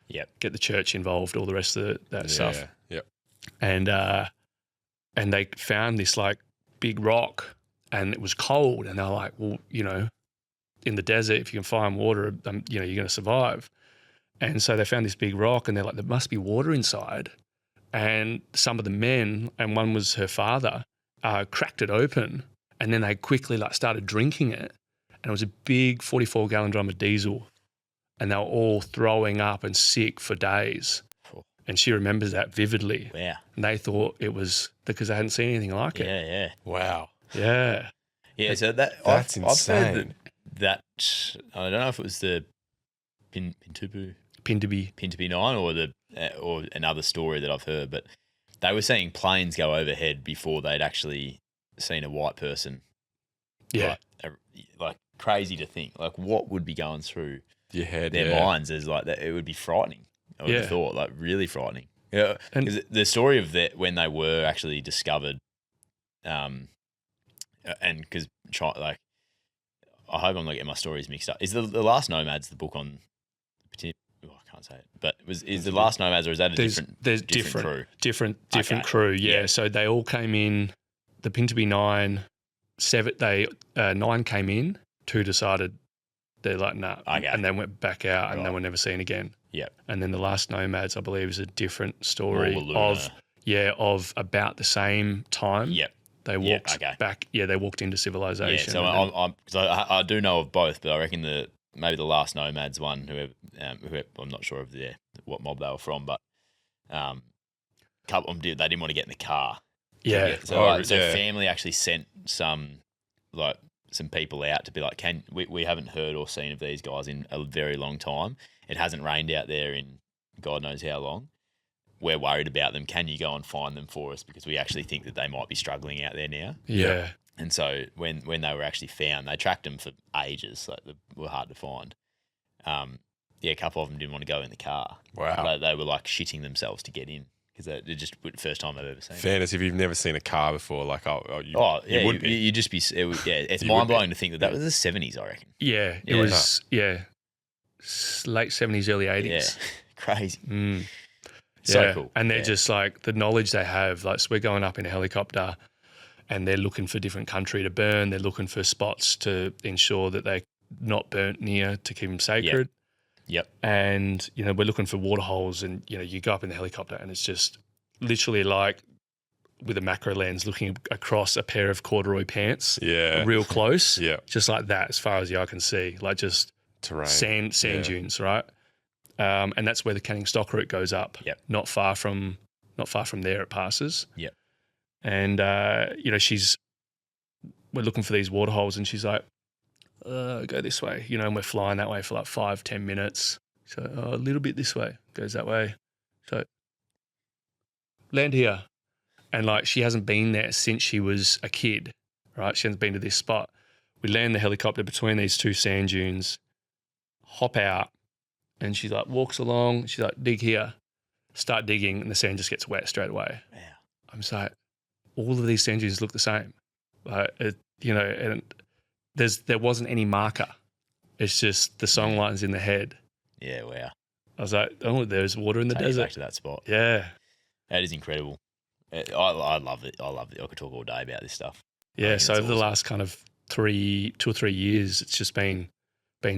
[SPEAKER 3] get the church involved, all the rest of that stuff.
[SPEAKER 2] Yep.
[SPEAKER 3] And they found this like big rock, and it was cold, and they're like, well, in the desert, if you can find water, you're going to survive. And so they found this big rock, and they're like, there must be water inside. And some of the men, and one was her father, cracked it open, and then they quickly started drinking it. And it was a big 44-gallon drum of diesel, and they were all throwing up and sick for days. And she remembers that vividly.
[SPEAKER 1] Wow.
[SPEAKER 3] And they thought it was because they hadn't seen anything like it.
[SPEAKER 1] Yeah.
[SPEAKER 2] Wow.
[SPEAKER 3] Yeah.
[SPEAKER 1] Yeah, so
[SPEAKER 2] That's insane.
[SPEAKER 1] I've heard that I don't know if it was the Pintuby
[SPEAKER 3] Pintuby.
[SPEAKER 1] 9 or another story that I've heard, but they were seeing planes go overhead before they'd actually seen a white person.
[SPEAKER 3] Yeah.
[SPEAKER 1] Like crazy to think. Like what would be going through
[SPEAKER 2] Your head.
[SPEAKER 1] their minds is like that. It would be frightening. I would have thought, like really frightening. Yeah.
[SPEAKER 3] And
[SPEAKER 1] The story of that when they were actually discovered, and because like, I hope I'm not getting my stories mixed up. Is the Last Nomads the book on? I can't say it, but is the Last Nomads, or is that a different crew?
[SPEAKER 3] Different crew. Yeah. So they all came in. The Pintuby 9, 9 came in. 2 decided they're like nah, and then went back out, and they were never seen again.
[SPEAKER 1] Yep.
[SPEAKER 3] And then the Last Nomads, I believe, is a different story of about the same time.
[SPEAKER 1] Yep.
[SPEAKER 3] They walked back. Yeah, they walked into civilization.
[SPEAKER 1] Yeah, so I do know of both, but I reckon maybe the Last Nomads one, whoever I'm not sure of what mob they were from, but couple of them they didn't want to get in the car.
[SPEAKER 3] Yeah.
[SPEAKER 1] So family actually sent some people out to be like, we haven't heard or seen of these guys in a very long time. It hasn't rained out there in God knows how long. We're worried about them. Can you go and find them for us? Because we actually think that they might be struggling out there now.
[SPEAKER 3] Yeah.
[SPEAKER 1] And so when they were actually found, they tracked them for ages. Like they were hard to find. A couple of them didn't want to go in the car.
[SPEAKER 2] Wow.
[SPEAKER 1] They were like shitting themselves to get in because they're just the first time I've ever seen.
[SPEAKER 2] Fairness, if you've never seen a car before, like you would be.
[SPEAKER 1] You'd just be. It's mind blowing to think that was the 70s, I reckon.
[SPEAKER 3] Yeah. It was. Yeah. Late 70s, early 80s.
[SPEAKER 1] Yeah. Crazy.
[SPEAKER 3] So
[SPEAKER 1] cool.
[SPEAKER 3] And they're just like the knowledge they have. Like, so we're going up in a helicopter, and they're looking for different country to burn. They're looking for spots to ensure that they're not burnt near to keep them sacred.
[SPEAKER 1] Yep.
[SPEAKER 3] And, we're looking for water holes, and, you go up in the helicopter, and it's just literally like with a macro lens looking across a pair of corduroy pants.
[SPEAKER 2] Yeah.
[SPEAKER 3] Real close.
[SPEAKER 2] Yeah.
[SPEAKER 3] Just like that, as far as the eye can see. Like just
[SPEAKER 2] terrain.
[SPEAKER 3] Sand dunes, right? And that's where the Canning Stock route goes up.
[SPEAKER 1] Yep.
[SPEAKER 3] Not far from there it passes.
[SPEAKER 1] Yep.
[SPEAKER 3] And we're looking for these water holes, and she's like, go this way, and we're flying that way for like 5-10 minutes. So a little bit this way, goes that way. So land here. And like, she hasn't been there since she was a kid, right? She hasn't been to this spot. We land the helicopter between these 2 sand dunes, hop out, and she like walks along. She's like, dig here, start digging, and the sand just gets wet straight away.
[SPEAKER 1] Yeah.
[SPEAKER 3] I'm just like, all of these sand dunes look the same. Like, and there wasn't any marker. It's just the song lines in the head.
[SPEAKER 1] Yeah, wow.
[SPEAKER 3] I was like, oh, there's water in the desert.
[SPEAKER 1] Back to that spot.
[SPEAKER 3] Yeah.
[SPEAKER 1] That is incredible. I love it. I love it. I could talk all day about this stuff.
[SPEAKER 3] Yeah, so over the last kind of 2 or 3 years, it's just been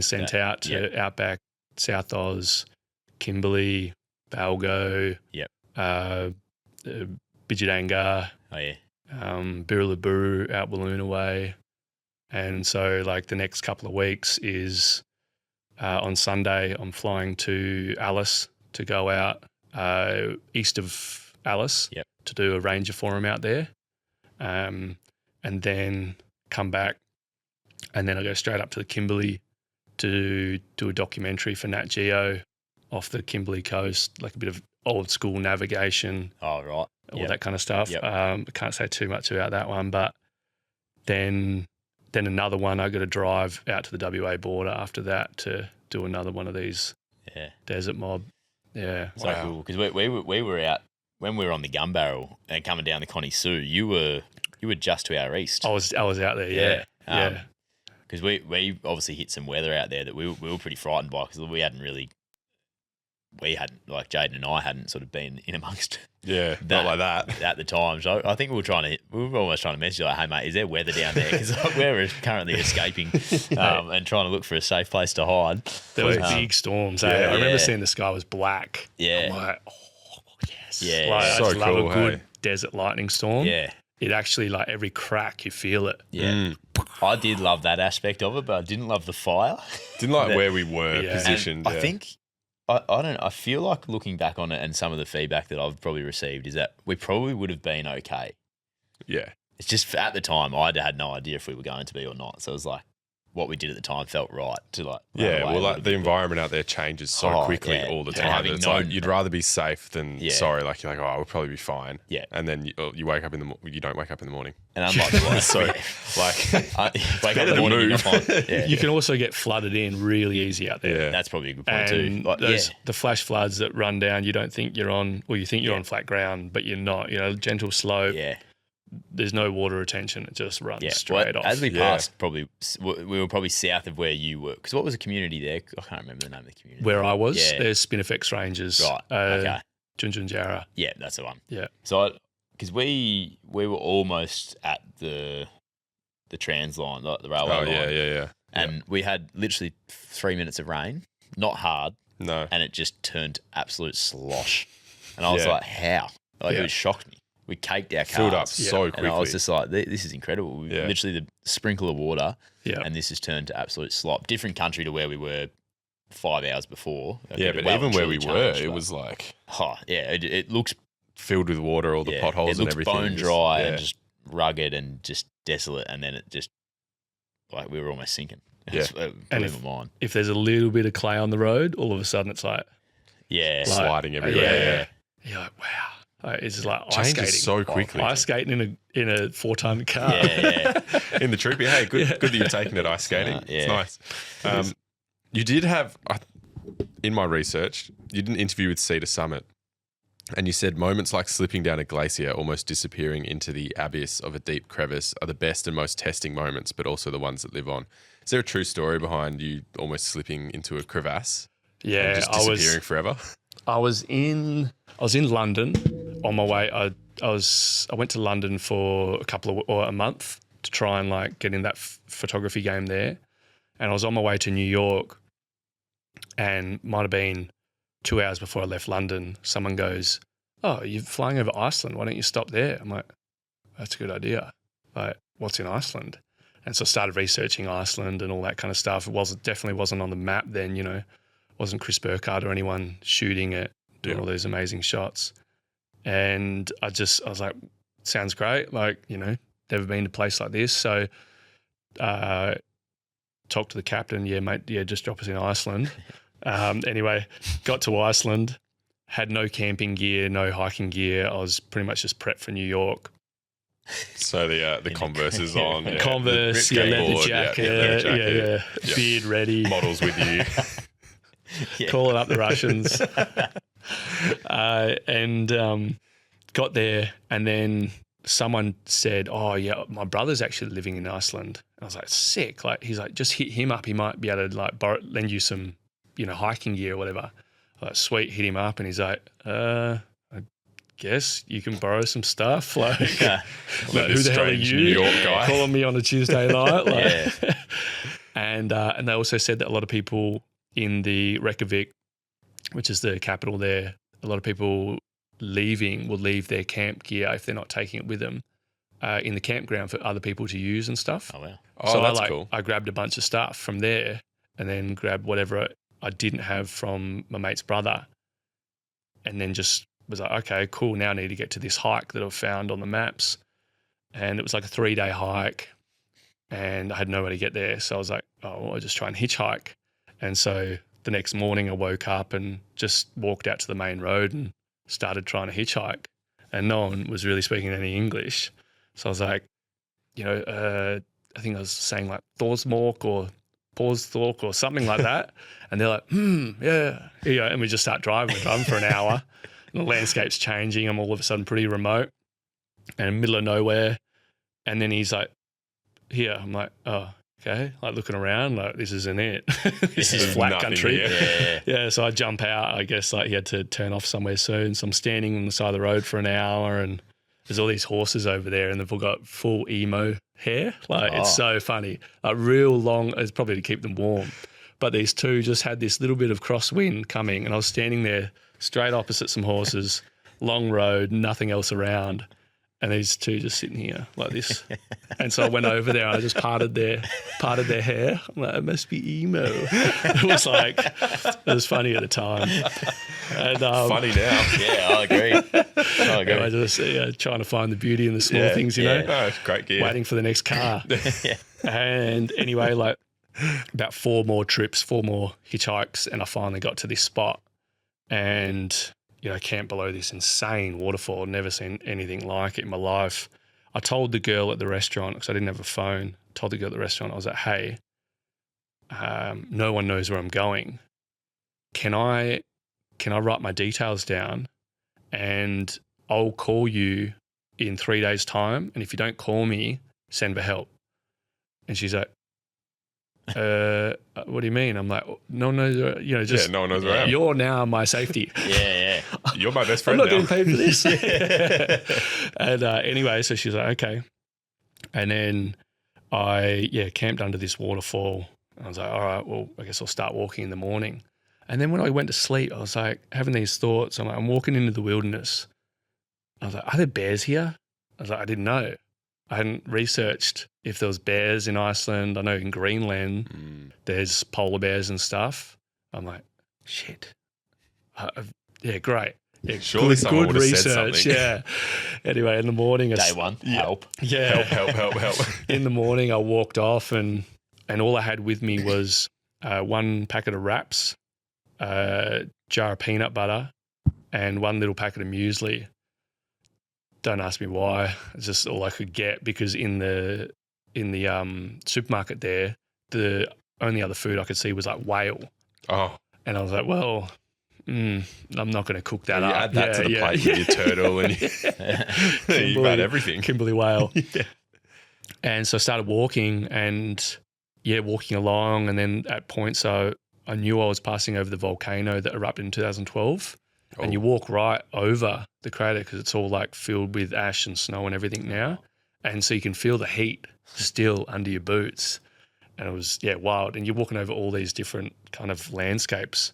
[SPEAKER 3] sent out to Outback, South Oz, Kimberley, Balgo, Bidjadanga, Birriliburu out Walloon way. And so like the next couple of weeks is on Sunday, I'm flying to Alice to go out east of Alice to do a ranger forum out there, and then come back, and then I go straight up to the Kimberley to do a documentary for Nat Geo off the Kimberley coast, like a bit of old school navigation,
[SPEAKER 1] Oh, right.
[SPEAKER 3] all that kind of stuff.
[SPEAKER 1] Yep.
[SPEAKER 3] I can't say too much about that one, but then another one, I got to drive out to the WA border after that to do another one of these
[SPEAKER 1] Yeah.
[SPEAKER 3] desert mob. Yeah.
[SPEAKER 1] So cool. Because we were out when we were on the gun barrel and coming down the Connie Sue. You were just to our east.
[SPEAKER 3] I was out there. Yeah. Yeah.
[SPEAKER 1] Because we obviously hit some weather out there that we were pretty frightened by because we hadn't, like Jaden and I hadn't sort of been in amongst
[SPEAKER 2] Yeah, not like that.
[SPEAKER 1] at the time. So I think we were almost trying to message you like, hey mate, is there weather down there? Because we're currently escaping and trying to look for a safe place to hide.
[SPEAKER 3] There was big storms.
[SPEAKER 2] Yeah.
[SPEAKER 3] I remember seeing the sky was black.
[SPEAKER 1] Yeah.
[SPEAKER 3] I'm like, oh yes.
[SPEAKER 1] Yeah.
[SPEAKER 3] Like, I
[SPEAKER 2] So
[SPEAKER 3] just love
[SPEAKER 2] cool,
[SPEAKER 3] a good
[SPEAKER 2] hey?
[SPEAKER 3] desert lightning storm.
[SPEAKER 1] Yeah.
[SPEAKER 3] It actually, like every crack, you feel it.
[SPEAKER 1] Yeah. I did love that aspect of it, but I didn't love the fire.
[SPEAKER 2] Didn't like where we were
[SPEAKER 3] Yeah.
[SPEAKER 2] positioned.
[SPEAKER 1] And I think I don't know. I feel like looking back on it and some of the feedback that I've probably received is that we probably would have been okay.
[SPEAKER 2] Yeah.
[SPEAKER 1] It's just at the time I had no idea if we were going to be or not. So it was like what we did at the time felt right to like. run
[SPEAKER 2] Yeah,
[SPEAKER 1] away
[SPEAKER 2] well,
[SPEAKER 1] a
[SPEAKER 2] like
[SPEAKER 1] little
[SPEAKER 2] the
[SPEAKER 1] bit.
[SPEAKER 2] environment out there changes so quickly
[SPEAKER 1] yeah.
[SPEAKER 2] all the
[SPEAKER 1] Yeah.
[SPEAKER 2] time.
[SPEAKER 1] Having
[SPEAKER 2] It's like
[SPEAKER 1] known-
[SPEAKER 2] you'd rather be safe than
[SPEAKER 1] Yeah.
[SPEAKER 2] sorry. Like you're like, oh, we'll probably be fine.
[SPEAKER 1] Yeah.
[SPEAKER 2] And then you wake up you don't wake up in the morning.
[SPEAKER 1] And unlike the last,
[SPEAKER 2] So,
[SPEAKER 1] like, wake up
[SPEAKER 2] better
[SPEAKER 1] in the
[SPEAKER 2] to
[SPEAKER 1] morning and
[SPEAKER 2] move.
[SPEAKER 1] you're fine. Yeah.
[SPEAKER 3] You can also get flooded in really easy out there.
[SPEAKER 2] Yeah.
[SPEAKER 1] That's probably a good point
[SPEAKER 3] And
[SPEAKER 1] too. Like,
[SPEAKER 3] the flash floods that run down, you don't think you're on, or you think you're on flat ground, but you're not. You know, gentle slope.
[SPEAKER 1] yeah.
[SPEAKER 3] There's no water retention. It just runs
[SPEAKER 1] Yeah.
[SPEAKER 3] straight
[SPEAKER 1] Well,
[SPEAKER 3] off.
[SPEAKER 1] as we
[SPEAKER 2] Yeah.
[SPEAKER 1] passed, we were probably south of where you were. Because what was the community there? I can't remember the name of the community.
[SPEAKER 3] Where I was,
[SPEAKER 1] Yeah.
[SPEAKER 3] there's Spinifex Ranges.
[SPEAKER 1] Right. Okay.
[SPEAKER 3] Junjunjara.
[SPEAKER 1] Yeah, that's the one.
[SPEAKER 3] Yeah.
[SPEAKER 1] So, because we were almost at the trans line, the railway
[SPEAKER 2] oh
[SPEAKER 1] line,
[SPEAKER 2] yeah.
[SPEAKER 1] and we had literally 3 minutes of rain, not hard,
[SPEAKER 2] No.
[SPEAKER 1] and it just turned absolute slosh. And I was
[SPEAKER 2] Yeah.
[SPEAKER 1] like, how? Like,
[SPEAKER 3] Yeah.
[SPEAKER 1] it shocked me. We caked our cars.
[SPEAKER 2] Filled up so quickly.
[SPEAKER 1] And I was just like, this is incredible. We
[SPEAKER 2] Yeah.
[SPEAKER 1] literally the sprinkle of water,
[SPEAKER 3] Yeah.
[SPEAKER 1] and this has turned to absolute slop. Different country to where we were 5 hours before.
[SPEAKER 2] Yeah, but even where we were, it was like
[SPEAKER 1] it looks
[SPEAKER 2] filled with water, all the potholes
[SPEAKER 1] it
[SPEAKER 2] and
[SPEAKER 1] looks
[SPEAKER 2] everything.
[SPEAKER 1] bone
[SPEAKER 2] Just-
[SPEAKER 1] dry
[SPEAKER 2] yeah.
[SPEAKER 1] and just rugged and just desolate, and then it just like we were almost sinking.
[SPEAKER 2] Yeah.
[SPEAKER 1] It blew my mind.
[SPEAKER 3] If there's a little bit of clay on the road, all of a sudden it's like,
[SPEAKER 1] Yeah,
[SPEAKER 3] Like-
[SPEAKER 2] sliding everywhere.
[SPEAKER 3] yeah. You're like, wow. It's just like ice
[SPEAKER 2] Changes
[SPEAKER 3] skating.
[SPEAKER 2] so quickly.
[SPEAKER 3] Ice skating in a 4-ton car.
[SPEAKER 1] yeah.
[SPEAKER 2] In the Troopy. Hey, good that you've taken it ice skating.
[SPEAKER 1] Yeah.
[SPEAKER 2] It's nice. You did have, in my research, you did an interview with Cedar Summit, and you said moments like slipping down a glacier, almost disappearing into the abyss of a deep crevice, are the best and most testing moments, but also the ones that live on. Is there a true story behind you almost slipping into a crevasse
[SPEAKER 3] Yeah,
[SPEAKER 2] and just disappearing forever?
[SPEAKER 3] I was in London on my way. I went to London for a month to try and like get in that photography game there, and I was on my way to New York, and might have been 2 hours before I left London. Someone goes, "Oh, you're flying over Iceland. Why don't you stop there?" I'm like, "That's a good idea. Like, what's in Iceland?" And so I started researching Iceland and all that kind of stuff. It definitely wasn't on the map then, you know. Wasn't Chris Burkhardt or anyone shooting it, doing all those amazing shots. And I was like, sounds great. Like, you know, never been to a place like this. So talked to the captain. Yeah, mate, just drop us in Iceland. Anyway, got to Iceland, had no camping gear, no hiking gear. I was pretty much just prepped for New York.
[SPEAKER 2] So the Converse is on. Yeah.
[SPEAKER 3] Converse,
[SPEAKER 2] The
[SPEAKER 3] leather
[SPEAKER 2] skateboard,
[SPEAKER 3] jacket,
[SPEAKER 2] yeah.
[SPEAKER 3] beard ready.
[SPEAKER 2] Models with you.
[SPEAKER 3] Calling up the Russians. And got there, and then someone said, "Oh yeah, my brother's actually living in Iceland." And I was like, "Sick!" Like he's like, "Just hit him up. He might be able to like lend you some, you know, hiking gear or whatever." I was like, "Sweet." Hit him up, and he's like, I guess you can borrow some stuff." Like, like who the hell are
[SPEAKER 2] strange
[SPEAKER 3] you?
[SPEAKER 2] New York guy.
[SPEAKER 3] Calling me on a Tuesday night? Like, and they also said that a lot of people in the Reykjavik, which is the capital there, a lot of people will leave their camp gear if they're not taking it with them in the campground for other people to use and stuff.
[SPEAKER 1] Oh wow.
[SPEAKER 2] Oh,
[SPEAKER 3] So
[SPEAKER 2] that's cool.
[SPEAKER 3] I grabbed a bunch of stuff from there and then grabbed whatever I didn't have from my mate's brother, and then just was like, okay, cool. Now I need to get to this hike that I've found on the maps. And it was like a 3-day hike, and I had nowhere to get there. So I was like, oh, I'll just try and hitchhike. And so the next morning I woke up and just walked out to the main road and started trying to hitchhike, and no one was really speaking any English. So I was like, I think I was saying like Thorsmork or Pausthork or something like that. And they're like, yeah. And we just start driving. We're driving for an hour. And the landscape's changing. I'm all of a sudden pretty remote and in the middle of nowhere. And then he's like, here. I'm like, oh, okay. Like looking around, like this isn't it. This is flat country. Yeah. So I jump out. I guess like he had to turn off somewhere soon. So I'm standing on the side of the road for an hour, and there's all these horses over there, and they've all got full emo hair. Like it's so funny. Like real long. It's probably to keep them warm. But these two just had this little bit of crosswind coming, and I was standing there straight opposite some horses, long road, nothing else around. And these two just sitting here like this. And so I went over there and I just parted their hair. I'm like, it must be emo. It was funny at the time. And,
[SPEAKER 2] funny now.
[SPEAKER 1] Yeah, I agree.
[SPEAKER 3] I just trying to find the beauty in the small things, you know.
[SPEAKER 2] Oh, it's great gear.
[SPEAKER 3] Waiting for the next car. And anyway, like about 4 more hitchhikes, and I finally got to this spot. And camped below this insane waterfall. Never seen anything like it in my life. I told the girl at the restaurant, because I didn't have a phone, told the girl at the restaurant, I was like, hey, no one knows where I'm going. Can I write my details down and I'll call you in 3 days' time, and if you don't call me, send for help. And she's like, what do you mean? I'm like, no one knows,
[SPEAKER 2] no one knows where I am.
[SPEAKER 3] You're now my safety.
[SPEAKER 1] Yeah.
[SPEAKER 2] You're my best friend
[SPEAKER 3] I'm not
[SPEAKER 2] now.
[SPEAKER 3] getting paid for this. And anyway, so she's like, okay. And then I camped under this waterfall. I was like, all right, well, I guess I'll start walking in the morning. And then when I went to sleep, I was like having these thoughts. I'm like, I'm walking into the wilderness. I was like, are there bears here? I was like, I didn't know. I hadn't researched if there was bears in Iceland. I know in Greenland there's polar bears and stuff. I'm like, shit. Great. Yeah,
[SPEAKER 2] surely someone would have said something.
[SPEAKER 3] Yeah. Anyway, in the morning,
[SPEAKER 1] Day one, help.
[SPEAKER 3] Yeah.
[SPEAKER 2] Help.
[SPEAKER 3] In the morning, I walked off, and all I had with me was 1 packet of wraps, a jar of peanut butter, and 1 little packet of muesli. Don't ask me why. It's just all I could get, because in the supermarket there, the only other food I could see was like whale.
[SPEAKER 2] Oh.
[SPEAKER 3] And I was like, well, I'm not going to cook that up.
[SPEAKER 2] Add that to the plate with your turtle and you've had everything.
[SPEAKER 3] Kimberley whale. And so I started walking walking along, and then at points I knew I was passing over the volcano that erupted in 2012. And you walk right over the crater because it's all like filled with ash and snow and everything now. And so you can feel the heat still under your boots. And it was, wild. And you're walking over all these different kind of landscapes.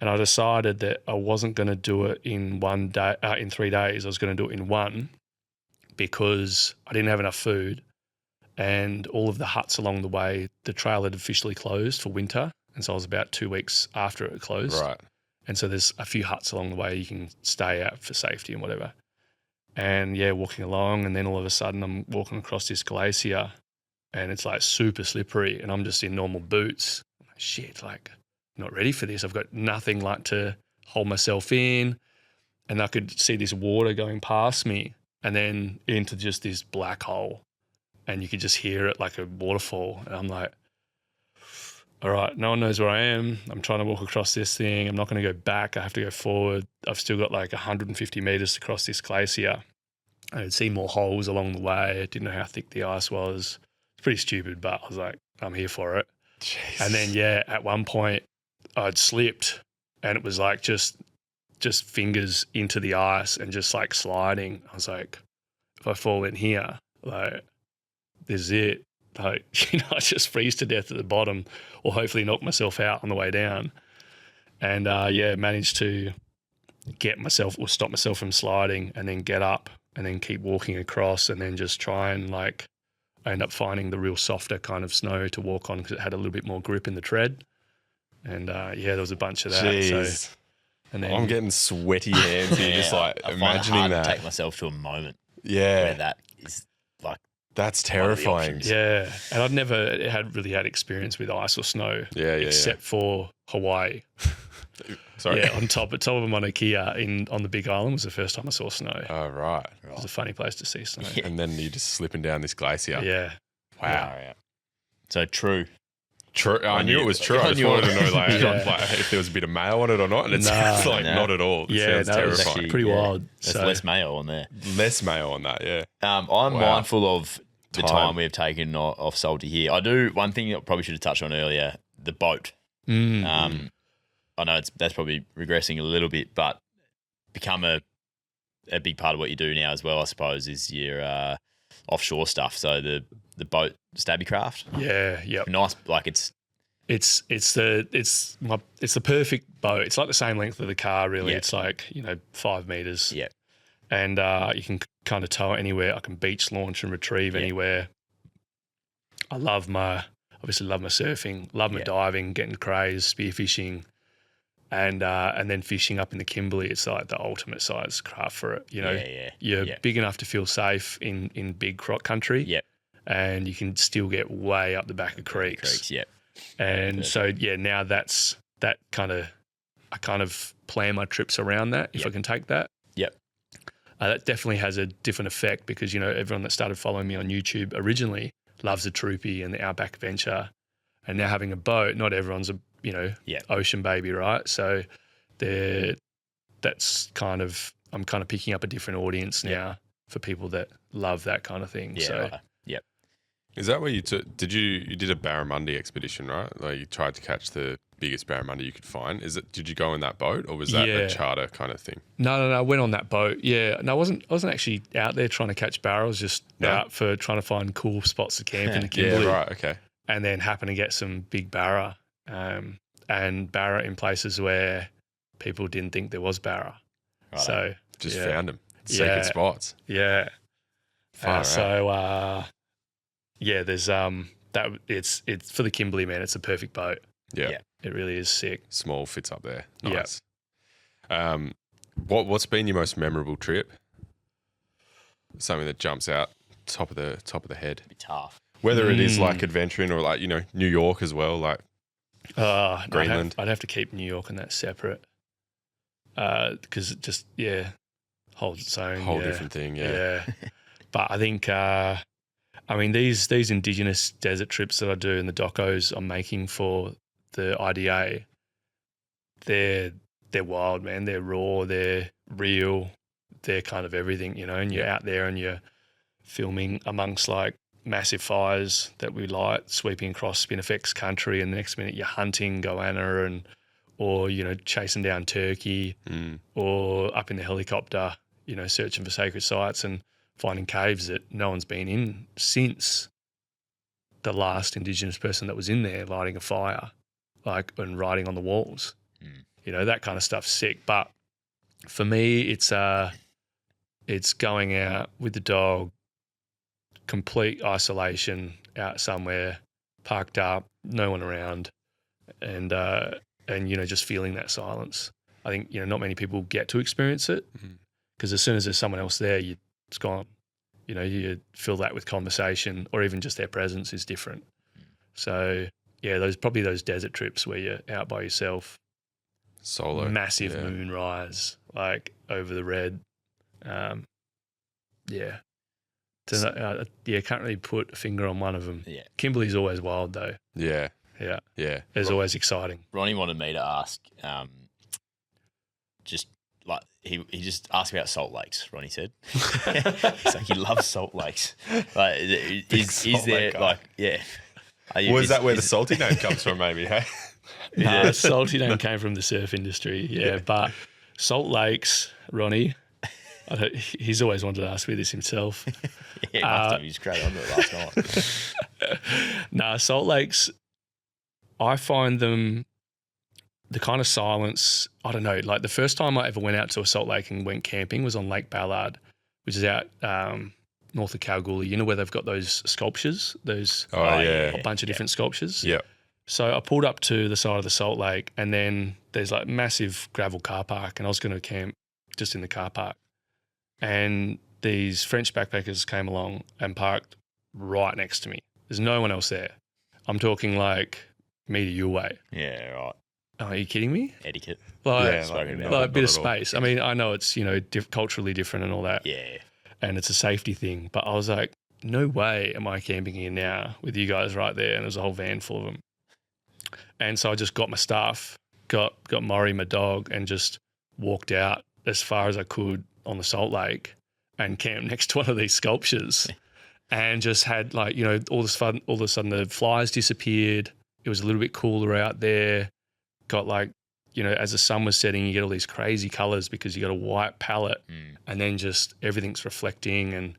[SPEAKER 3] And I decided that I wasn't going to do it in 1 day, in 3 days. I was going to do it in 1, because I didn't have enough food. And all of the huts along the way, the trail had officially closed for winter. And so I was about 2 weeks after it closed.
[SPEAKER 2] Right.
[SPEAKER 3] And so there's a few huts along the way you can stay at for safety and whatever. And walking along, and then all of a sudden I'm walking across this glacier, and it's like super slippery, and I'm just in normal boots. I'm like, shit, like not ready for this. I've got nothing like to hold myself in, and I could see this water going past me and then into just this black hole, and you could just hear it like a waterfall. And I'm like, all right, no one knows where I am. I'm trying to walk across this thing. I'm not going to go back. I have to go forward. I've still got like 150 meters to cross this glacier. I had seen more holes along the way. I didn't know how thick the ice was. It's pretty stupid, but I was like, I'm here for it.
[SPEAKER 2] Jesus.
[SPEAKER 3] And then, at one point I'd slipped, and it was like just fingers into the ice and just like sliding. I was like, if I fall in here, like, this is it. Like, I just freeze to death at the bottom, or hopefully knock myself out on the way down. And managed to stop myself from sliding, and then get up and then keep walking across, and then just try and I end up finding the real softer kind of snow to walk on, because it had a little bit more grip in the tread. And there was a bunch of that.
[SPEAKER 2] Jeez.
[SPEAKER 3] So, and then
[SPEAKER 2] I'm getting sweaty hands here, just like
[SPEAKER 1] I find it
[SPEAKER 2] imagining
[SPEAKER 1] hard
[SPEAKER 2] that.
[SPEAKER 1] to take myself to a moment
[SPEAKER 2] Yeah.
[SPEAKER 1] where that is like
[SPEAKER 2] That's
[SPEAKER 1] one of the
[SPEAKER 2] terrifying.
[SPEAKER 1] options.
[SPEAKER 3] Yeah, and I'd never had experience with ice or snow.
[SPEAKER 2] Yeah,
[SPEAKER 3] except for Hawaii.
[SPEAKER 2] Sorry.
[SPEAKER 3] Yeah, on top of Mauna Kea on the Big Island was the first time I saw snow.
[SPEAKER 2] Oh, right.
[SPEAKER 3] It was a funny place to see snow.
[SPEAKER 2] And then you're just slipping down this glacier.
[SPEAKER 3] Yeah.
[SPEAKER 2] Wow.
[SPEAKER 1] Yeah. So true.
[SPEAKER 2] True. I knew it was true. I just wanted to know like if there was a bit of mayo on it or not. And it sounds like not at all. It sounds
[SPEAKER 3] that was
[SPEAKER 2] terrifying.
[SPEAKER 3] pretty wild.
[SPEAKER 1] There's
[SPEAKER 3] So,
[SPEAKER 1] less mayo on there.
[SPEAKER 2] Less mayo on that, yeah.
[SPEAKER 1] I'm mindful of the
[SPEAKER 2] Time.
[SPEAKER 1] time we have taken off Salty here. I do one thing that I probably should have touched on earlier: the boat. I know that's probably regressing a little bit, but become a big part of what you do now as well, I suppose, is your offshore stuff. So the boat stabby craft.
[SPEAKER 3] yeah, yep.
[SPEAKER 1] Nice, like it's
[SPEAKER 3] the perfect boat. It's like the same length of the car, really.
[SPEAKER 1] Yeah.
[SPEAKER 3] It's like 5 meters.
[SPEAKER 1] yeah,
[SPEAKER 3] And you can kind of tow it anywhere. I can beach launch and retrieve anywhere. I obviously love my surfing, love my diving, getting crays, spearfishing, and then fishing up in the Kimberley. It's like the ultimate size craft for it. You're big enough to feel safe in big country.
[SPEAKER 1] yeah,
[SPEAKER 3] And you can still get way up the back of creeks.
[SPEAKER 1] yeah,
[SPEAKER 3] And so now that's that I kind of plan my trips around that if I can take that.
[SPEAKER 1] yep,
[SPEAKER 3] That definitely has a different effect because, everyone that started following me on YouTube originally loves the Troopy and the Outback Adventure. And now having a boat, not everyone's a, ocean baby, right? So I'm kind of picking up a different audience now for people that love that kind of thing.
[SPEAKER 1] yeah,
[SPEAKER 3] So
[SPEAKER 1] right. Yep.
[SPEAKER 2] Is that where you did a barramundi expedition, right? Like you tried to catch the biggest barramundi you could find. Did you go in that boat or was that a charter kind of thing?
[SPEAKER 3] No, I went on that boat. Yeah. No, I wasn't actually out there trying to catch barra. I was just out for trying to find cool spots to camp in the Kimberley.
[SPEAKER 2] Yeah, right, okay.
[SPEAKER 3] And then happen to get some big barra, and barra in places where people didn't think there was barra.
[SPEAKER 1] Right.
[SPEAKER 3] So
[SPEAKER 2] Just found them. Secret spots.
[SPEAKER 3] Yeah.
[SPEAKER 2] Far out.
[SPEAKER 3] There's that it's for the Kimberley, man. It's a perfect boat.
[SPEAKER 2] Yeah.
[SPEAKER 3] It really is sick.
[SPEAKER 2] Small fits up there. Nice. What's been your most memorable trip? Something that jumps out top of the head.
[SPEAKER 1] Be tough.
[SPEAKER 2] Whether it is like adventuring or like, New York as well, like Greenland.
[SPEAKER 3] I'd have to keep New York and that separate because it just holds its own.
[SPEAKER 2] Whole different thing,
[SPEAKER 3] Yeah. But I think these Indigenous desert trips that I do and the docos I'm making for the IDA, they're wild, man. They're raw, they're real, they're kind of everything, and you're out there and you're filming amongst like massive fires that we light sweeping across Spinifex country, and the next minute you're hunting goanna or chasing down turkey or up in the helicopter, searching for sacred sites and finding caves that no one's been in since the last Indigenous person that was in there lighting a fire, and writing on the walls. That kind of stuff's sick. But for me, it's going out with the dog, complete isolation, out somewhere, parked up, no one around, and just feeling that silence. I think not many people get to experience it because as soon as there's someone else there, it's gone. You fill that with conversation or even just their presence is different. So those desert trips where you're out by yourself,
[SPEAKER 2] solo,
[SPEAKER 3] massive moonrise, like over the red. Can't really put a finger on one of them.
[SPEAKER 1] Yeah.
[SPEAKER 3] Kimberley's always wild though.
[SPEAKER 2] Yeah.
[SPEAKER 3] Yeah.
[SPEAKER 2] Yeah.
[SPEAKER 3] It's always exciting.
[SPEAKER 1] Ronnie wanted me to ask, just like he just asked about salt lakes. Ronnie said, he's like he loves salt lakes. Like, is there like
[SPEAKER 2] Was that where the salty name comes from? Maybe. Hey.
[SPEAKER 3] No, salty name came from the surf industry. Yeah, but Salt Lakes, Ronnie. He's always wanted to ask me this himself.
[SPEAKER 1] Yeah, he just crowded onto it last night.
[SPEAKER 3] No, Salt Lakes, I find them the kind of silence, I don't know, like the first time I ever went out to a salt lake and went camping was on Lake Ballard, which is out north of Kalgoorlie. You know where they've got those sculptures, a bunch of different sculptures?
[SPEAKER 2] Yeah.
[SPEAKER 3] So I pulled up to the side of the salt lake and then there's like massive gravel car park and I was going to camp just in the car park. And these French backpackers came along and parked right next to me. There's no one else there. I'm talking like meter you away.
[SPEAKER 1] Yeah, right.
[SPEAKER 3] Oh, are you kidding me?
[SPEAKER 1] Etiquette.
[SPEAKER 3] Like,
[SPEAKER 1] spoken about.
[SPEAKER 3] like a bit of
[SPEAKER 2] not at all.
[SPEAKER 3] space. I mean, I know it's, culturally different and all that.
[SPEAKER 1] Yeah.
[SPEAKER 3] And it's a safety thing. But I was like, no way am I camping here now with you guys right there. And there's a whole van full of them. And so I just got my stuff, got Murray, my dog, and just walked out as far as I could on the Salt Lake and camped next to one of these sculptures and just had like, all of a sudden the flies disappeared. It was a little bit cooler out there. Got like, as the sun was setting, you get all these crazy colors because you got a white palette and then just everything's reflecting, and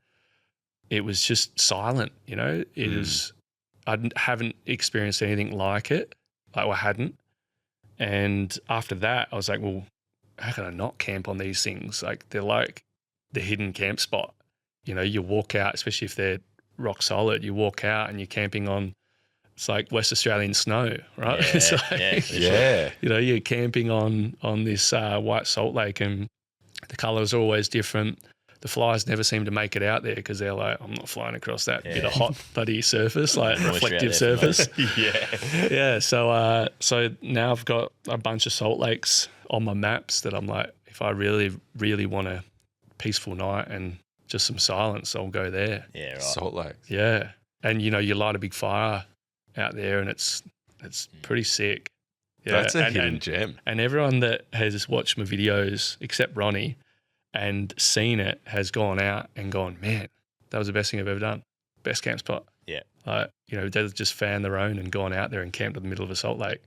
[SPEAKER 3] it was just silent, It is, I haven't experienced anything like it. Like I hadn't. And after that, I was like, well, how can I not camp on these things? Like they're like the hidden camp spot. You walk out, especially if they're rock solid, you walk out and you're camping on, it's like West Australian snow, right?
[SPEAKER 1] Yeah,
[SPEAKER 3] It's like,
[SPEAKER 2] Yeah.
[SPEAKER 3] you're camping on this white Salt Lake, and the colours are always different. The flies never seem to make it out there because they're like, I'm not flying across that bit of hot bloody surface, like reflective surface. Yeah. So now I've got a bunch of salt lakes on my maps that I'm like, if I really, really want a peaceful night and just some silence, I'll go there.
[SPEAKER 1] Yeah, right.
[SPEAKER 2] Salt Lake.
[SPEAKER 3] Yeah. And, you light a big fire out there and it's pretty sick. Yeah.
[SPEAKER 2] That's a hidden gem.
[SPEAKER 3] And everyone that has watched my videos, except Ronnie, and seen it has gone out and gone, man, that was the best thing I've ever done. Best camp spot.
[SPEAKER 1] Yeah.
[SPEAKER 3] They've just found their own and gone out there and camped in the middle of a salt lake.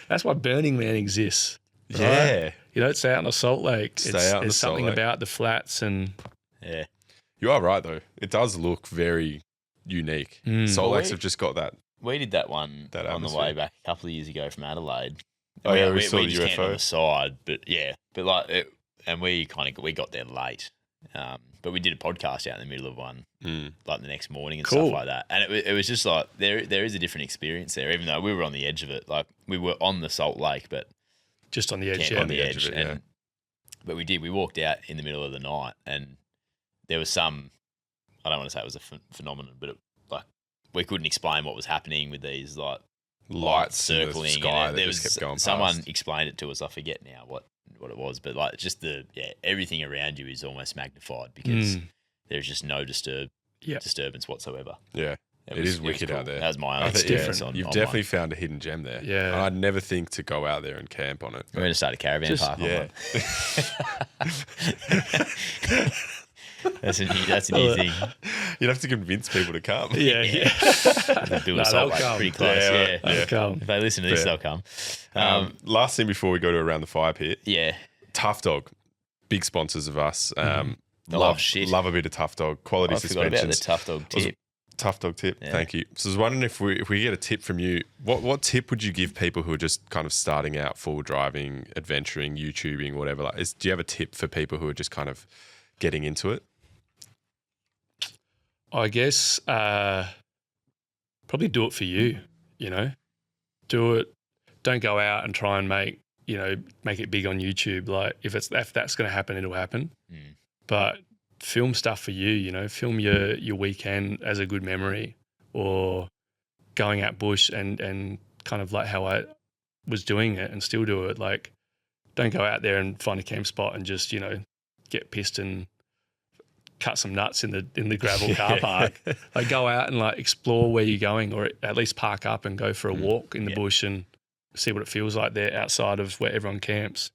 [SPEAKER 3] That's why Burning Man exists. Right?
[SPEAKER 2] Yeah.
[SPEAKER 3] It's out in a salt lake. There's something
[SPEAKER 2] lake.
[SPEAKER 3] about the flats and
[SPEAKER 1] Yeah.
[SPEAKER 2] You are right, though. It does look very unique. Salt Lakes have just got that.
[SPEAKER 1] We did that one
[SPEAKER 2] That
[SPEAKER 1] on the
[SPEAKER 2] atmosphere.
[SPEAKER 1] way back a couple of years ago from Adelaide.
[SPEAKER 2] Oh, yeah, we saw
[SPEAKER 1] we
[SPEAKER 2] the
[SPEAKER 1] just camped on
[SPEAKER 2] UFO.
[SPEAKER 1] the side, but like it, and we got there late. But we did a podcast out in the middle of one, like the next morning and
[SPEAKER 3] Cool.
[SPEAKER 1] stuff like that. And it was just like there is a different experience there, even though we were on the edge of it. Like we were on the Salt Lake, but
[SPEAKER 3] just on the edge.
[SPEAKER 1] camped
[SPEAKER 3] Yeah.
[SPEAKER 1] on the edge.
[SPEAKER 2] of it, yeah.
[SPEAKER 1] But we walked out in the middle of the night, and there was some, I don't want to say it was a phenomenon, but we couldn't explain what was happening with these like
[SPEAKER 2] Lights in the
[SPEAKER 1] circling.
[SPEAKER 2] sky
[SPEAKER 1] and
[SPEAKER 2] that
[SPEAKER 1] there
[SPEAKER 2] just
[SPEAKER 1] was
[SPEAKER 2] kept going
[SPEAKER 1] someone
[SPEAKER 2] past.
[SPEAKER 1] explained it to us. I forget now what it was, but like just everything around you is almost magnified because there's just no disturbance whatsoever.
[SPEAKER 2] Yeah. It
[SPEAKER 1] was
[SPEAKER 2] is wicked
[SPEAKER 1] cool.
[SPEAKER 2] out there.
[SPEAKER 1] That was my
[SPEAKER 2] I
[SPEAKER 1] own
[SPEAKER 2] think,
[SPEAKER 1] experience.
[SPEAKER 3] different.
[SPEAKER 1] On,
[SPEAKER 2] You've
[SPEAKER 1] on
[SPEAKER 2] definitely
[SPEAKER 1] one.
[SPEAKER 2] found a hidden gem there.
[SPEAKER 3] Yeah.
[SPEAKER 2] And I'd never think to go out there and camp on it.
[SPEAKER 1] We're going to start a caravan
[SPEAKER 3] Just-
[SPEAKER 1] park.
[SPEAKER 2] Yeah.
[SPEAKER 1] That's a new thing.
[SPEAKER 2] You'd have to convince people to come.
[SPEAKER 3] Yeah.
[SPEAKER 1] Build
[SPEAKER 3] No,
[SPEAKER 1] a salt
[SPEAKER 3] they'll
[SPEAKER 1] lake
[SPEAKER 3] come.
[SPEAKER 1] pretty close.
[SPEAKER 2] Yeah,
[SPEAKER 1] Yeah,
[SPEAKER 3] They'll come.
[SPEAKER 1] If they listen to this,
[SPEAKER 2] Yeah.
[SPEAKER 1] they'll come.
[SPEAKER 2] Last thing before we go to around the fire pit,
[SPEAKER 1] Yeah.
[SPEAKER 2] Tough Dog, big sponsors of us.
[SPEAKER 1] Oh, shit.
[SPEAKER 2] Love a bit of Tough Dog. Quality
[SPEAKER 1] I forgot about the
[SPEAKER 2] suspensions.
[SPEAKER 1] tough dog tip.
[SPEAKER 2] Tough Dog tip.
[SPEAKER 1] Yeah.
[SPEAKER 2] Thank you. So I was wondering if we get a tip from you, what tip would you give people who are just kind of starting out, full driving, adventuring, YouTubing, whatever? Do you have a tip for people who are just kind of getting into it?
[SPEAKER 3] I guess probably do it for you, Do it. Don't go out and try and make it big on YouTube. Like if that's going to happen, it'll happen. But film stuff for you, film your weekend as a good memory, or going out bush and kind of like how I was doing it and still do it. Like don't go out there and find a camp spot and just, get pissed and cut some nuts in the gravel car park. Like go out and like explore where you're going, or at least park up and go for a walk in the bush and see what it feels like there outside of where everyone camps.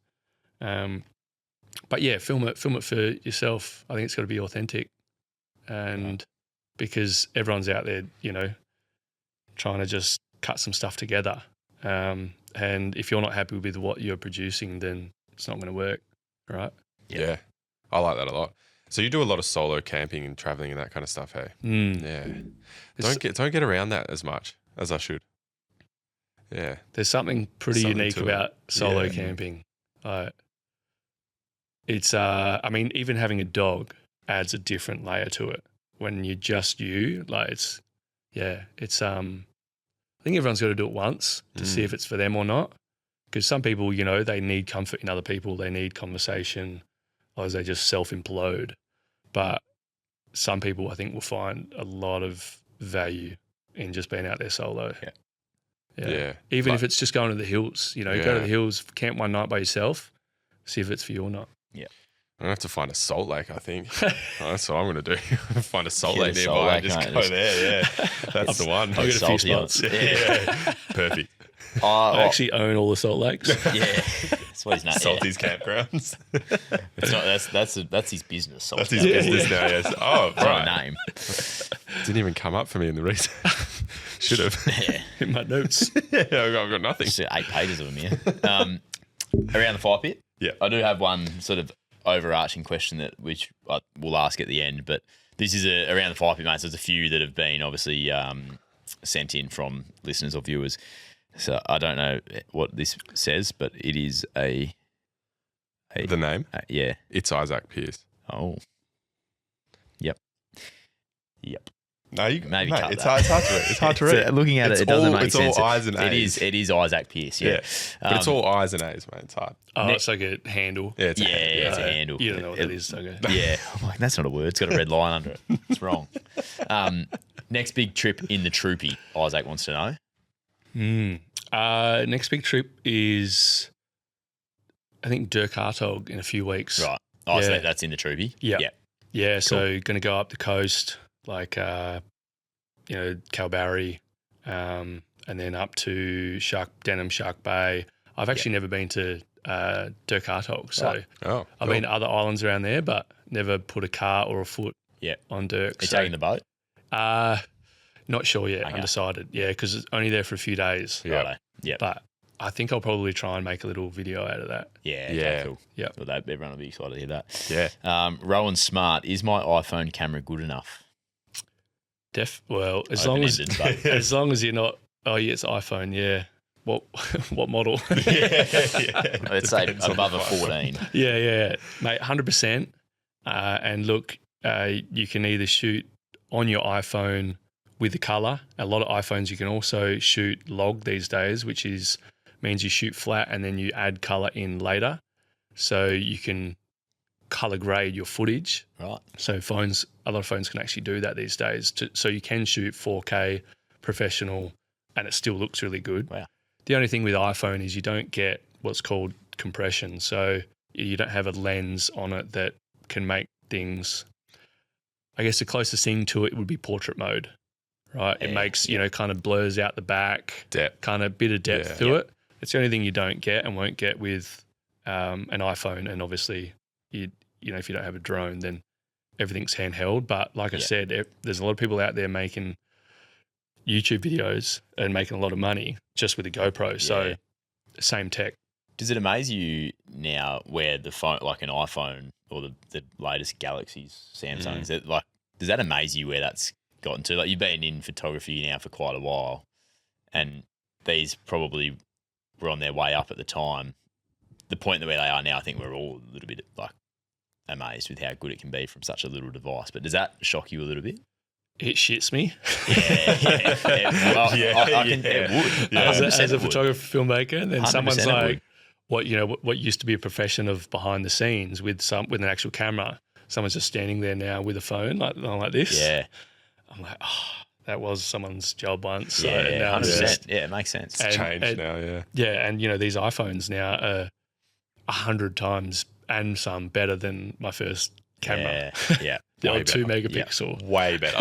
[SPEAKER 3] But yeah, film it for yourself. I think it's got to be authentic, and because everyone's out there, trying to just cut some stuff together. And if you're not happy with what you're producing, then it's not going to work, right?
[SPEAKER 2] Yeah. I like that a lot. So you do a lot of solo camping and traveling and that kind of stuff, hey? Yeah. Don't get around that as much as I should. Yeah.
[SPEAKER 3] There's something pretty
[SPEAKER 2] Something
[SPEAKER 3] unique
[SPEAKER 2] to it.
[SPEAKER 3] about solo
[SPEAKER 2] Yeah.
[SPEAKER 3] camping. It's I mean, even having a dog adds a different layer to it. When you're just you, like it's I think everyone's got to do it once to see if it's for them or not. Because some people, they need comfort in other people, they need conversation, otherwise they just self-implode. But some people, I think, will find a lot of value in just being out there solo.
[SPEAKER 2] Yeah.
[SPEAKER 3] Even
[SPEAKER 2] Like-
[SPEAKER 3] if it's just going to the hills, you know, go to the hills, camp one night by yourself, see if it's for you or not.
[SPEAKER 2] I'm going to have to find a salt lake, I think. That's what I'm going to do. Find a salt
[SPEAKER 1] Yeah,
[SPEAKER 2] lake
[SPEAKER 1] the
[SPEAKER 2] nearby
[SPEAKER 1] salt
[SPEAKER 2] and
[SPEAKER 1] lake,
[SPEAKER 2] just
[SPEAKER 1] mate.
[SPEAKER 2] go there, yeah. That's the one.
[SPEAKER 3] I've got a few
[SPEAKER 1] Salty on it.
[SPEAKER 3] spots.
[SPEAKER 2] Yeah. Perfect.
[SPEAKER 3] I actually own all the salt lakes.
[SPEAKER 1] Yeah, that's what his name.
[SPEAKER 2] Salty's campgrounds.
[SPEAKER 1] It's not, that's his business.
[SPEAKER 2] That's
[SPEAKER 1] Salty.
[SPEAKER 2] his business now, yes. Oh,
[SPEAKER 1] It's not a
[SPEAKER 2] right.
[SPEAKER 1] name.
[SPEAKER 2] Didn't even come up for me in the research. Should have.
[SPEAKER 1] Yeah,
[SPEAKER 3] In my notes.
[SPEAKER 2] Yeah, I've got nothing.
[SPEAKER 1] just 8 pages of them here. Around the fire pit.
[SPEAKER 2] Yeah.
[SPEAKER 1] I do have one sort of overarching question which I will ask at the end, but this is around the fire pit, mate. So there's a few that have been obviously sent in from listeners or viewers. So I don't know what this says, but it is a
[SPEAKER 2] The name?
[SPEAKER 1] yeah.
[SPEAKER 2] It's Isaac Pierce.
[SPEAKER 1] Oh. Yep.
[SPEAKER 2] No, you
[SPEAKER 1] Maybe
[SPEAKER 2] mate,
[SPEAKER 1] cut
[SPEAKER 2] it's
[SPEAKER 1] that.
[SPEAKER 2] hard to read. It's hard to read.
[SPEAKER 1] So looking at
[SPEAKER 2] It's
[SPEAKER 1] it doesn't
[SPEAKER 2] all-
[SPEAKER 1] make
[SPEAKER 2] it's
[SPEAKER 1] sense.
[SPEAKER 2] all I's and A's.
[SPEAKER 1] It is Isaac Pierce. Yeah.
[SPEAKER 2] But it's all I's and A's, mate. It's hard.
[SPEAKER 3] Oh,
[SPEAKER 1] Ne-
[SPEAKER 3] it's like a handle.
[SPEAKER 2] Yeah, it's
[SPEAKER 1] Yeah,
[SPEAKER 2] a,
[SPEAKER 1] it's a handle.
[SPEAKER 3] You don't know what that is. Okay.
[SPEAKER 1] Yeah, I'm like, that's not a word. It's got a red line under it. It's wrong. Next big trip in the Troopy, Isaac wants to know.
[SPEAKER 3] Next big trip is, I think, Tyrepower in a few weeks.
[SPEAKER 1] Right. Oh, so
[SPEAKER 3] Yeah.
[SPEAKER 1] that's in the Troopy?
[SPEAKER 3] Yeah.
[SPEAKER 1] Yeah.
[SPEAKER 3] Yeah, so going to go up the coast, like, Kalbarri, and then up to Denham, Shark Bay. I've actually never been to Tyrepower, so
[SPEAKER 1] Right.
[SPEAKER 2] oh,
[SPEAKER 3] I've been to other islands around there, but never put a car or a foot
[SPEAKER 1] Yeah.
[SPEAKER 3] on Dirk.
[SPEAKER 1] Are you
[SPEAKER 3] So,
[SPEAKER 1] taking the boat?
[SPEAKER 3] not sure yet,
[SPEAKER 1] Okay.
[SPEAKER 3] undecided. Yeah, because it's only there for a few days.
[SPEAKER 2] Yeah.
[SPEAKER 1] Righto. Yeah.
[SPEAKER 3] But I think I'll probably try and make a little video out of that.
[SPEAKER 1] Yeah.
[SPEAKER 2] Yeah.
[SPEAKER 1] Okay, cool.
[SPEAKER 3] Yeah.
[SPEAKER 1] Well, everyone will be excited to hear that.
[SPEAKER 2] yeah.
[SPEAKER 1] Rowan Smart, is my iPhone camera good enough?
[SPEAKER 3] Well, as long as
[SPEAKER 1] Open-ended, but
[SPEAKER 3] as long as you're not. Oh yeah, it's iPhone. Yeah. What model?
[SPEAKER 1] let's say
[SPEAKER 2] Depends on
[SPEAKER 1] above
[SPEAKER 2] the
[SPEAKER 1] a
[SPEAKER 2] iPhone.
[SPEAKER 1] 14.
[SPEAKER 3] Yeah, mate, 100%. And look, you can either shoot on your iPhone with the color. A lot of iPhones you can also shoot log these days, which means you shoot flat and then you add color in later, so you can color grade your footage.
[SPEAKER 1] Right.
[SPEAKER 3] So a lot of phones can actually do that these days. So you can shoot 4K professional, and it still looks really good.
[SPEAKER 1] Wow.
[SPEAKER 3] The only thing with iPhone is you don't get what's called compression. So you don't have a lens on it that can make things. I guess the closest thing to it would be portrait mode, right? It
[SPEAKER 1] Yeah,
[SPEAKER 3] makes, kind of blurs out the back,
[SPEAKER 2] Depth.
[SPEAKER 3] kind of bit of depth
[SPEAKER 2] Yeah.
[SPEAKER 3] to it. It's the only thing you don't get and won't get with an iPhone. And obviously, if you don't have a drone, then everything's handheld. But like I said, there's a lot of people out there making YouTube videos and making a lot of money just with a GoPro. So same tech.
[SPEAKER 1] Does it amaze you now where the phone, like an iPhone or the latest Galaxies, Samsung, is it like, does that amaze you where that's gotten to? Like, you've been in photography now for quite a while, and these probably were on their way up at the time. The point where they are now, I think we're all a little bit like amazed with how good it can be from such a little device. But does that shock you a little bit?
[SPEAKER 3] It shits me.
[SPEAKER 1] Yeah. Well, it would.
[SPEAKER 2] Yeah.
[SPEAKER 3] As
[SPEAKER 1] 100%
[SPEAKER 3] a
[SPEAKER 1] it would.
[SPEAKER 3] photographer, filmmaker, and then
[SPEAKER 1] 100%
[SPEAKER 3] someone's
[SPEAKER 1] it
[SPEAKER 3] like,
[SPEAKER 1] would.
[SPEAKER 3] what used to be a profession of behind the scenes with an actual camera, someone's just standing there now with a phone like this.
[SPEAKER 1] Yeah.
[SPEAKER 3] I'm like, that was someone's job once. So
[SPEAKER 1] Yeah,
[SPEAKER 3] now it's
[SPEAKER 1] 100%.
[SPEAKER 3] just-
[SPEAKER 1] Yeah, it makes sense.
[SPEAKER 3] And-
[SPEAKER 2] Changed now, yeah.
[SPEAKER 3] yeah, and these iPhones now are 100 times and some better than my first camera.
[SPEAKER 1] Yeah.
[SPEAKER 3] The
[SPEAKER 2] Way
[SPEAKER 3] old 2
[SPEAKER 2] better.
[SPEAKER 3] megapixel.
[SPEAKER 2] Way better.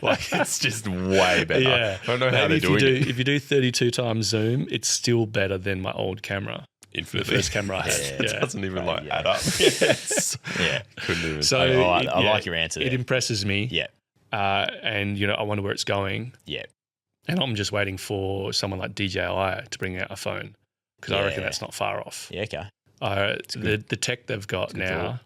[SPEAKER 2] Like, it's just way better.
[SPEAKER 3] Yeah.
[SPEAKER 2] I don't know how
[SPEAKER 3] Maybe
[SPEAKER 2] they're doing it.
[SPEAKER 3] if you do 32 times zoom, it's still better than my old camera. The
[SPEAKER 2] Infinitely.
[SPEAKER 3] first camera I had.
[SPEAKER 2] It
[SPEAKER 3] Yeah.
[SPEAKER 2] doesn't even like
[SPEAKER 1] Yeah.
[SPEAKER 2] add up. Yes.
[SPEAKER 1] Yeah.
[SPEAKER 2] Couldn't even.
[SPEAKER 3] So
[SPEAKER 1] I
[SPEAKER 3] it-
[SPEAKER 1] like your answer
[SPEAKER 3] It
[SPEAKER 1] there.
[SPEAKER 3] impresses me.
[SPEAKER 1] Yeah.
[SPEAKER 3] And I wonder where it's going.
[SPEAKER 1] Yeah.
[SPEAKER 3] And I'm just waiting for someone like DJI to bring out a phone, because I reckon
[SPEAKER 1] Yeah.
[SPEAKER 3] that's not far off.
[SPEAKER 1] Yeah, okay.
[SPEAKER 3] The tech they've got now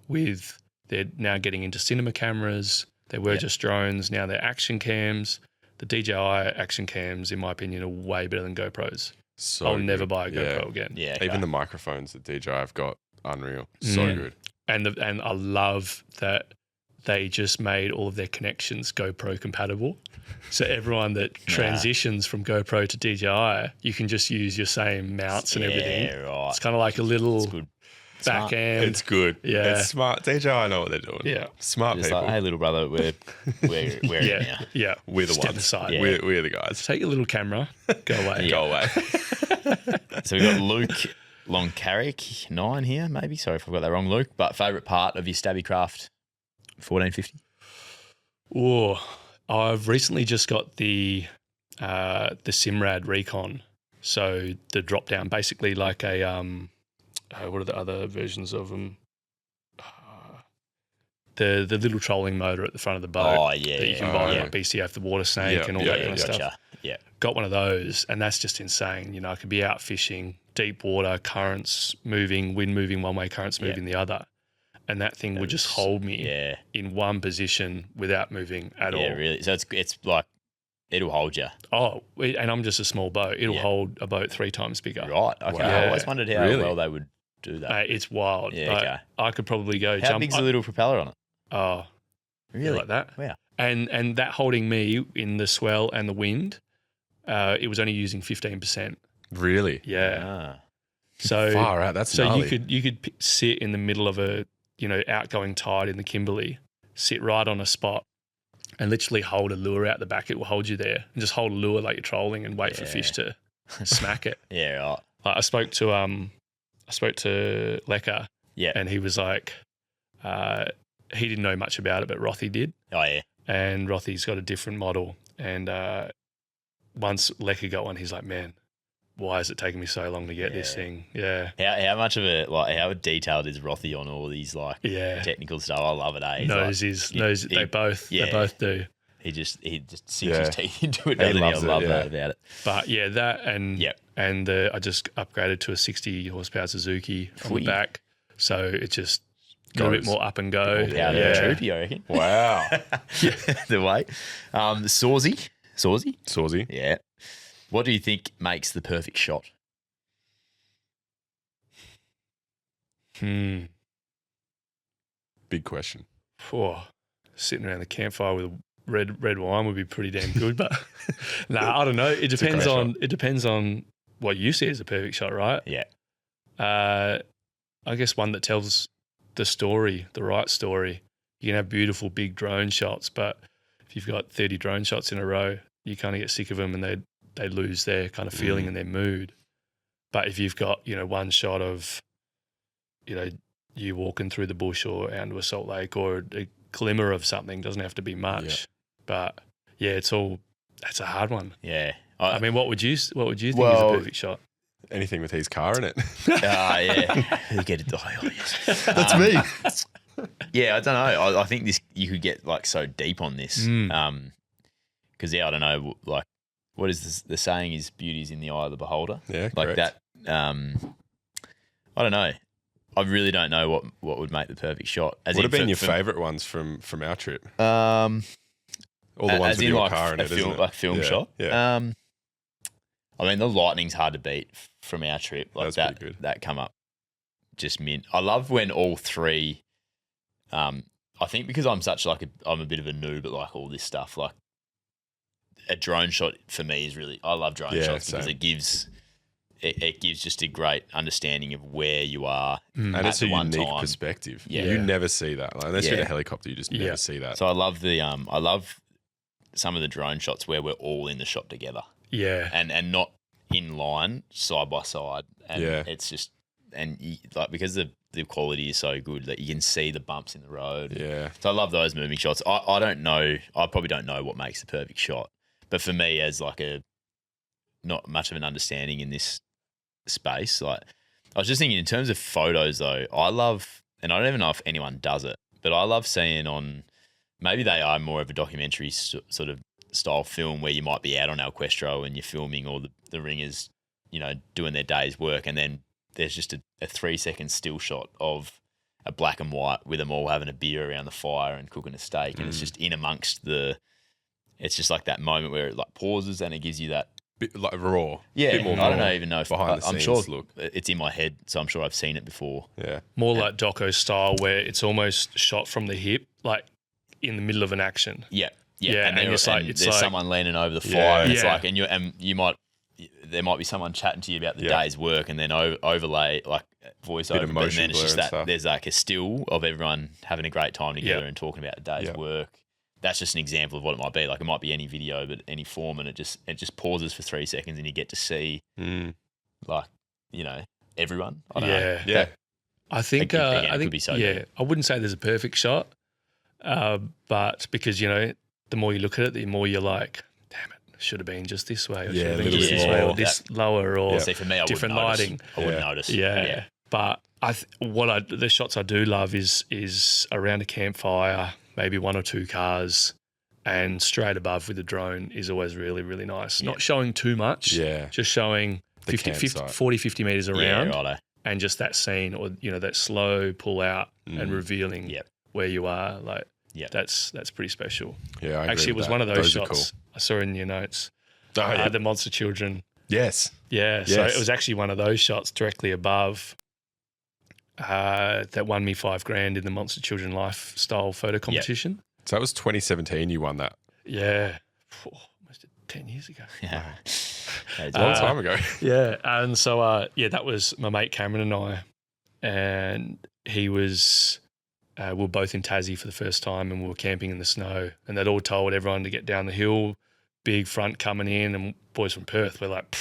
[SPEAKER 3] they're now getting into cinema cameras. They were just drones. Now they're action cams. The DJI action cams, in my opinion, are way better than GoPros.
[SPEAKER 2] So
[SPEAKER 3] I'll never
[SPEAKER 2] good.
[SPEAKER 3] buy a GoPro
[SPEAKER 2] Yeah.
[SPEAKER 3] again.
[SPEAKER 1] Yeah. Okay.
[SPEAKER 2] Even the microphones that DJI have got, unreal. So good.
[SPEAKER 3] And I love that they just made all of their connections GoPro compatible. So everyone that transitions from GoPro to DJI, you can just use your same mounts and everything.
[SPEAKER 1] Yeah, right.
[SPEAKER 3] It's kind of like a little
[SPEAKER 1] It's good. Smart.
[SPEAKER 3] backhand.
[SPEAKER 2] It's good.
[SPEAKER 3] Yeah.
[SPEAKER 2] It's smart. DJI know what they're doing.
[SPEAKER 3] Yeah.
[SPEAKER 2] Smart
[SPEAKER 1] Just
[SPEAKER 2] people.
[SPEAKER 1] like, hey, little brother, we're it now.
[SPEAKER 3] Yeah.
[SPEAKER 2] We're the
[SPEAKER 3] Step
[SPEAKER 2] ones.
[SPEAKER 3] aside.
[SPEAKER 1] Yeah.
[SPEAKER 2] We're the guys.
[SPEAKER 3] Take your little camera. Go away.
[SPEAKER 2] Go away.
[SPEAKER 1] So we've got Luke Longcarrick, 9 here, maybe. Sorry if I've got that wrong, Luke. But favourite part of your Stabby Craft 1450?
[SPEAKER 3] Oh, I've recently just got the Simrad Recon. So the drop down, basically like a what are the other versions of them? The little trolling motor at the front of the boat.
[SPEAKER 1] Oh, yeah.
[SPEAKER 3] That you can buy like BCF, the water snake, and all that kind of stuff.
[SPEAKER 1] Gotcha. Yeah.
[SPEAKER 3] Got one of those, and that's just insane. You know, I could be out fishing, deep water, currents moving, wind moving one way, currents moving the other, and that thing would just hold me in one position without moving at all.
[SPEAKER 1] Yeah, really. So it's like it'll hold you.
[SPEAKER 3] Oh, and I'm just a small boat. It'll hold a boat 3 times bigger.
[SPEAKER 1] Right. Okay.
[SPEAKER 2] Wow.
[SPEAKER 1] I always wondered how well they would do that.
[SPEAKER 3] It's wild.
[SPEAKER 1] Yeah, okay.
[SPEAKER 3] I could probably go
[SPEAKER 1] How
[SPEAKER 3] jump.
[SPEAKER 1] big's the little propeller on it?
[SPEAKER 3] Oh,
[SPEAKER 1] Really?
[SPEAKER 3] like that.
[SPEAKER 1] Wow.
[SPEAKER 3] And that holding me in the swell and the wind, it was only using 15%.
[SPEAKER 2] Really?
[SPEAKER 3] Yeah.
[SPEAKER 1] Ah.
[SPEAKER 3] So
[SPEAKER 2] Far out. That's gnarly.
[SPEAKER 3] you could sit in the middle of a outgoing tide in the Kimberley, sit right on a spot, and literally hold a lure out the back. It will hold you there, and just hold a lure like you're trolling and wait for fish to smack it.
[SPEAKER 1] Yeah, right.
[SPEAKER 3] Like I spoke to Lecker, and he was like, he didn't know much about it, but Rothy did.
[SPEAKER 1] Oh, yeah.
[SPEAKER 3] And Rothy's got a different model. And once Lecker got one, he's like, man, why is it taking me so long to get this thing? Yeah.
[SPEAKER 1] How much of it, like, how detailed is Rothy on all these, like, technical stuff? I love it, eh?
[SPEAKER 3] They both do.
[SPEAKER 1] He just sinks his teeth into it, doesn't he?
[SPEAKER 2] loves
[SPEAKER 1] I love
[SPEAKER 2] it,
[SPEAKER 1] that about it.
[SPEAKER 3] But yeah, that and I just upgraded to a 60 horsepower Suzuki on
[SPEAKER 1] Footy.
[SPEAKER 3] the back. So it just a little bit more up and go.
[SPEAKER 1] How the Troopy, I reckon.
[SPEAKER 2] Wow.
[SPEAKER 1] The weight. Sawsy.
[SPEAKER 2] Sawsy.
[SPEAKER 1] Yeah. What do you think makes the perfect shot?
[SPEAKER 2] Big question.
[SPEAKER 3] Sitting around the campfire with red wine would be pretty damn good. But I don't know. It depends on what you see as a perfect shot, right?
[SPEAKER 1] Yeah.
[SPEAKER 3] I guess one that tells the story, the right story. You can have beautiful big drone shots, but if you've got 30 drone shots in a row, you kind of get sick of them and they lose their kind of feeling and their mood. But if you've got, one shot of, you walking through the bush or out into a salt lake or a glimmer of something, doesn't have to be much. Yeah. But yeah, that's a hard one.
[SPEAKER 1] Yeah.
[SPEAKER 3] I mean, what would you think is a perfect shot?
[SPEAKER 2] Anything with his car in it.
[SPEAKER 1] Yeah. Who get it? Oh, yes.
[SPEAKER 2] That's me.
[SPEAKER 1] Yeah, I don't know. I think you could get like so deep on this. Because I don't know, like, what is this, the saying is beauty is in the eye of the beholder.
[SPEAKER 2] Yeah,
[SPEAKER 1] like
[SPEAKER 2] correct.
[SPEAKER 1] that. I don't know. I really don't know what would make the perfect shot.
[SPEAKER 2] What have been your favourite ones from our trip?
[SPEAKER 1] All
[SPEAKER 2] the ones with your car in it,
[SPEAKER 1] film,
[SPEAKER 2] isn't it?
[SPEAKER 1] like film shot.
[SPEAKER 2] Yeah.
[SPEAKER 1] I mean, the lightning's hard to beat from our trip. Like
[SPEAKER 2] That's pretty good.
[SPEAKER 1] That come up just mint. I love when all three. I think because I'm a bit of a noob at like all this stuff. Like a drone shot for me is really. I love drone shots because it gives just a great understanding of where you are.
[SPEAKER 2] And it's a unique perspective.
[SPEAKER 1] Yeah.
[SPEAKER 2] You never see that. Like, unless you're in a helicopter, you just never see that.
[SPEAKER 1] So I love I love some of the drone shots where we're all in the shot together.
[SPEAKER 3] Yeah.
[SPEAKER 1] And not in line, side by side. And it's just, because the quality is so good that you can see the bumps in the road.
[SPEAKER 2] Yeah.
[SPEAKER 1] So I love those moving shots. I don't know, I probably don't know what makes the perfect shot. But for me, as like not much of an understanding in this space, like I was just thinking in terms of photos though, I love, and I don't even know if anyone does it, but I love seeing maybe they are more of a documentary sort of style film where you might be out on Alquestro and you're filming all the ringers, doing their day's work, and then there's just a 3-second still shot of a black and white with them all having a beer around the fire and cooking a steak, and it's just in amongst it's just like that moment where it like pauses and it gives you that
[SPEAKER 2] bit like raw.
[SPEAKER 1] Yeah,
[SPEAKER 2] bit more
[SPEAKER 1] I don't even know if
[SPEAKER 2] behind the
[SPEAKER 1] I'm
[SPEAKER 2] scenes
[SPEAKER 1] sure
[SPEAKER 2] look.
[SPEAKER 1] it's in my head, so I'm sure I've seen it before.
[SPEAKER 2] Yeah.
[SPEAKER 3] More like doco style where it's almost shot from the hip, like in the middle of an action.
[SPEAKER 1] Yeah.
[SPEAKER 3] Yeah,
[SPEAKER 1] and
[SPEAKER 3] it's like
[SPEAKER 1] there's someone leaning over the fire. And it's like, and you might there might be someone chatting to you about the
[SPEAKER 2] Yeah.
[SPEAKER 1] day's work, and then overlay like voiceover,
[SPEAKER 2] of
[SPEAKER 1] but
[SPEAKER 2] motion
[SPEAKER 1] then it's
[SPEAKER 2] blur
[SPEAKER 1] just
[SPEAKER 2] and
[SPEAKER 1] that
[SPEAKER 2] stuff.
[SPEAKER 1] there's like a still of everyone having a great time together
[SPEAKER 3] Yeah.
[SPEAKER 1] and talking about the day's
[SPEAKER 2] Yeah.
[SPEAKER 1] work. That's just an example of what it might be. Like it might be any video, but any form, and it just pauses for 3 seconds, and you get to see like everyone. I don't know.
[SPEAKER 2] Yeah.
[SPEAKER 3] I think
[SPEAKER 1] Again, it
[SPEAKER 3] I
[SPEAKER 1] could
[SPEAKER 3] think
[SPEAKER 1] be so
[SPEAKER 3] yeah,
[SPEAKER 1] good.
[SPEAKER 3] I wouldn't say there's a perfect shot, but because the more you look at it, the more you're like, damn it, should have been just this way, or
[SPEAKER 2] Yeah,
[SPEAKER 3] should have
[SPEAKER 2] a
[SPEAKER 3] been
[SPEAKER 2] little
[SPEAKER 3] just
[SPEAKER 2] bit
[SPEAKER 3] this way,
[SPEAKER 2] more.
[SPEAKER 3] or this lower, or
[SPEAKER 1] See, for me, I
[SPEAKER 3] different
[SPEAKER 1] wouldn't
[SPEAKER 3] lighting.
[SPEAKER 1] notice. I wouldn't
[SPEAKER 2] Yeah.
[SPEAKER 1] notice.
[SPEAKER 3] Yeah, but the shots I do love is around a campfire, maybe 1 or 2 cars, and straight above with the drone is always really, really nice.
[SPEAKER 1] Yeah.
[SPEAKER 3] Not showing too much,
[SPEAKER 2] Yeah.
[SPEAKER 3] just showing
[SPEAKER 2] The
[SPEAKER 3] 40, 50 meters around,
[SPEAKER 1] Yeah, righto.
[SPEAKER 3] and just that scene, or that slow pull out and revealing
[SPEAKER 1] Yep.
[SPEAKER 3] where you are. Like,
[SPEAKER 1] Yep.
[SPEAKER 3] that's pretty special.
[SPEAKER 2] Yeah, I agree
[SPEAKER 3] Actually, it
[SPEAKER 2] with
[SPEAKER 3] was
[SPEAKER 2] that.
[SPEAKER 3] one of those
[SPEAKER 2] are
[SPEAKER 3] shots I saw in your notes.
[SPEAKER 2] Cool. Oh, yeah.
[SPEAKER 3] The monster children.
[SPEAKER 2] Yes.
[SPEAKER 3] Yeah, so
[SPEAKER 2] Yes.
[SPEAKER 3] it was actually one of those shots directly above that won me $5,000 in the Monster Children Lifestyle photo competition.
[SPEAKER 2] So that was 2017 you won that.
[SPEAKER 3] Yeah, almost 10 years ago.
[SPEAKER 1] Yeah. That's
[SPEAKER 2] A long
[SPEAKER 1] right.
[SPEAKER 2] time ago.
[SPEAKER 3] Yeah, and so that was my mate Cameron and I, and he was. We were both in Tassie for the first time, and we were camping in the snow, and they'd all told everyone to get down the hill, big front coming in, and boys from Perth were like,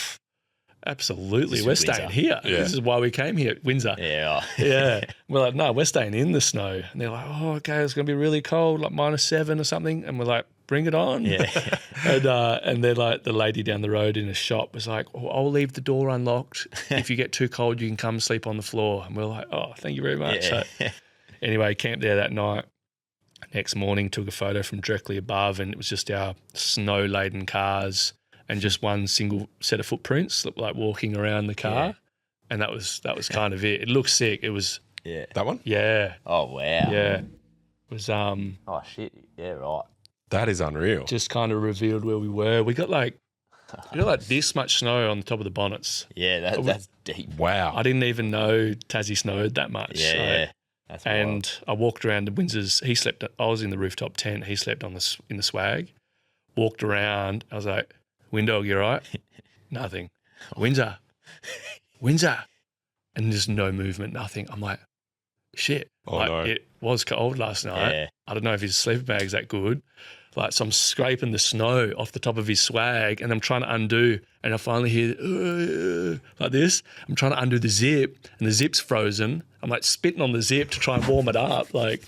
[SPEAKER 3] absolutely,
[SPEAKER 1] This
[SPEAKER 3] we're
[SPEAKER 1] is
[SPEAKER 3] staying
[SPEAKER 1] Windsor.
[SPEAKER 3] here.
[SPEAKER 2] Yeah.
[SPEAKER 3] This is why we came here, Windsor.
[SPEAKER 1] Yeah.
[SPEAKER 3] Yeah. We're like, no, we're staying in the snow. And they're like, oh, okay, it's going to be really cold, like -7 or something. And we're like, bring it on.
[SPEAKER 1] Yeah.
[SPEAKER 3] And then like the lady down the road in a shop was like, oh, I'll leave the door unlocked. If you get too cold, you can come sleep on the floor. And we're like, oh, thank you very much.
[SPEAKER 1] Yeah.
[SPEAKER 3] So anyway, camped there that night. Next morning, took a photo from directly above, and it was just our snow-laden cars and just one single set of footprints, like walking around the car.
[SPEAKER 1] Yeah.
[SPEAKER 3] And that was kind of it. It looked sick. It was,
[SPEAKER 1] Yeah.
[SPEAKER 2] That one?
[SPEAKER 3] yeah,
[SPEAKER 1] Oh wow.
[SPEAKER 3] yeah. It was
[SPEAKER 1] Oh shit. Yeah. Right.
[SPEAKER 2] That is unreal.
[SPEAKER 3] just kind of revealed where we were. We got like this much snow on the top of the bonnets.
[SPEAKER 1] Yeah. That's deep.
[SPEAKER 2] Wow.
[SPEAKER 3] I didn't even know Tassie snowed that much.
[SPEAKER 1] Yeah.
[SPEAKER 3] So-
[SPEAKER 1] Yeah. That's wild.
[SPEAKER 3] And I walked around the Windsor's. He slept. I was in the rooftop tent. He slept in the swag. Walked around. I was like, "Windog, you all right?" Nothing. Windsor, and just no movement. Nothing. I'm like, shit.
[SPEAKER 2] Oh,
[SPEAKER 3] like,
[SPEAKER 2] no.
[SPEAKER 3] It was cold last night.
[SPEAKER 1] Yeah.
[SPEAKER 3] I don't know if his sleeping bag's that good. Like, so I'm scraping the snow off the top of his swag, and I'm trying to undo, and I finally hear like this. I'm trying to undo the zip, and the zip's frozen. I'm like spitting on the zip to try and warm it up, like,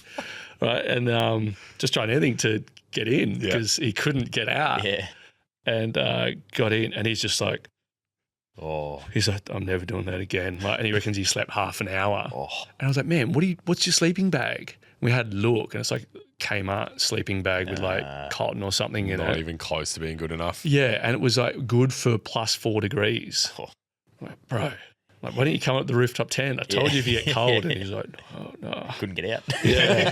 [SPEAKER 3] right, and just trying anything to get in because he couldn't get out.
[SPEAKER 1] Yeah.
[SPEAKER 3] And got in, and he's just like,
[SPEAKER 1] Oh.
[SPEAKER 3] he's like, I'm never doing that again. Like, and he reckons he slept half an hour.
[SPEAKER 1] Oh.
[SPEAKER 3] And I was like, man, what's your sleeping bag? We had a look, and it's like Kmart sleeping bag with like cotton or something in
[SPEAKER 2] Not
[SPEAKER 3] it.
[SPEAKER 2] even close to being good enough.
[SPEAKER 3] Yeah, and it was like good for +4 degrees.
[SPEAKER 1] Oh.
[SPEAKER 3] I'm like, bro, like, why didn't you come up the rooftop tent? I told you if you get cold. And he's like, oh, no.
[SPEAKER 1] Couldn't get out.
[SPEAKER 3] Yeah.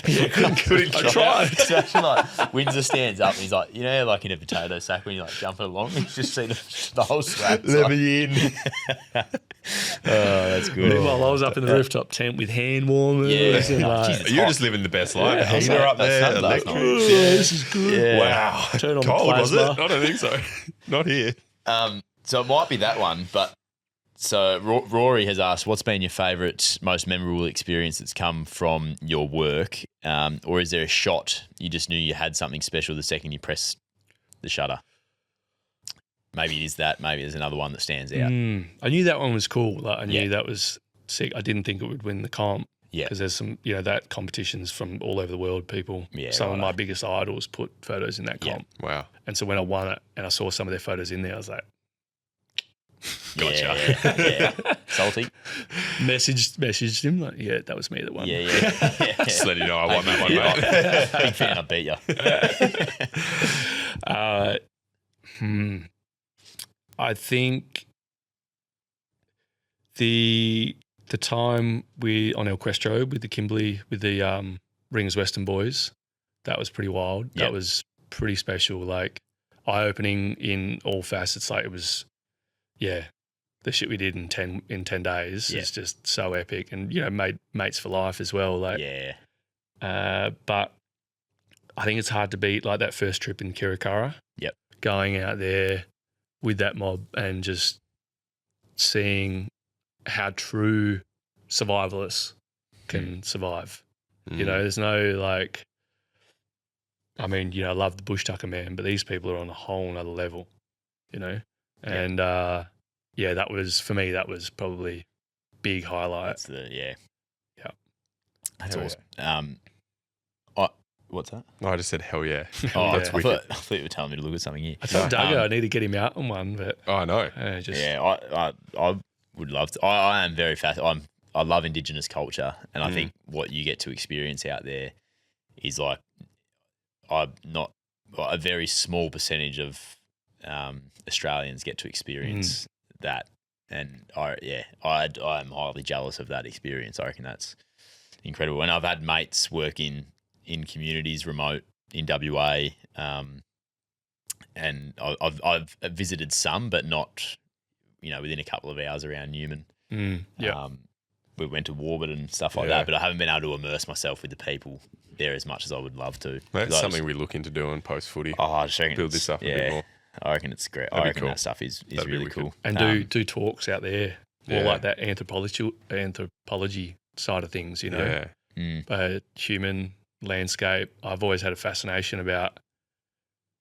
[SPEAKER 1] Couldn't
[SPEAKER 3] I tried.
[SPEAKER 1] It's actually like Windsor stands up and he's like, like in a potato sack when you like jumping along, you just see the whole swag.
[SPEAKER 2] Let me in.
[SPEAKER 1] Oh, that's good.
[SPEAKER 3] Meanwhile, I was up in the rooftop tent with hand warmers.
[SPEAKER 1] Yeah.
[SPEAKER 3] And
[SPEAKER 1] Oh,
[SPEAKER 3] like,
[SPEAKER 1] Jesus.
[SPEAKER 2] You're just living the best life.
[SPEAKER 3] Yeah, I was
[SPEAKER 2] Heater
[SPEAKER 3] like,
[SPEAKER 2] up there,
[SPEAKER 1] that's not
[SPEAKER 2] electric.
[SPEAKER 3] oh, this is good.
[SPEAKER 1] Yeah.
[SPEAKER 2] Wow.
[SPEAKER 3] Turn on the
[SPEAKER 2] Cold, was it?
[SPEAKER 3] plasma.
[SPEAKER 2] I don't think so. Not here.
[SPEAKER 1] So it might be that one, but so Rory has asked, what's been your favourite, most memorable experience that's come from your work? Or is there a shot you just knew you had something special the second you pressed the shutter? Maybe it is that. Maybe there's another one that stands out.
[SPEAKER 3] I knew that one was cool. Like, I knew
[SPEAKER 1] Yeah.
[SPEAKER 3] that was sick. I didn't think it would win the comp.
[SPEAKER 1] Yeah.
[SPEAKER 3] Because there's some, that competition's from all over the world, people.
[SPEAKER 1] Yeah,
[SPEAKER 3] Some of
[SPEAKER 1] righto.
[SPEAKER 3] my biggest idols put photos in that
[SPEAKER 1] Yeah.
[SPEAKER 3] comp.
[SPEAKER 2] Wow.
[SPEAKER 3] And so when I won it and I saw some of their photos in there, I was like,
[SPEAKER 1] Gotcha. Yeah. Salty.
[SPEAKER 3] messaged him, like, yeah, that was me that won.
[SPEAKER 1] Yeah.
[SPEAKER 2] Just letting you know I won that one,
[SPEAKER 1] Yeah.
[SPEAKER 2] mate.
[SPEAKER 1] Big fan, I beat you.
[SPEAKER 3] I think the time on El Questro with the Kimberley, with the Ringers Western boys, that was pretty wild.
[SPEAKER 1] Yep.
[SPEAKER 3] That was pretty special, like eye-opening in all facets. Like, it was, the shit we did in 10 days
[SPEAKER 1] Yeah.
[SPEAKER 3] is just so epic, and made mates for life as well. Like,
[SPEAKER 1] Yeah.
[SPEAKER 3] but I think it's hard to beat like that first trip in Kirakara.
[SPEAKER 1] Yep.
[SPEAKER 3] Going out there, with that mob and just seeing how true survivalists can survive. You know, there's no like, I mean, you know, I love the bush tucker man, but these people are on a whole nother level, you know? And that was, for me, that was probably big highlight.
[SPEAKER 1] That's the, yeah.
[SPEAKER 2] That's
[SPEAKER 1] Hell
[SPEAKER 2] awesome.
[SPEAKER 1] yeah. What's that?
[SPEAKER 2] No, I just said hell yeah.
[SPEAKER 1] Oh,
[SPEAKER 2] That's
[SPEAKER 1] I
[SPEAKER 2] wicked.
[SPEAKER 1] thought you were telling me to look at something here.
[SPEAKER 3] I told Duggo I need to get him out on one, but
[SPEAKER 2] Oh, I know.
[SPEAKER 1] I would love to. I am very fascinated. I love Indigenous culture, and I think what you get to experience out there is like a very small percentage of Australians get to experience that, and I am highly jealous of that experience. I reckon that's incredible. And I've had mates work in communities remote in WA, and I've visited some, but not, you know, within a couple of hours around Newman. We went to Warburton and stuff like that, but I haven't been able to immerse myself with the people there as much as I would love to.
[SPEAKER 2] That's something we look into doing post footy.
[SPEAKER 1] Oh, I just reckon
[SPEAKER 2] Build this up a bit more.
[SPEAKER 1] I reckon it's great.
[SPEAKER 2] That'd
[SPEAKER 1] I
[SPEAKER 2] be
[SPEAKER 1] reckon
[SPEAKER 2] cool.
[SPEAKER 1] that stuff is
[SPEAKER 2] That'd be
[SPEAKER 1] really
[SPEAKER 2] wicked.
[SPEAKER 1] cool.
[SPEAKER 3] and do talks out there, more
[SPEAKER 2] Yeah.
[SPEAKER 3] like that anthropology side of things, you know,
[SPEAKER 2] Yeah.
[SPEAKER 3] Human landscape. I've always had a fascination about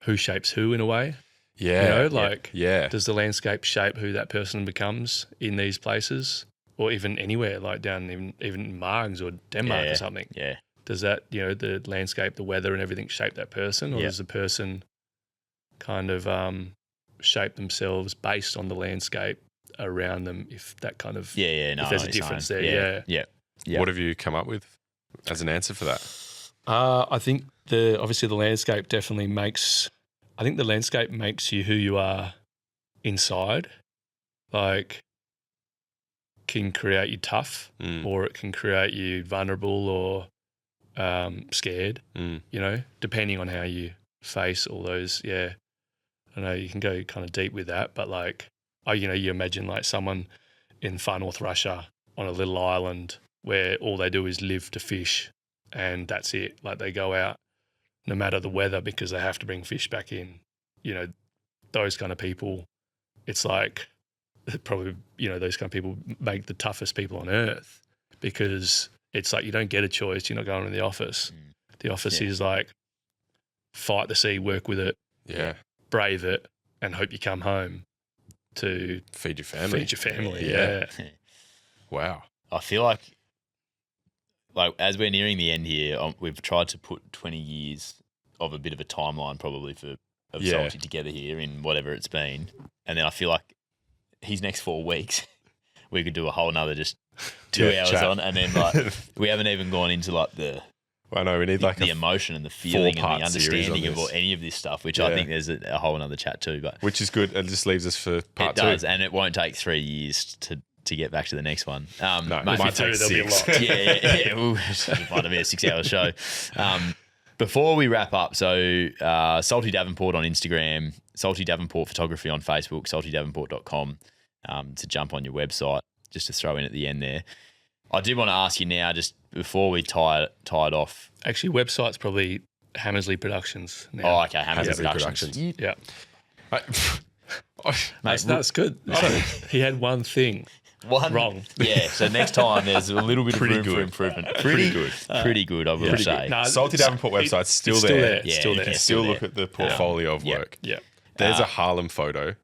[SPEAKER 3] who shapes who in a way.
[SPEAKER 2] Yeah.
[SPEAKER 3] You know, like
[SPEAKER 2] yeah.
[SPEAKER 3] does the landscape shape who that person becomes in these places, or even anywhere, like down even Margs or Denmark or something?
[SPEAKER 1] Yeah.
[SPEAKER 3] Does that, you know, the landscape, the weather and everything shape that person, or does the person kind of shape themselves based on the landscape around them, if that kind of
[SPEAKER 1] No,
[SPEAKER 3] if there's a difference there?
[SPEAKER 1] Yeah.
[SPEAKER 2] What have you come up with as an answer for that?
[SPEAKER 3] I think obviously the landscape definitely makes you who you are inside. Like, can create you tough, or it can create you vulnerable or scared. You know, depending on how you face all those. Yeah, I know you can go kind of deep with that, but like, you imagine like someone in far north Russia on a little island where all they do is live to fish, and that's it. Like, they go out no matter the weather because they have to bring fish back in. You know, those kind of people, it's like probably, you know, those kind of people make the toughest people on earth, because it's like you don't get a choice. You're not going to the office. The office is like fight the sea, work with it, brave it, and hope you come home to
[SPEAKER 2] feed your family.
[SPEAKER 3] Yeah.
[SPEAKER 2] Wow.
[SPEAKER 1] I feel like as we're nearing the end here, we've tried to put 20 years of a bit of a timeline probably of Salty together here in whatever it's been. And then I feel like his next 4 weeks, we could do a whole nother just 2 hours
[SPEAKER 2] chat.
[SPEAKER 1] on. And then like we haven't even gone into like the
[SPEAKER 2] I know we need like
[SPEAKER 1] the emotion and the feeling and the understanding of any of this stuff, which I think there's a whole other chat too. But
[SPEAKER 2] which is good. It just leaves us for part 2.
[SPEAKER 1] It does, and it won't take 3 years to get back to the next one.
[SPEAKER 2] No,
[SPEAKER 1] mate,
[SPEAKER 2] it might take
[SPEAKER 3] there'll be a
[SPEAKER 2] 6.
[SPEAKER 3] lot.
[SPEAKER 1] yeah. Ooh, it might be a 6-hour show. Before we wrap up, so Salty Davenport on Instagram, Salty Davenport Photography on Facebook, saltydavenport.com to jump on your website, just to throw in at the end there. I did want to ask you now, just before we tie it off.
[SPEAKER 3] Actually, website's probably Hammersley Productions now.
[SPEAKER 1] Oh, okay, Hammersley Productions.
[SPEAKER 3] Yeah.
[SPEAKER 1] Mate,
[SPEAKER 3] That's good. He had one thing. Wrong.
[SPEAKER 1] Yeah, so next time there's a little bit of room for improvement. Pretty good, I will say.
[SPEAKER 3] No,
[SPEAKER 2] Salty Davenport website's still
[SPEAKER 3] it's
[SPEAKER 2] there.
[SPEAKER 1] Yeah,
[SPEAKER 3] still
[SPEAKER 1] you
[SPEAKER 3] there.
[SPEAKER 1] can
[SPEAKER 2] Still
[SPEAKER 1] there.
[SPEAKER 2] look at the portfolio of work.
[SPEAKER 3] Yeah.
[SPEAKER 2] There's a Harlem photo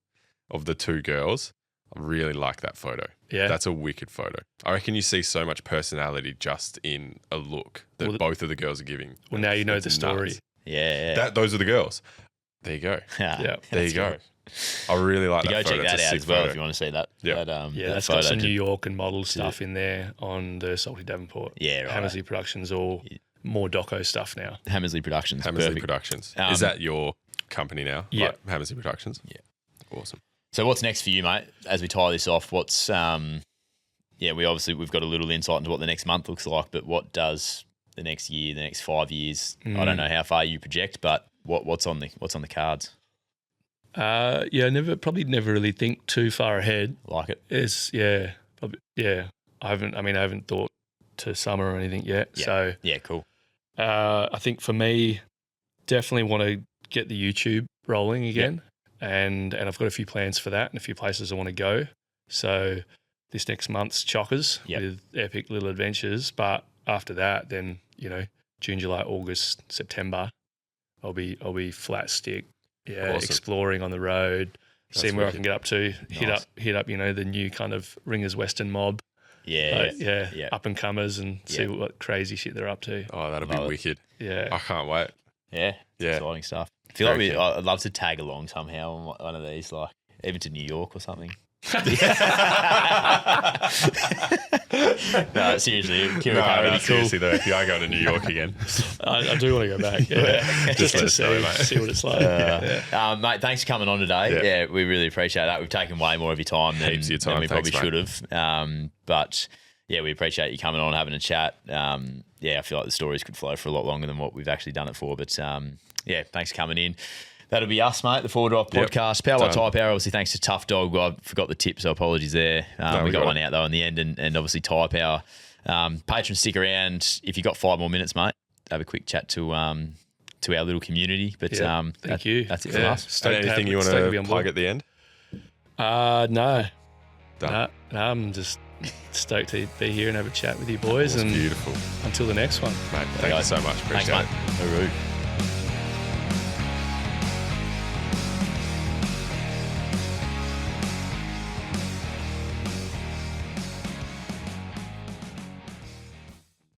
[SPEAKER 2] of the 2 girls. I really like that photo.
[SPEAKER 3] Yeah.
[SPEAKER 2] That's a wicked photo. I reckon you see so much personality just in a look that both of the girls are giving.
[SPEAKER 3] Well, now you know
[SPEAKER 2] It's
[SPEAKER 3] the story.
[SPEAKER 2] nuts.
[SPEAKER 1] Yeah.
[SPEAKER 2] Those are the girls. There you go.
[SPEAKER 3] Yeah.
[SPEAKER 2] There you go. I really like
[SPEAKER 1] You
[SPEAKER 2] that
[SPEAKER 1] go
[SPEAKER 2] photo.
[SPEAKER 1] check
[SPEAKER 2] It's
[SPEAKER 1] that
[SPEAKER 2] a
[SPEAKER 1] out
[SPEAKER 2] sick
[SPEAKER 1] as well
[SPEAKER 2] photo.
[SPEAKER 1] if you want to see that.
[SPEAKER 2] Yeah.
[SPEAKER 1] that
[SPEAKER 3] That's
[SPEAKER 1] photo.
[SPEAKER 3] got some New York and model stuff in there on the Salty Davenport.
[SPEAKER 1] Yeah, right.
[SPEAKER 3] Hammersley Productions, or more doco stuff now.
[SPEAKER 1] Hammersley Productions.
[SPEAKER 2] Hammersley
[SPEAKER 1] Perfect.
[SPEAKER 2] Productions. Is that your company now?
[SPEAKER 3] Yeah.
[SPEAKER 2] Like Hammersley Productions?
[SPEAKER 1] Yeah.
[SPEAKER 2] Awesome.
[SPEAKER 1] So what's next for you, mate? As we tie this off, what's we've got a little insight into what the next month looks like, but what does the next year, the next 5 years? I don't know how far you project, but what's on the cards?
[SPEAKER 3] Probably never really think too far ahead.
[SPEAKER 1] Like it?
[SPEAKER 3] I haven't thought to summer or anything yet.
[SPEAKER 1] Yeah.
[SPEAKER 3] So
[SPEAKER 1] Yeah, cool.
[SPEAKER 3] I think for me, definitely want to get the YouTube rolling again. and I've got a few plans for that and a few places I want to go. So this next month's chockers with epic little adventures. But after that, then, you know, June, July, August, September, I'll be flat stick. Yeah,
[SPEAKER 2] Awesome.
[SPEAKER 3] Exploring on the road, seeing where I can get up to.
[SPEAKER 1] Nice.
[SPEAKER 3] Hit up, you know, the new kind of Ringers Western mob.
[SPEAKER 1] Yeah.
[SPEAKER 3] Up and comers and see what crazy shit they're up to.
[SPEAKER 2] Oh, that'll be
[SPEAKER 1] Love it.
[SPEAKER 2] wicked.
[SPEAKER 3] Yeah.
[SPEAKER 2] I can't wait.
[SPEAKER 1] Yeah.
[SPEAKER 2] Yeah.
[SPEAKER 1] Exciting stuff. I feel like
[SPEAKER 2] Very keen.
[SPEAKER 1] I'd love to tag along somehow on one of these, like even to New York or something. No, seriously.
[SPEAKER 2] Seriously though, if you are going to New York again,
[SPEAKER 3] I do want to go back. Yeah.
[SPEAKER 2] Just let
[SPEAKER 3] to
[SPEAKER 2] us know, mate.
[SPEAKER 3] see what it's like.
[SPEAKER 1] Mate, thanks for coming on today.
[SPEAKER 2] Yeah.
[SPEAKER 1] Yeah, we really appreciate that. We've taken way more of your time than,
[SPEAKER 2] Heaps of your time.
[SPEAKER 1] than we
[SPEAKER 2] Thanks,
[SPEAKER 1] probably
[SPEAKER 2] mate.
[SPEAKER 1] should have. But yeah, we appreciate you coming on, having a chat. I feel like the stories could flow for a lot longer than what we've actually done it for. But thanks for coming in. That'll be us, mate, the Forward Drive
[SPEAKER 2] Yep.
[SPEAKER 1] podcast. Powered by
[SPEAKER 2] Done.
[SPEAKER 1] Tyrepower, obviously thanks to Toughdog. I forgot the tip, so apologies there.
[SPEAKER 2] No,
[SPEAKER 1] we got
[SPEAKER 2] got
[SPEAKER 1] one
[SPEAKER 2] it.
[SPEAKER 1] out, though, in the end, and obviously Tyrepower. Patrons, stick around. If you've got 5 more minutes, mate, have a quick chat to our little community. But
[SPEAKER 3] Thank you.
[SPEAKER 1] That's it from us.
[SPEAKER 2] and anything you want
[SPEAKER 3] stoked to be
[SPEAKER 2] to
[SPEAKER 3] on
[SPEAKER 2] plug
[SPEAKER 3] board.
[SPEAKER 2] at the end?
[SPEAKER 3] No.
[SPEAKER 2] Done.
[SPEAKER 3] No, I'm just stoked to be here and have a chat with you boys.
[SPEAKER 2] It's
[SPEAKER 3] And
[SPEAKER 2] beautiful,
[SPEAKER 3] until the next one.
[SPEAKER 2] mate. Thank you so much.
[SPEAKER 1] Thanks,
[SPEAKER 2] Appreciate
[SPEAKER 1] mate.
[SPEAKER 2] it.
[SPEAKER 1] Hooroo.